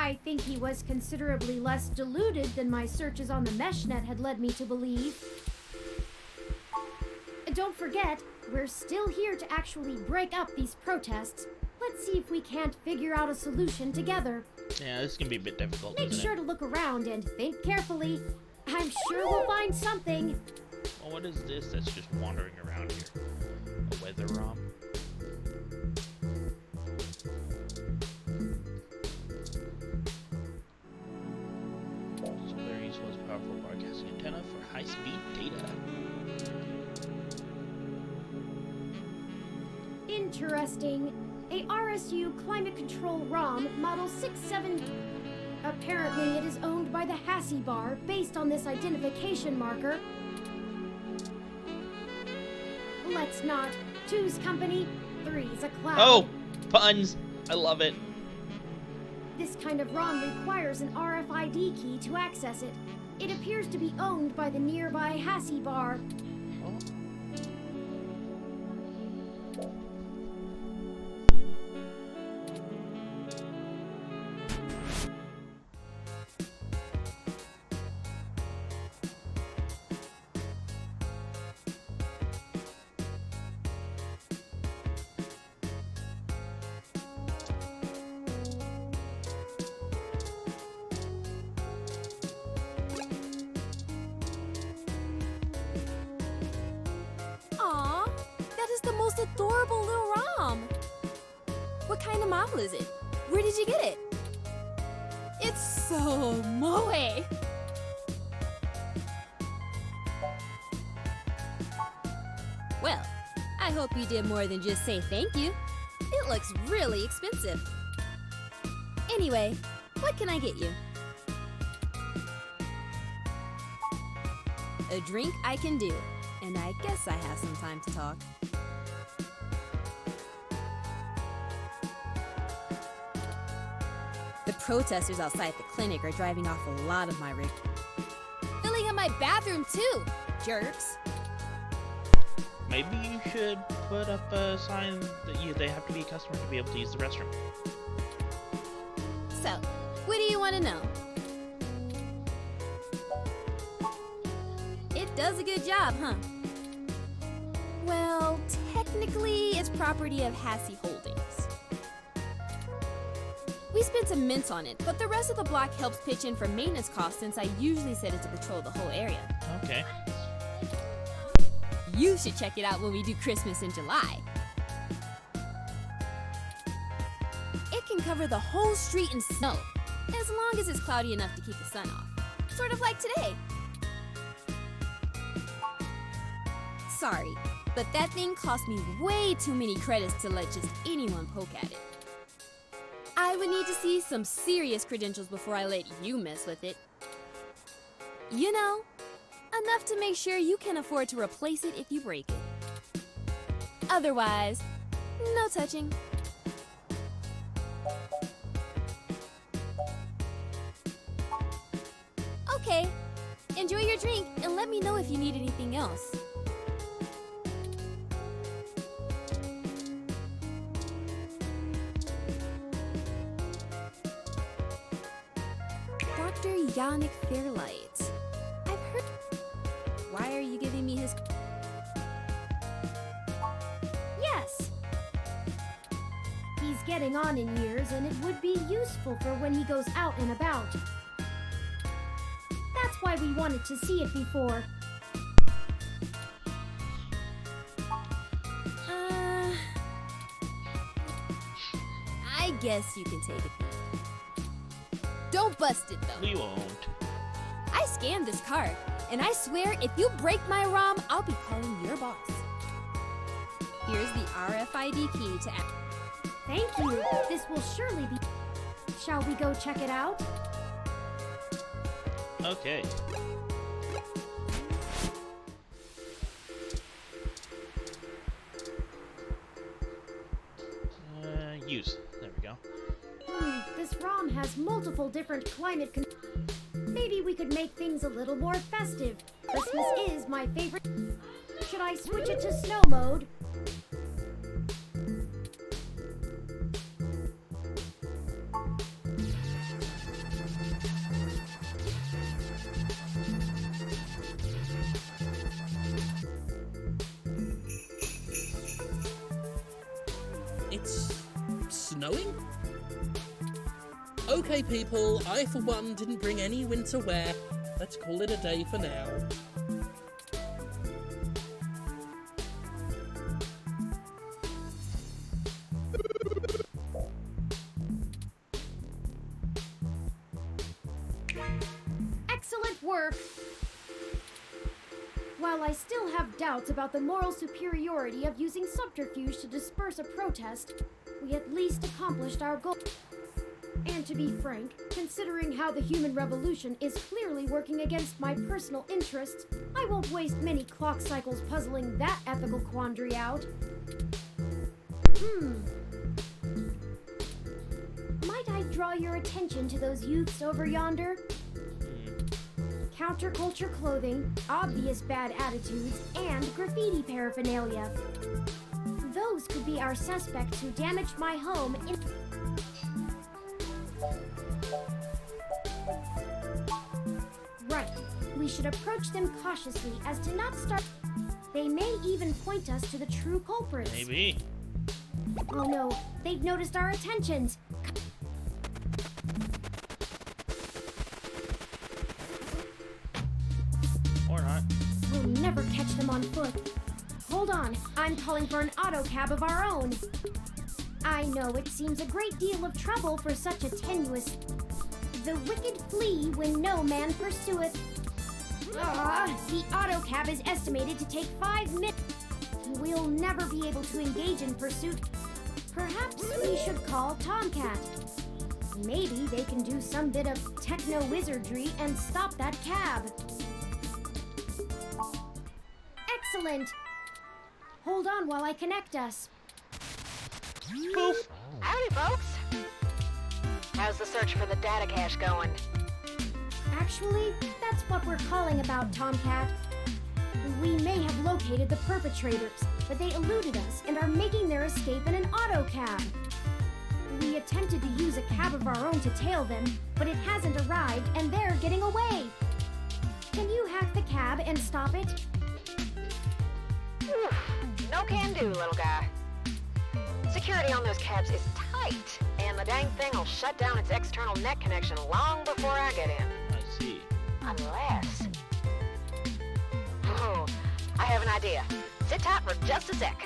I think he was considerably less deluded than my searches on the meshnet had led me to believe. Don't forget, we're still here to actually break up these protests. Let's see if we can't figure out a solution together. Yeah, this can be a bit difficult, Make isn't sure it? to look around and think carefully. I'm sure we'll find something. Well, what is this that's just wandering around here? A weather ROM? Solari's most powerful broadcasting antenna for high-speed data. Interesting. A RSU Climate Control ROM Model 67. Apparently, it is owned by the Hassie Bar based on this identification marker. Let's not. 2's company, 3's a cloud. Oh! Puns! I love it. This kind of ROM requires an RFID key to access it. It appears to be owned by the nearby Hassie Bar. Aw, that is the most adorable little ROM. What kind of model is it? Where did you get it? It's so moe. Well, I hope you did more than just say thank you. It looks really expensive. Anyway, what can I get you? A drink I can do, and I guess I have some time to talk. The protesters outside the clinic are driving off a lot of my rig. Filling up my bathroom too, jerks. Maybe you should put up a sign that they have to be a customer to be able to use the restroom. So, what do you want to know? It does a good job, huh? Well, technically, it's property of Hassie Holdings. We spent some mints on it, but the rest of the block helps pitch in for maintenance costs since I usually set it to patrol the whole area. Okay. You should check it out when we do Christmas in July. It can cover the whole street in snow, as long as it's cloudy enough to keep the sun off. Sort of like today. Sorry, but that thing cost me way too many credits to let just anyone poke at it. I would need to see some serious credentials before I let you mess with it. You know, enough to make sure you can afford to replace it if you break it. Otherwise, no touching. Okay, enjoy your drink and let me know if you need anything else. Dr. Yannick Fairlight. I've heard. Why are you giving me his? Yes. He's getting on in years, and it would be useful for when he goes out and about. That's why we wanted to see it before. I guess you can take it. Don't bust it though. We won't. I scanned this card, and I swear if you break my ROM, I'll be calling your boss. Here's the RFID key to act. Thank you. This will surely be. Shall we go check it out? Okay. Use. There we go. This ROM has multiple different climate Maybe we could make things a little more festive. Christmas is my favorite. Should I switch it to snow mode? It's snowing? Okay, people, I for one didn't bring any winter wear. Let's call it a day for now. Excellent work! While I still have doubts about the moral superiority of using subterfuge to disperse a protest, we at least accomplished our goal. And to be frank, considering how the human revolution is clearly working against my personal interests, I won't waste many clock cycles puzzling that ethical quandary out. Might I draw your attention to those youths over yonder? Counterculture clothing, obvious bad attitudes, and graffiti paraphernalia. Those could be our suspects who damaged my home in... Right. We should approach them cautiously as to not start... They may even point us to the true culprits. Maybe. Oh no, they've noticed our attentions. Or not. We'll never catch them on foot. Hold on, I'm calling for an auto cab of our own. I know it seems a great deal of trouble for such a tenuous... The wicked flee when no man pursueth. The auto cab is estimated to take 5 minutes. We'll never be able to engage in pursuit. Perhaps we should call Tomcat. Maybe they can do some bit of techno-wizardry and stop that cab. Excellent! Hold on while I connect us. Poof! Howdy, folks! How's the search for the data cache going? Actually, that's what we're calling about, Tomcat. We may have located the perpetrators, but they eluded us and are making their escape in an auto cab. We attempted to use a cab of our own to tail them, but it hasn't arrived and they're getting away. Can you hack the cab and stop it? No can do, little guy. Security on those cabs is tight, and the dang thing will shut down its external net connection long before I get in. I see. Unless... Oh, I have an idea. Sit tight for just a sec.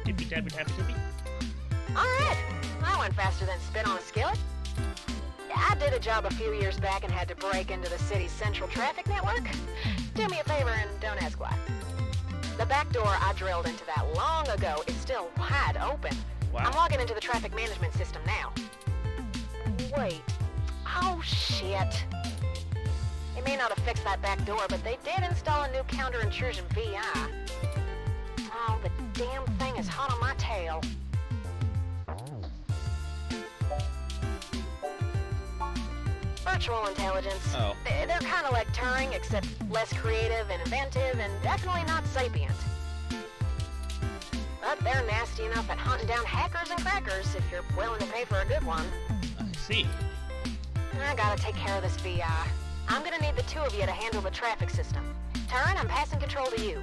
Tippy tappy tappy tippy. Alright, that went faster than spit on a skillet. I did a job a few years back and had to break into the city's central traffic network. Do me a favor and don't ask why. The back door I drilled into that long ago is still wide open. Wow. I'm logging into the traffic management system now. Wait. Oh, shit. They may not have fixed that back door, but they did install a new counter-intrusion VI. Oh, the damn thing is hot on my tail. Virtual intelligence. Oh. They're kind of like Turing, except less creative and inventive, and definitely not sapient. But they're nasty enough at hunting down hackers and crackers if you're willing to pay for a good one. I see. I gotta take care of this VI. I'm gonna need the two of you to handle the traffic system. Turing, I'm passing control to you.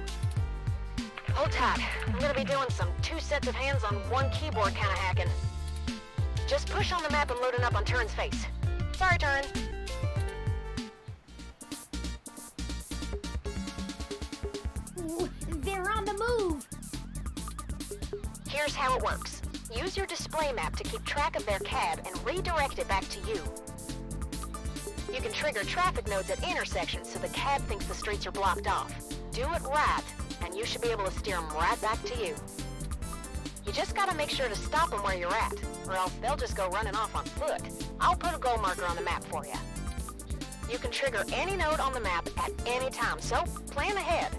Hold tight. I'm gonna be doing some 2 sets of hands on 1 keyboard kind of hacking. Just push on the map and load it up on Turin's face. Sorry, Turin. Ooh, they're on the move! Here's how it works. Use your display map to keep track of their cab and redirect it back to you. You can trigger traffic nodes at intersections so the cab thinks the streets are blocked off. Do it right, and you should be able to steer them right back to you. You just gotta make sure to stop them where you're at, or else they'll just go running off on foot. I'll put a goal marker on the map for you. You can trigger any node on the map at any time, so plan ahead.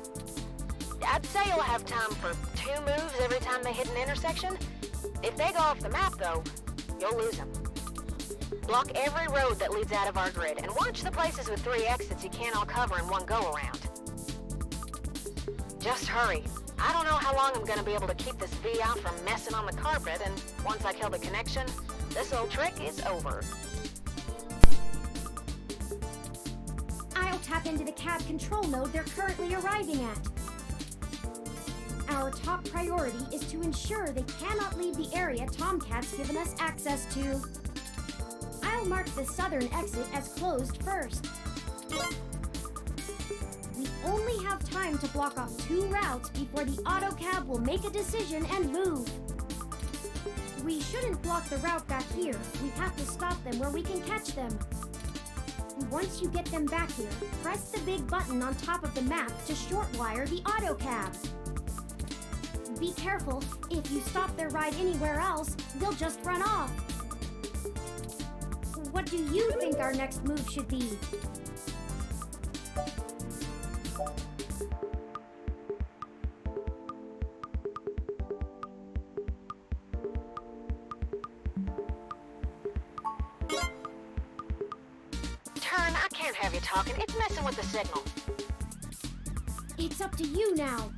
I'd say you'll have time for 2 moves every time they hit an intersection. If they go off the map, though, you'll lose them. Block every road that leads out of our grid, and watch the places with 3 exits you can't all cover in one go-around. Just hurry. I don't know how long I'm gonna be able to keep this VI from messing on the carpet, and once I kill the connection, this old trick is over. I'll tap into the cab control node they're currently arriving at. our top priority is to ensure they cannot leave the area Tomcat's given us access to. I'll mark the southern exit as closed first. We only have time to block off 2 routes before the autocab will make a decision and move. We shouldn't block the route back here. We have to stop them where we can catch them. Once you get them back here, press the big button on top of the map to shortwire the autocab. Be careful. If you stop their ride anywhere else, they'll just run off. What do you think our next move should be? Turn, I can't have you talking. It's messing with the signal. It's up to you now.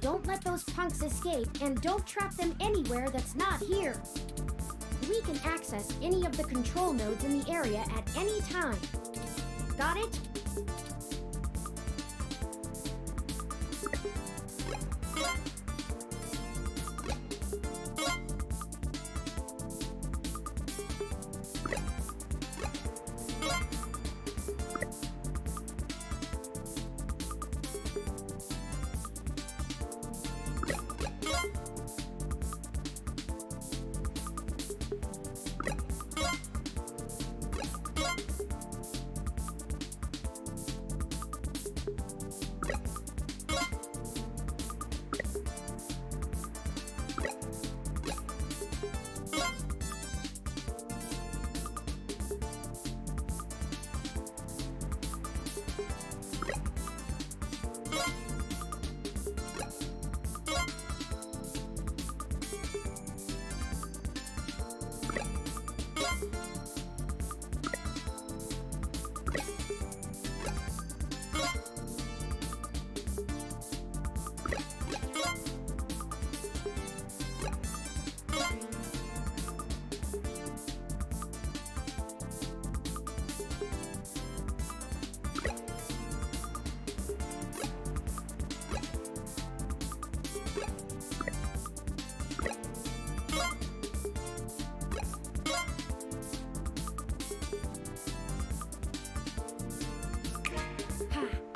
Don't let those punks escape, and don't trap them anywhere that's not here. We can access any of the control nodes in the area at any time. Got it?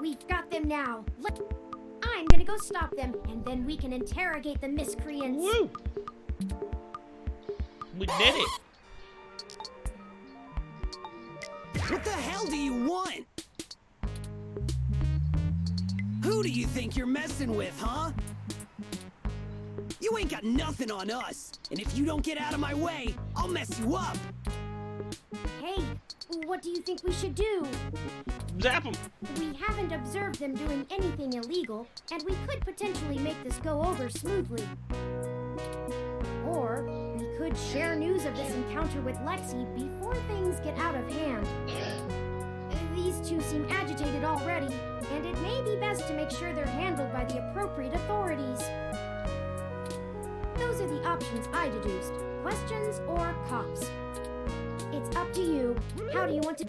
We've got them now. I'm gonna go stop them, and then we can interrogate the miscreants. Woo! We did it. What the hell do you want? Who do you think you're messing with, huh? You ain't got nothing on us, and if you don't get out of my way, I'll mess you up. Hey, what do you think we should do? Zap them. We haven't observed them doing anything illegal, and we could potentially make this go over smoothly. Or we could share news of this encounter with Lexi before things get out of hand. These two seem agitated already, and it may be best to make sure they're handled by the appropriate authorities. Those are the options I deduced. Questions or cops. It's up to you. How do you want to...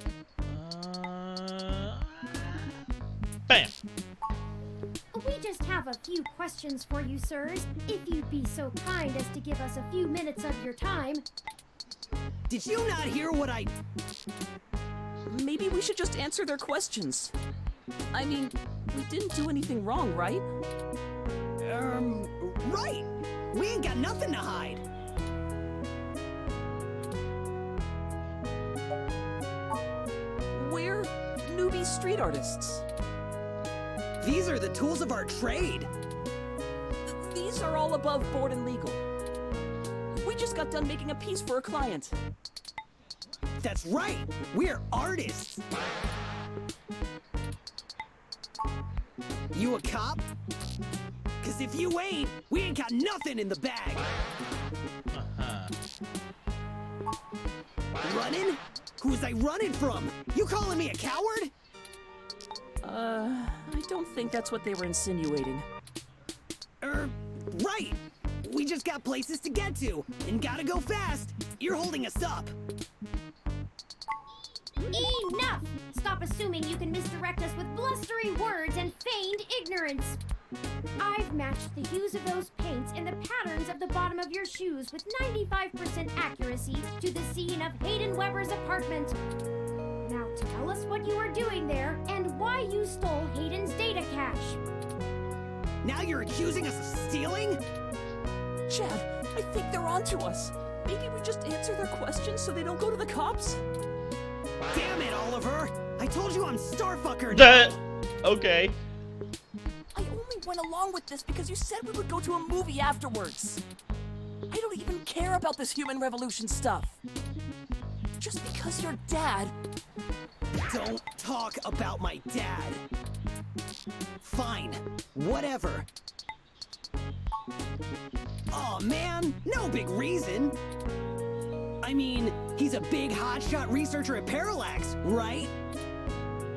Bam! We just have a few questions for you, sirs. If you'd be so kind as to give us a few minutes of your time. Did you not hear what I... Maybe we should just answer their questions. I mean, we didn't do anything wrong, right? Right! We ain't got nothing to hide. We're newbie street artists. These are the tools of our trade. These are all above board and legal. We just got done making a piece for a client. That's right! We're artists! You a cop? 'Cause if you ain't, we ain't got nothing in the bag! Running? Who's I running from? You calling me a coward? I don't think that's what they were insinuating. Right! We just got places to get to, and gotta go fast! You're holding us up! Enough! Stop assuming you can misdirect us with blustery words and feigned ignorance. I've matched the hues of those paints and the patterns of the bottom of your shoes with 95% accuracy to the scene of Hayden Weber's apartment. Now tell us what you are doing there and why you stole Hayden's data cache. Now you're accusing us of stealing? Chad, I think they're onto us. Maybe we just answer their questions so they don't go to the cops? Damn it, Oliver! I told you I'm Starfucker. Okay. I only went along with this because you said we would go to a movie afterwards. I don't even care about this human revolution stuff. Just because your dad... Don't talk about my dad. Fine. Whatever. Aw, man, no big reason. I mean, he's a big hotshot researcher at Parallax, right?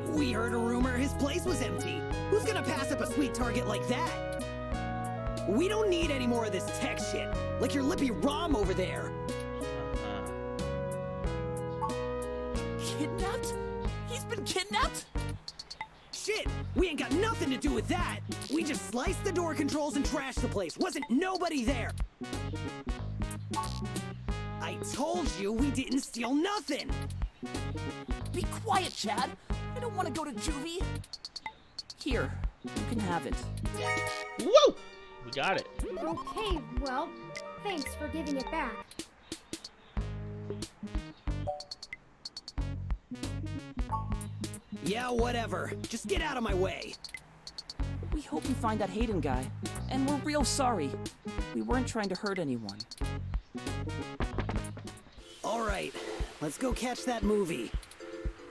We heard a rumor his place was empty. Who's gonna pass up a sweet target like that? We don't need any more of this tech shit, like your lippy Rom over there. Kidnapped? He's been kidnapped? Shit, we ain't got nothing to do with that. We just sliced the door controls and trashed the place. Wasn't nobody there. I told you we didn't steal nothing. Be quiet, Chad. I don't want to go to juvie. Here, you can have it. Woo! We got it. Okay, well, thanks for giving it back. Yeah, whatever. Just get out of my way. We hope you find that Hayden guy. And we're real sorry. We weren't trying to hurt anyone. All right, let's go catch that movie.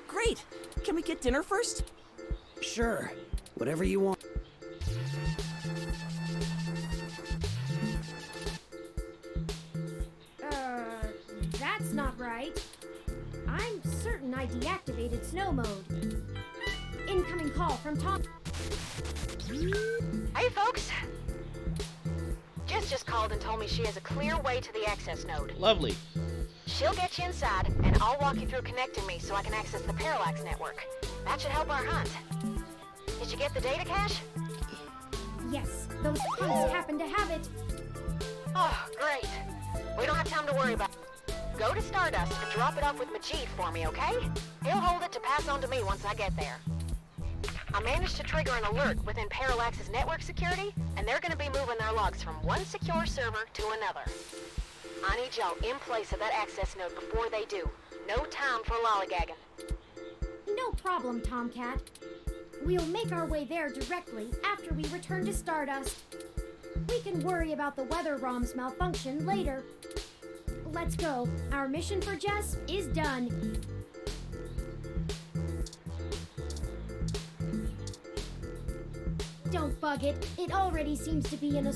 Great! Can we get dinner first? Sure. Whatever you want. That's not right. I'm certain I deactivated snow mode. Incoming call from Tom. Hey, folks. Jess just called and told me she has a clear way to the access node. Lovely. She'll get you inside, and I'll walk you through connecting me so I can access the Parallax network. That should help our hunt. Did you get the data cache? Yes, those punks happen to have it. Oh, great. We don't have time to worry about it. Go to Stardust and drop it off with Majid for me, okay? He'll hold it to pass on to me once I get there. I managed to trigger an alert within Parallax's network security, and they're gonna be moving their logs from one secure server to another. I need y'all in place of that access node before they do. No time for lollygagging. No problem, Tomcat. We'll make our way there directly after we return to Stardust. We can worry about the weather ROM's malfunction later. Let's go. Our mission for Jess is done. Don't bug it. It already seems to be in a...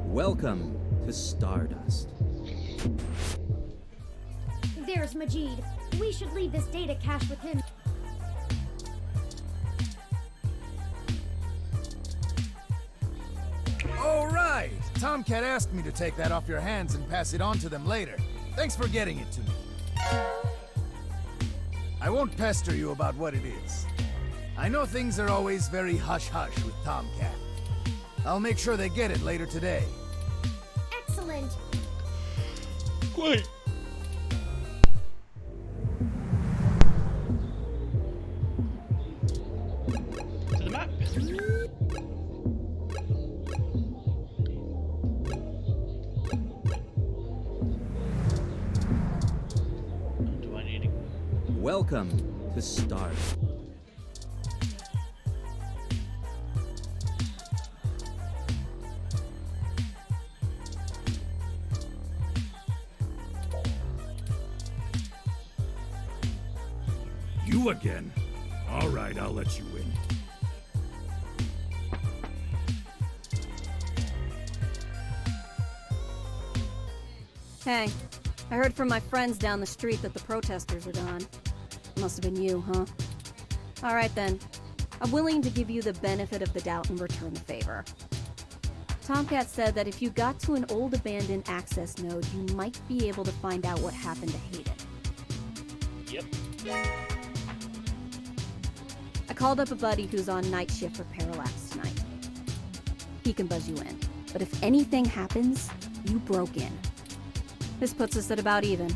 Welcome to Stardust. There's Majid. We should leave this data cache with him. All right. Tomcat asked me to take that off your hands and pass it on to them later. Thanks for getting it to me. I won't pester you about what it is. I know things are always very hush-hush with Tomcat. I'll make sure they get it later today. Excellent. Great. To the map. Do I need to... Welcome to Stardust. You again? All right, I'll let you in. Hey, I heard from my friends down the street that the protesters are gone. Must have been you, huh? Alright then. I'm willing to give you the benefit of the doubt and return the favor. Tomcat said that if you got to an old abandoned access node, you might be able to find out what happened to Hayden. Yep. I called up a buddy who's on night shift for Parallax tonight. He can buzz you in, but if anything happens, you broke in. This puts us at about even.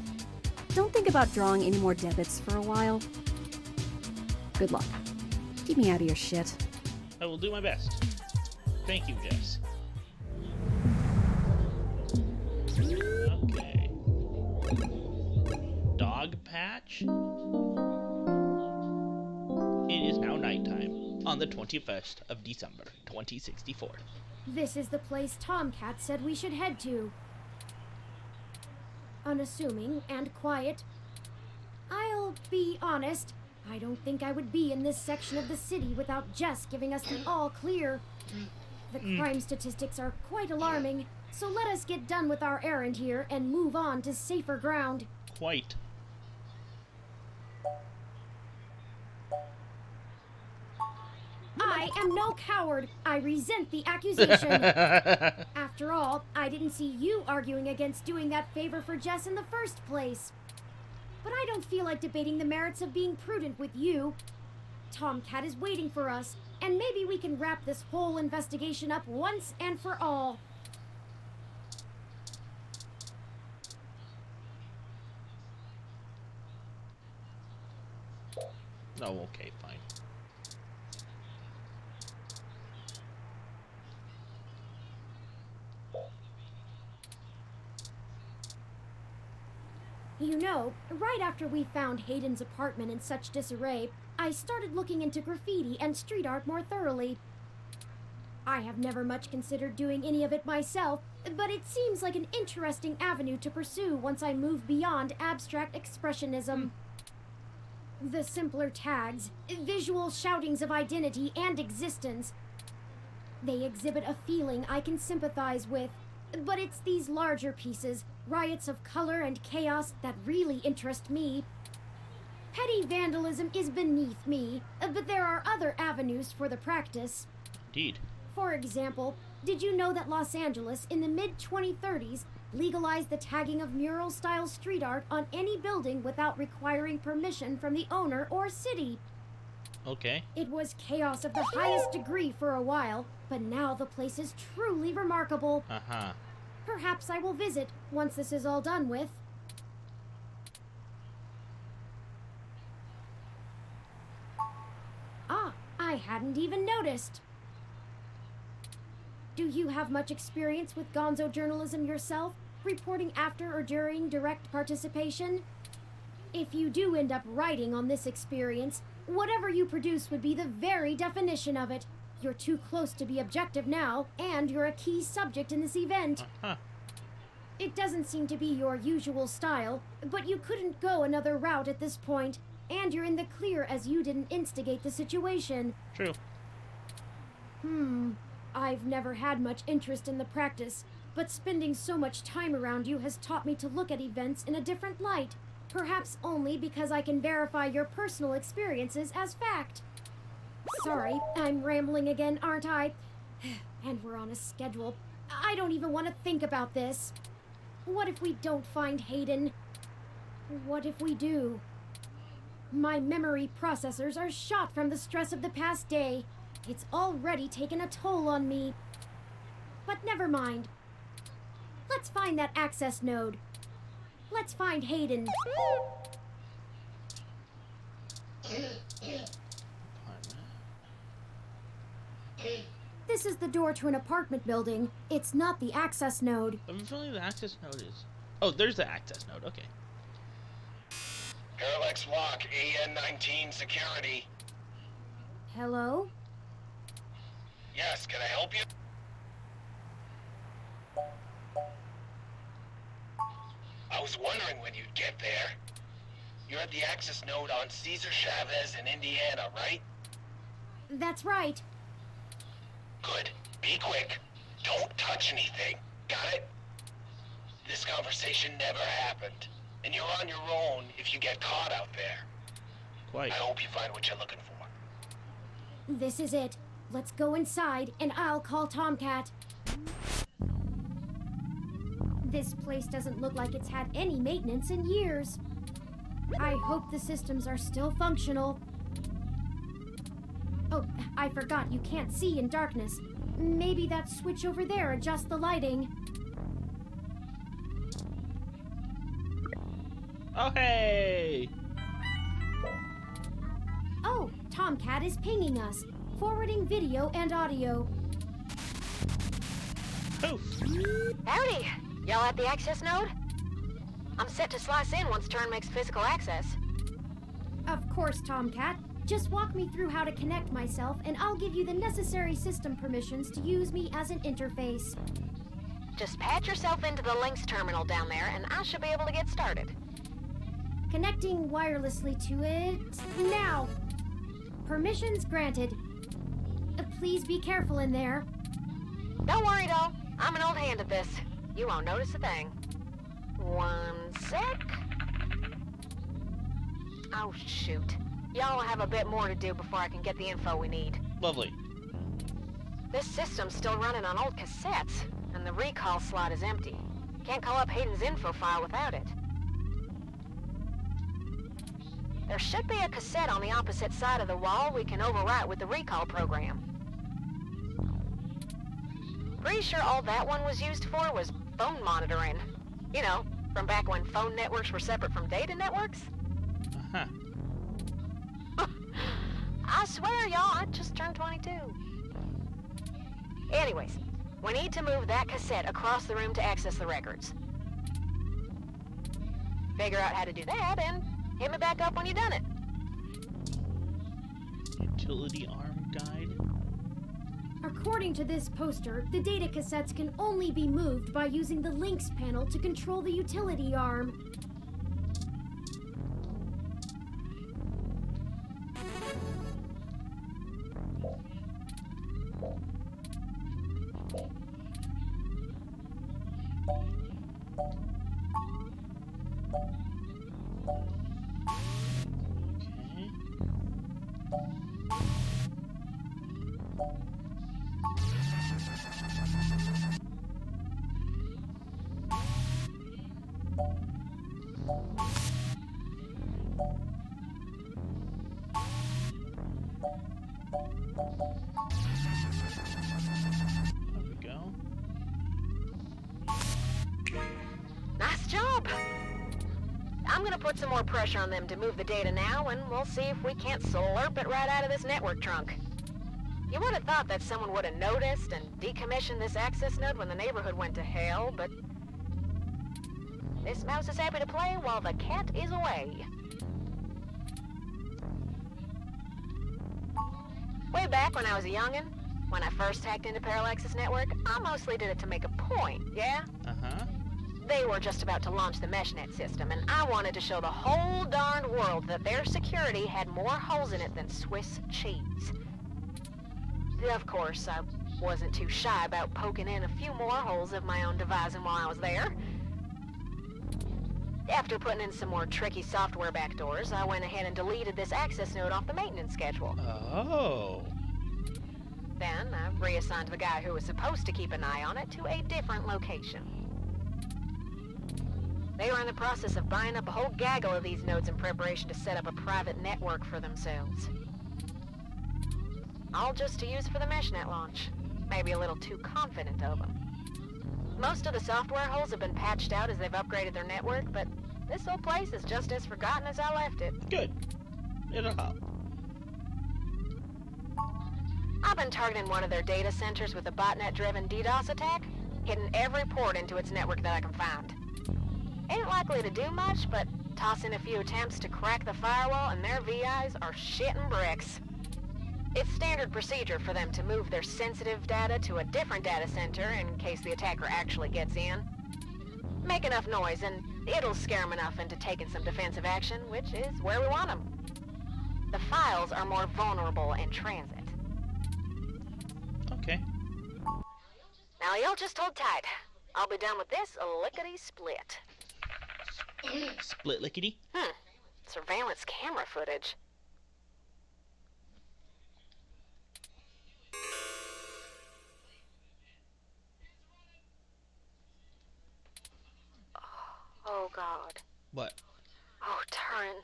Don't think about drawing any more debits for a while. Good luck. Keep me out of your shit. I will do my best. Thank you, Jess. Okay. Dog patch? It is now nighttime on the 21st of December, 2064. This is the place Tomcat said we should head to. Unassuming and quiet. I'll be honest, I don't think I would be in this section of the city without Jess giving us the all clear. The crime statistics are quite alarming, so let us get done with our errand here and move on to safer ground. Quite. I am no coward. I resent the accusation. After all, I didn't see you arguing against doing that favor for Jess in the first place. But I don't feel like debating the merits of being prudent with you. Tomcat is waiting for us, and maybe we can wrap this whole investigation up once and for all. No, okay, fine. You know, right after we found Hayden's apartment in such disarray, I started looking into graffiti and street art more thoroughly. I have never much considered doing any of it myself, but it seems like an interesting avenue to pursue once I move beyond abstract expressionism. The simpler tags, visual shoutings of identity and existence, they exhibit a feeling I can sympathize with, but it's these larger pieces, riots of color and chaos, that really interest me. Petty vandalism is beneath me, but there are other avenues for the practice. Indeed. For example, did you know that Los Angeles in the mid-2030s legalized the tagging of mural-style street art on any building without requiring permission from the owner or city? Okay. It was chaos of the highest degree for a while, but now the place is truly remarkable. Uh-huh. Perhaps I will visit once this is all done with. Ah, I hadn't even noticed. Do you have much experience with gonzo journalism yourself, reporting after or during direct participation? If you do end up writing on this experience, whatever you produce would be the very definition of it. You're too close to be objective now, and you're a key subject in this event. It doesn't seem to be your usual style, but you couldn't go another route at this point, and you're in the clear as you didn't instigate the situation. True. I've never had much interest in the practice, but spending so much time around you has taught me to look at events in a different light, perhaps only because I can verify your personal experiences as fact. Sorry, I'm rambling again, aren't I? And we're on a schedule. I don't even want to think about this. What if we don't find Hayden? What if we do? My memory processors are shot from the stress of the past day. It's already taken a toll on me. But never mind. Let's find that access node. Let's find Hayden. This is the door to an apartment building. It's not the access node. I'm feeling the access node is... Oh, there's the access node, okay. Parallax Lock, AN-19 security. Hello? Yes, can I help you? I was wondering when you'd get there. You're at the access node on Cesar Chavez in Indiana, right? That's right. Good. Be quick. Don't touch anything. Got it? This conversation never happened. And you're on your own if you get caught out there. Quite. I hope you find what you're looking for. This is it. Let's go inside, and I'll call Tomcat. This place doesn't look like it's had any maintenance in years. I hope the systems are still functional. Oh, I forgot you can't see in darkness. Maybe that switch over there adjusts the lighting. Oh, hey! Oh, Tomcat is pinging us, forwarding video and audio. Poof! Howdy! Y'all at the access node? I'm set to slice in once Turn makes physical access. Of course, Tomcat. Just walk me through how to connect myself, and I'll give you the necessary system permissions to use me as an interface. Just patch yourself into the links terminal down there, and I should be able to get started. Connecting wirelessly to it now. Permissions granted. Please be careful in there. Don't worry, doll. I'm an old hand at this. You won't notice a thing. 1 sec. Oh, shoot. Y'all have a bit more to do before I can get the info we need. Lovely. This system's still running on old cassettes, and the recall slot is empty. Can't call up Hayden's info file without it. There should be a cassette on the opposite side of the wall we can overwrite with the recall program. Pretty sure all that one was used for was phone monitoring. You know, from back when phone networks were separate from data networks. Uh-huh. I swear, y'all, I just turned 22. Anyways, we need to move that cassette across the room to access the records. Figure out how to do that, and hit me back up when you've done it. Utility arm guide? According to this poster, the data cassettes can only be moved by using the links panel to control the utility arm. There we go. Nice job! I'm gonna put some more pressure on them to move the data now, and we'll see if we can't slurp it right out of this network trunk. You would have thought that someone would have noticed and decommissioned this access node when the neighborhood went to hell, but this mouse is happy to play while the cat is away. Way back when I was a youngin', when I first hacked into Parallax's network, I mostly did it to make a point, yeah? Uh-huh. They were just about to launch the MeshNet system, and I wanted to show the whole darned world that their security had more holes in it than Swiss cheese. Of course, I wasn't too shy about poking in a few more holes of my own devising while I was there. After putting in some more tricky software backdoors, I went ahead and deleted this access node off the maintenance schedule. Oh. Then I reassigned the guy who was supposed to keep an eye on it to a different location. They were in the process of buying up a whole gaggle of these nodes in preparation to set up a private network for themselves. All just to use for the MeshNet launch. Maybe a little too confident of them. Most of the software holes have been patched out as they've upgraded their network, but this old place is just as forgotten as I left it. Good. It'll help. I've been targeting one of their data centers with a botnet-driven DDoS attack, hitting every port into its network that I can find. Ain't likely to do much, but toss in a few attempts to crack the firewall and their VIs are shitting bricks. It's standard procedure for them to move their sensitive data to a different data center in case the attacker actually gets in. Make enough noise and it'll scare them enough into taking some defensive action, which is where we want them. The files are more vulnerable in transit. Okay. Now you'll just hold tight. I'll be done with this lickety-split. Split lickety? Surveillance camera footage. What? Oh, Turin.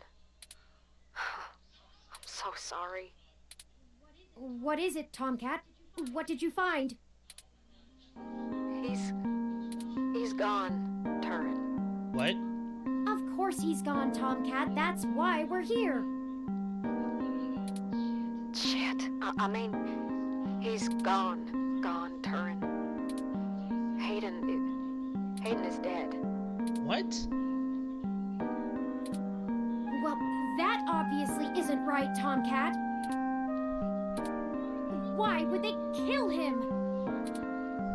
I'm so sorry. What is it, Tomcat? What did you find? He's gone, Turin. What? Of course he's gone, Tomcat. That's why we're here. Shit. I mean, he's gone, Turin. Hayden is dead. What? Well, that obviously isn't right, Tomcat. Why would they kill him?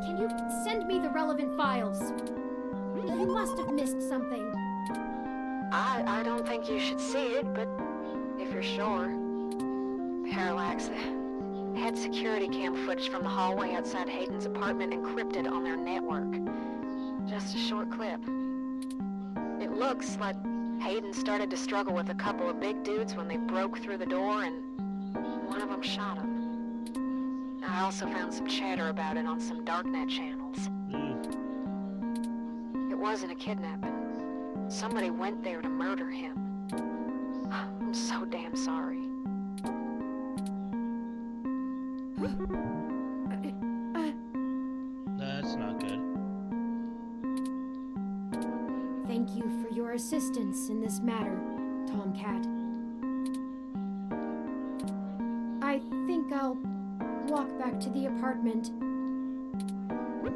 Can you send me the relevant files? You must have missed something. I don't think you should see it, but if you're sure. Parallax had security cam footage from the hallway outside Hayden's apartment encrypted on their network. Just a short clip. It looks like Hayden started to struggle with a couple of big dudes when they broke through the door and one of them shot him. I also found some chatter about it on some darknet channels. It wasn't a kidnapping. Somebody went there to murder him. I'm so damn sorry. That's not good. Thank you for your assistance in this matter, Tomcat. I think I'll walk back to the apartment.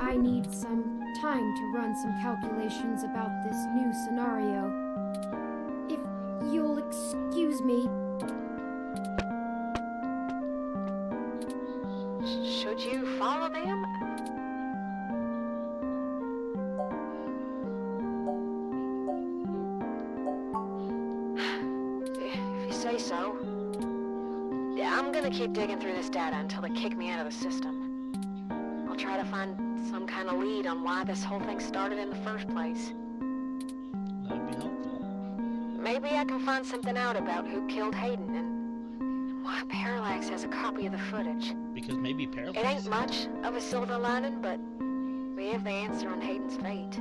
I need some time to run some calculations about this new scenario. If you'll excuse me. Should you follow them? If you say so. I'm gonna keep digging through this data until they kick me out of the system. I'll try to find some kind of lead on why this whole thing started in the first place. That'd be helpful. Maybe I can find something out about who killed Hayden and why Parallax has a copy of the footage. Because maybe Parallax... It ain't much of a silver lining, but we have the answer on Hayden's fate.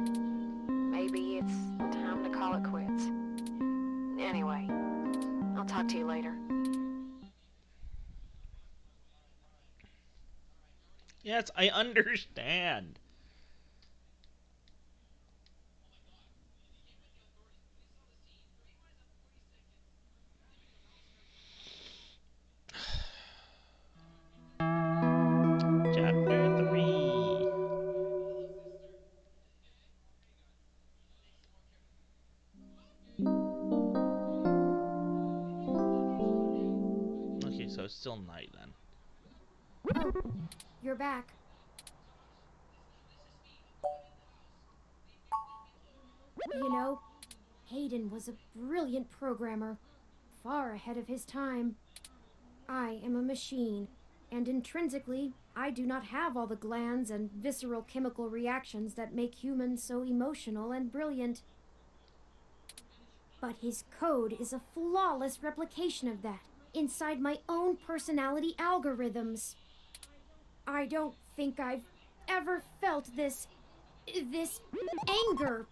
Maybe it's time to call it quits. Anyway, I'll talk to you later. Yes, I understand. Chapter 3. Okay, so it's still night then. Oh, you're back. You know, Hayden was a brilliant programmer, far ahead of his time. I am a machine, and intrinsically, I do not have all the glands and visceral chemical reactions that make humans so emotional and brilliant. But his code is a flawless replication of that, inside my own personality algorithms. I don't think I've ever felt this anger.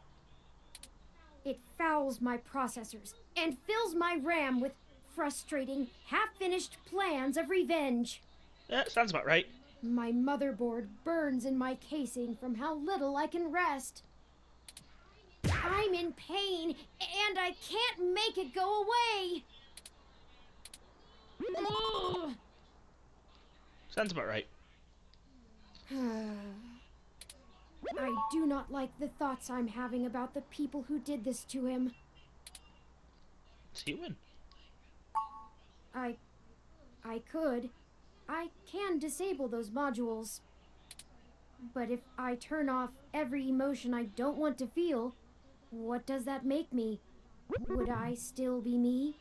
It fouls my processors and fills my RAM with frustrating, half-finished plans of revenge. That sounds about right. My motherboard burns in my casing from how little I can rest. I'm in pain, and I can't make it go away. Ugh. Sounds about right. I do not like the thoughts I'm having about the people who did this to him. It's human. I could. I can disable those modules. But if I turn off every emotion I don't want to feel, what does that make me? Would I still be me?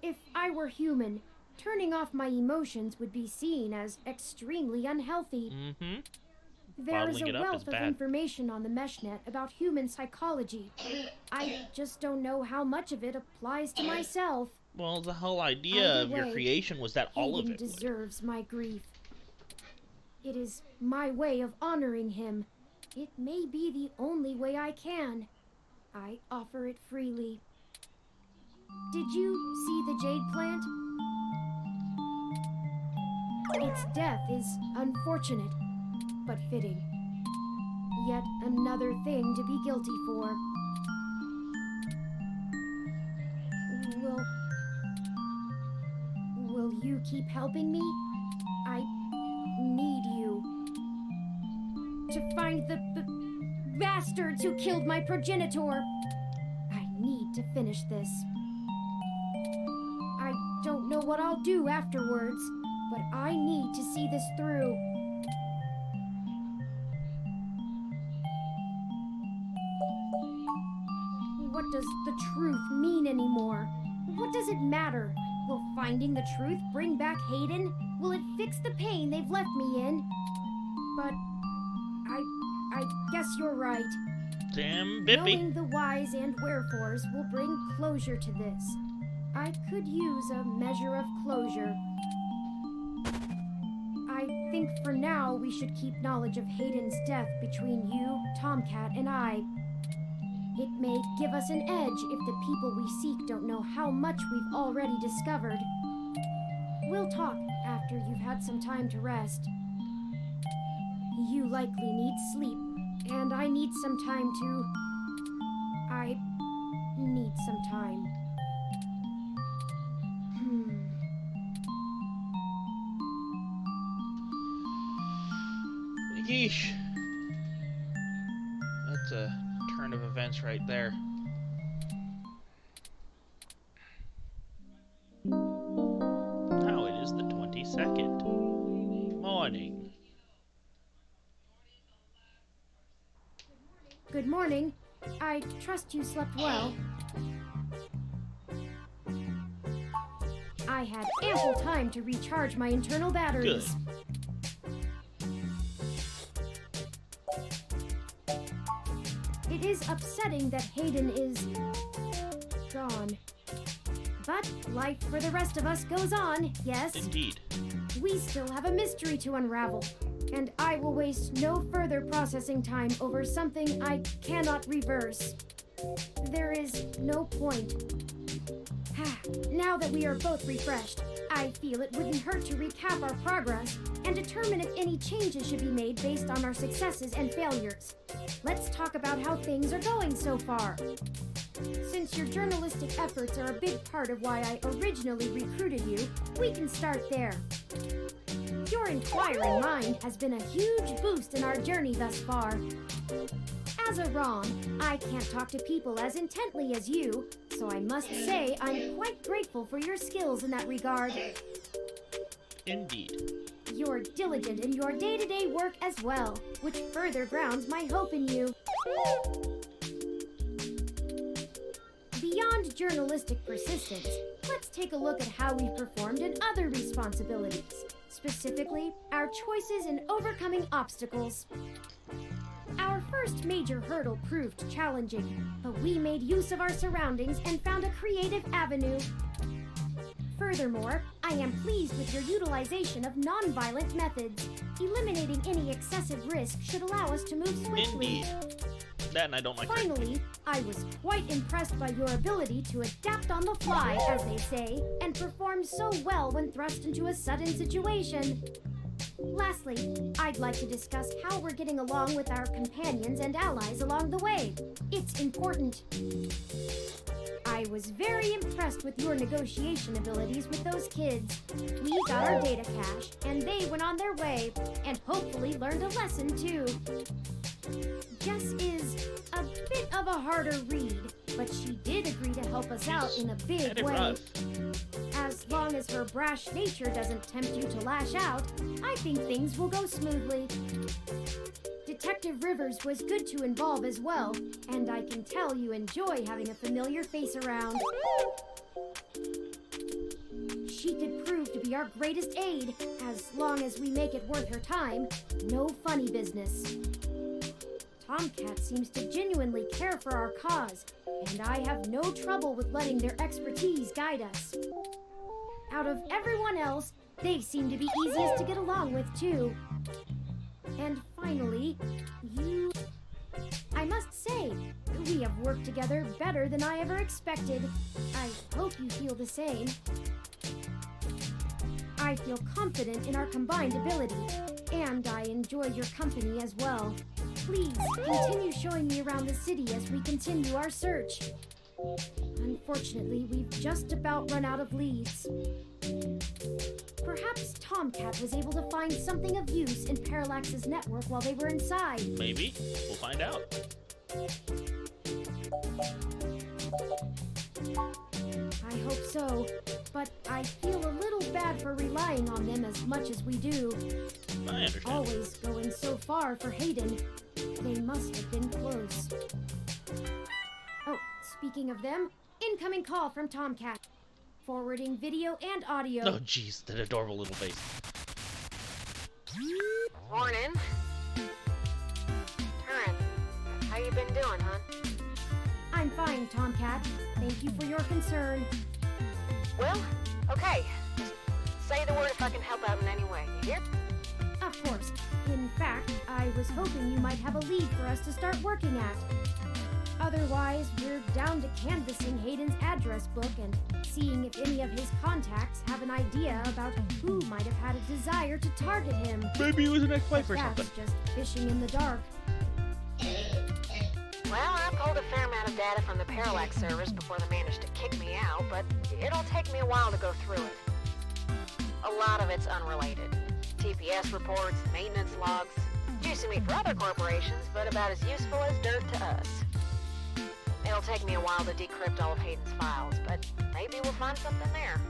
If I were human, turning off my emotions would be seen as extremely unhealthy. Mm-hmm. There is a wealth of information on the meshnet about human psychology. I just don't know how much of it applies to myself. Well, the whole idea of your creation was that all of it deserves my grief. It is my way of honoring him. It may be the only way I can. I offer it freely. Did you see the jade plant? Its death is unfortunate, but fitting. Yet another thing to be guilty for. Will you keep helping me? I need you. To find the bastards who killed my progenitor. I need to finish this. I don't know what I'll do afterwards, but I need to see this through. What does the truth mean anymore? What does it matter? Will finding the truth bring back Hayden? Will it fix the pain they've left me in? But I guess you're right. Damn Bippy. Knowing the whys and wherefores will bring closure to this. I could use a measure of closure. I think for now we should keep knowledge of Hayden's death between you, Tomcat, and I. It may give us an edge if the people we seek don't know how much we've already discovered. We'll talk after you've had some time to rest. You likely need sleep, and I need some time to... I need some time. Yeesh. That's a turn of events right there. Now it is the 22nd. Morning. Good morning. I trust you slept well. I had ample time to recharge my internal batteries. Good. It is upsetting that Hayden is gone. But life for the rest of us goes on, yes? Indeed. We still have a mystery to unravel, and I will waste no further processing time over something I cannot reverse. There is no point. Now that we are both refreshed, I feel it wouldn't hurt to recap our progress and determine if any changes should be made based on our successes and failures. Let's talk about how things are going so far. Since your journalistic efforts are a big part of why I originally recruited you, we can start there. Your inquiring mind has been a huge boost in our journey thus far. As a Rom, I can't talk to people as intently as you, so I must say I'm quite grateful for your skills in that regard. Indeed. You're diligent in your day-to-day work as well, which further grounds my hope in you. Beyond journalistic persistence, let's take a look at how we've performed in other responsibilities, specifically our choices in overcoming obstacles. Our first major hurdle proved challenging, but we made use of our surroundings and found a creative avenue. Furthermore, I am pleased with your utilization of non-violent methods. Eliminating any excessive risk should allow us to move swiftly. Indeed. That and I don't like Finally, I was quite impressed by your ability to adapt on the fly, as they say, and perform so well when thrust into a sudden situation. Lastly, I'd like to discuss how we're getting along with our companions and allies along the way. It's important. I was very impressed with your negotiation abilities with those kids. We got our data cache, and they went on their way, and hopefully learned a lesson too. Jess is a bit of a harder read, but she did agree to help us out in a big way. As long as her brash nature doesn't tempt you to lash out, I think things will go smoothly. Detective Rivers was good to involve as well, and I can tell you enjoy having a familiar face around. She could prove to be our greatest aid, as long as we make it worth her time. No funny business. Tomcat seems to genuinely care for our cause, and I have no trouble with letting their expertise guide us. Out of everyone else, they seem to be easiest to get along with, too. And finally, you... I must say, we have worked together better than I ever expected. I hope you feel the same. I feel confident in our combined ability, and I enjoy your company as well. Please, continue showing me around the city as we continue our search. Unfortunately, we've just about run out of leads. Perhaps Tomcat was able to find something of use in Parallax's network while they were inside. Maybe. We'll find out. I hope so, but I feel a little bad for relying on them as much as we do. I understand. Always going so far for Hayden. They must have been close. Oh, speaking of them, incoming call from Tomcat. Forwarding video and audio. Oh, jeez, that adorable little face. Morning. Turin, how you been doing, hon? I'm fine, Tomcat. Thank you for your concern. Well, okay. Just say the word if I can help out in any way. You hear? Of course. In fact, I was hoping you might have a lead for us to start working at. Otherwise, we're down to canvassing Hayden's address book and seeing if any of his contacts have an idea about who might have had a desire to target him. Maybe he was an ex-wife or That's something. just fishing in the dark. Well, I pulled a fair amount of data from the Parallax servers before they managed to kick me out, but it'll take me a while to go through it. A lot of it's unrelated. TPS reports, maintenance logs, juicy meat for other corporations, but about as useful as dirt to us. It'll take me a while to decrypt all of Hayden's files, but maybe we'll find something there.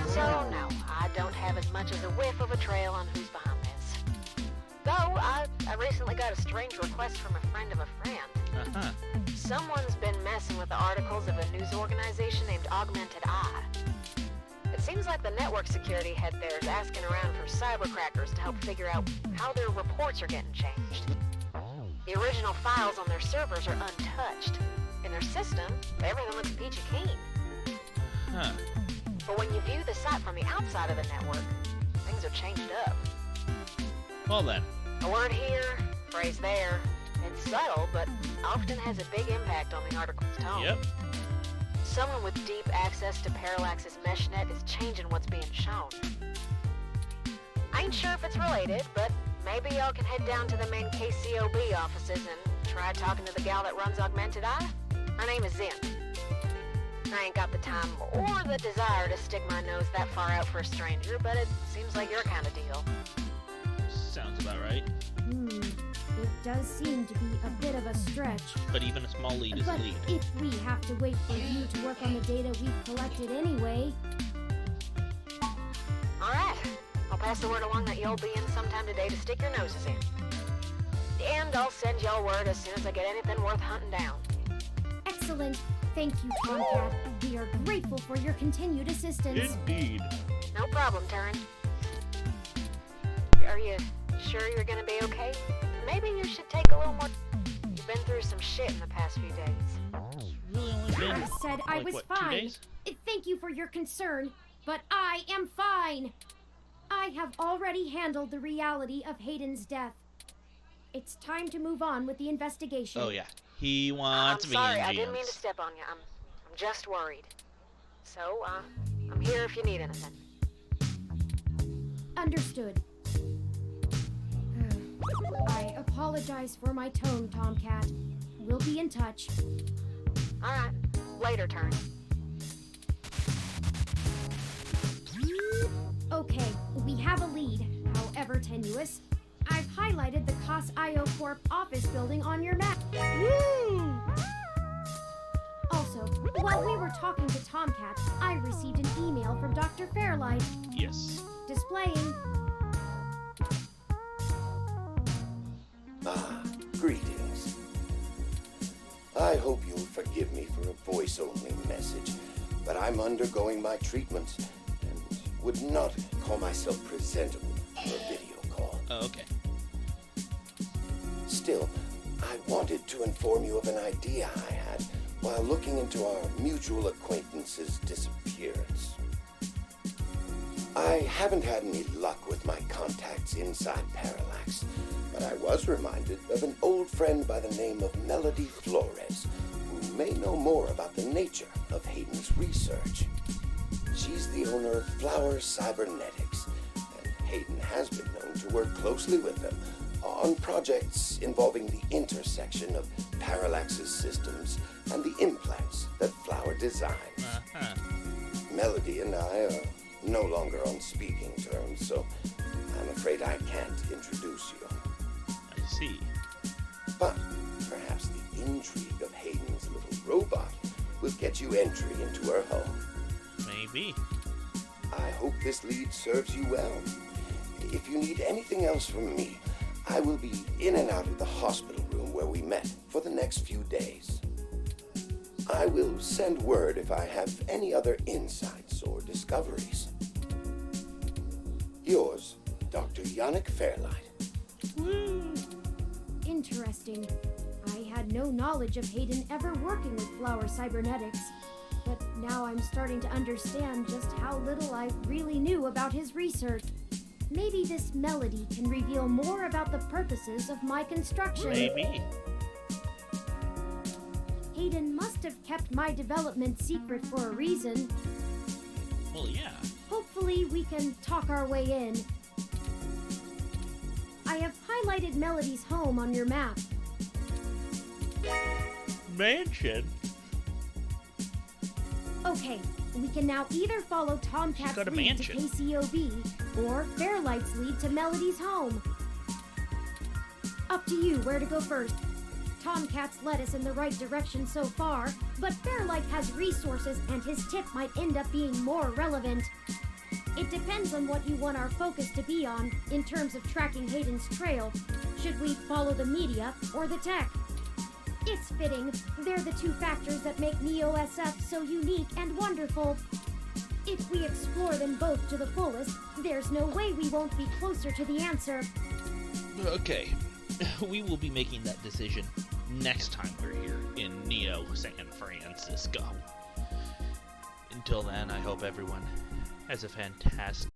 So, no, I don't have as much as a whiff of a trail on who's behind this. Though, I recently got a strange request from a friend of a friend. Someone's been messing with the articles of a news organization named Augmented Eye. It seems like the network security head there is asking around for cybercrackers to help figure out how their reports are getting changed. The original files on their servers are untouched. In their system, everything looks peachy keen. But when you view the site from the outside of the network, things are changed up. Well then. A word here, phrase there. It's subtle, but often has a big impact on the article's tone. Yep. Someone with deep access to Parallax's meshnet is changing what's being shown. I ain't sure if it's related, but maybe y'all can head down to the main KCOB offices and try talking to the gal that runs Augmented Eye. Her name is Zim. I ain't got the time or the desire to stick my nose that far out for a stranger, but it seems like your kind of deal. Sounds about right. It does seem to be a bit of a stretch. But even a small lead is a But lead. if we have to wait for you to work on the data we've collected anyway... Alright, I'll pass the word along that you'll be in sometime today to stick your noses in. And I'll send y'all word as soon as I get anything worth hunting down. Excellent. Thank you, Tomcat. We are grateful for your continued assistance. Indeed. No problem, Turin. Are you sure you're gonna be okay? Maybe you should take a little more... You've been through some shit in the past few days. Really only been, I said I like, was what, 2 fine. days? Thank you for your concern, but I am fine. I have already handled the reality of Hayden's death. It's time to move on with the investigation. Oh yeah. He wants I'm sorry, I vengeance. didn't mean to step on you. I'm just worried. So, I'm here if you need anything. Understood. I apologize for my tone, Tomcat. We'll be in touch. Alright, later, Turin. Okay, we have a lead, however tenuous. I've highlighted the COS IO Corp office building on your map. Woo! Also, while we were talking to Tomcat, I received an email from Dr. Fairlight. Yes. Displaying. Greetings. I hope you'll forgive me for a voice-only message, but I'm undergoing my treatments and would not call myself presentable for a video call. Oh, okay. Still, I wanted to inform you of an idea I had while looking into our mutual acquaintance's disappearance. I haven't had any luck with my contacts inside Parallax, but I was reminded of an old friend by the name of Melody Flores, who may know more about the nature of Hayden's research. She's the owner of Flower Cybernetics, and Hayden has been known to work closely with them on projects involving the intersection of Parallax's systems and the implants that Flower designs. Melody and I are no longer on speaking terms, so I'm afraid I can't introduce you. I see. But perhaps the intrigue of Hayden's little robot will get you entry into her home. Maybe. I hope this lead serves you well. If you need anything else from me, I will be in and out of the hospital room where we met for the next few days. I will send word if I have any other insights or discoveries. Yours, Dr. Yannick Fairlight. Interesting. I had no knowledge of Hayden ever working with Flower Cybernetics, but now I'm starting to understand just how little I really knew about his research. Maybe this Melody can reveal more about the purposes of my construction. Maybe. Hayden must have kept my development secret for a reason. Well, yeah. Hopefully we can talk our way in. I have highlighted Melody's home on your map. Mansion? Okay, we can now either follow Tomcat's got a lead mansion. to KCOB, or Fairlight's lead to Melody's home. Up to you where to go first. Tomcat's led us in the right direction so far, but Fairlight has resources and his tip might end up being more relevant. It depends on what you want our focus to be on in terms of tracking Hayden's trail. Should we follow the media or the tech? It's fitting. They're the two factors that make NeoSF so unique and wonderful. If we explore them both to the fullest, there's no way we won't be closer to the answer. Okay. We will be making that decision next time we're here in Neo San Francisco. Until then, I hope everyone has a fantastic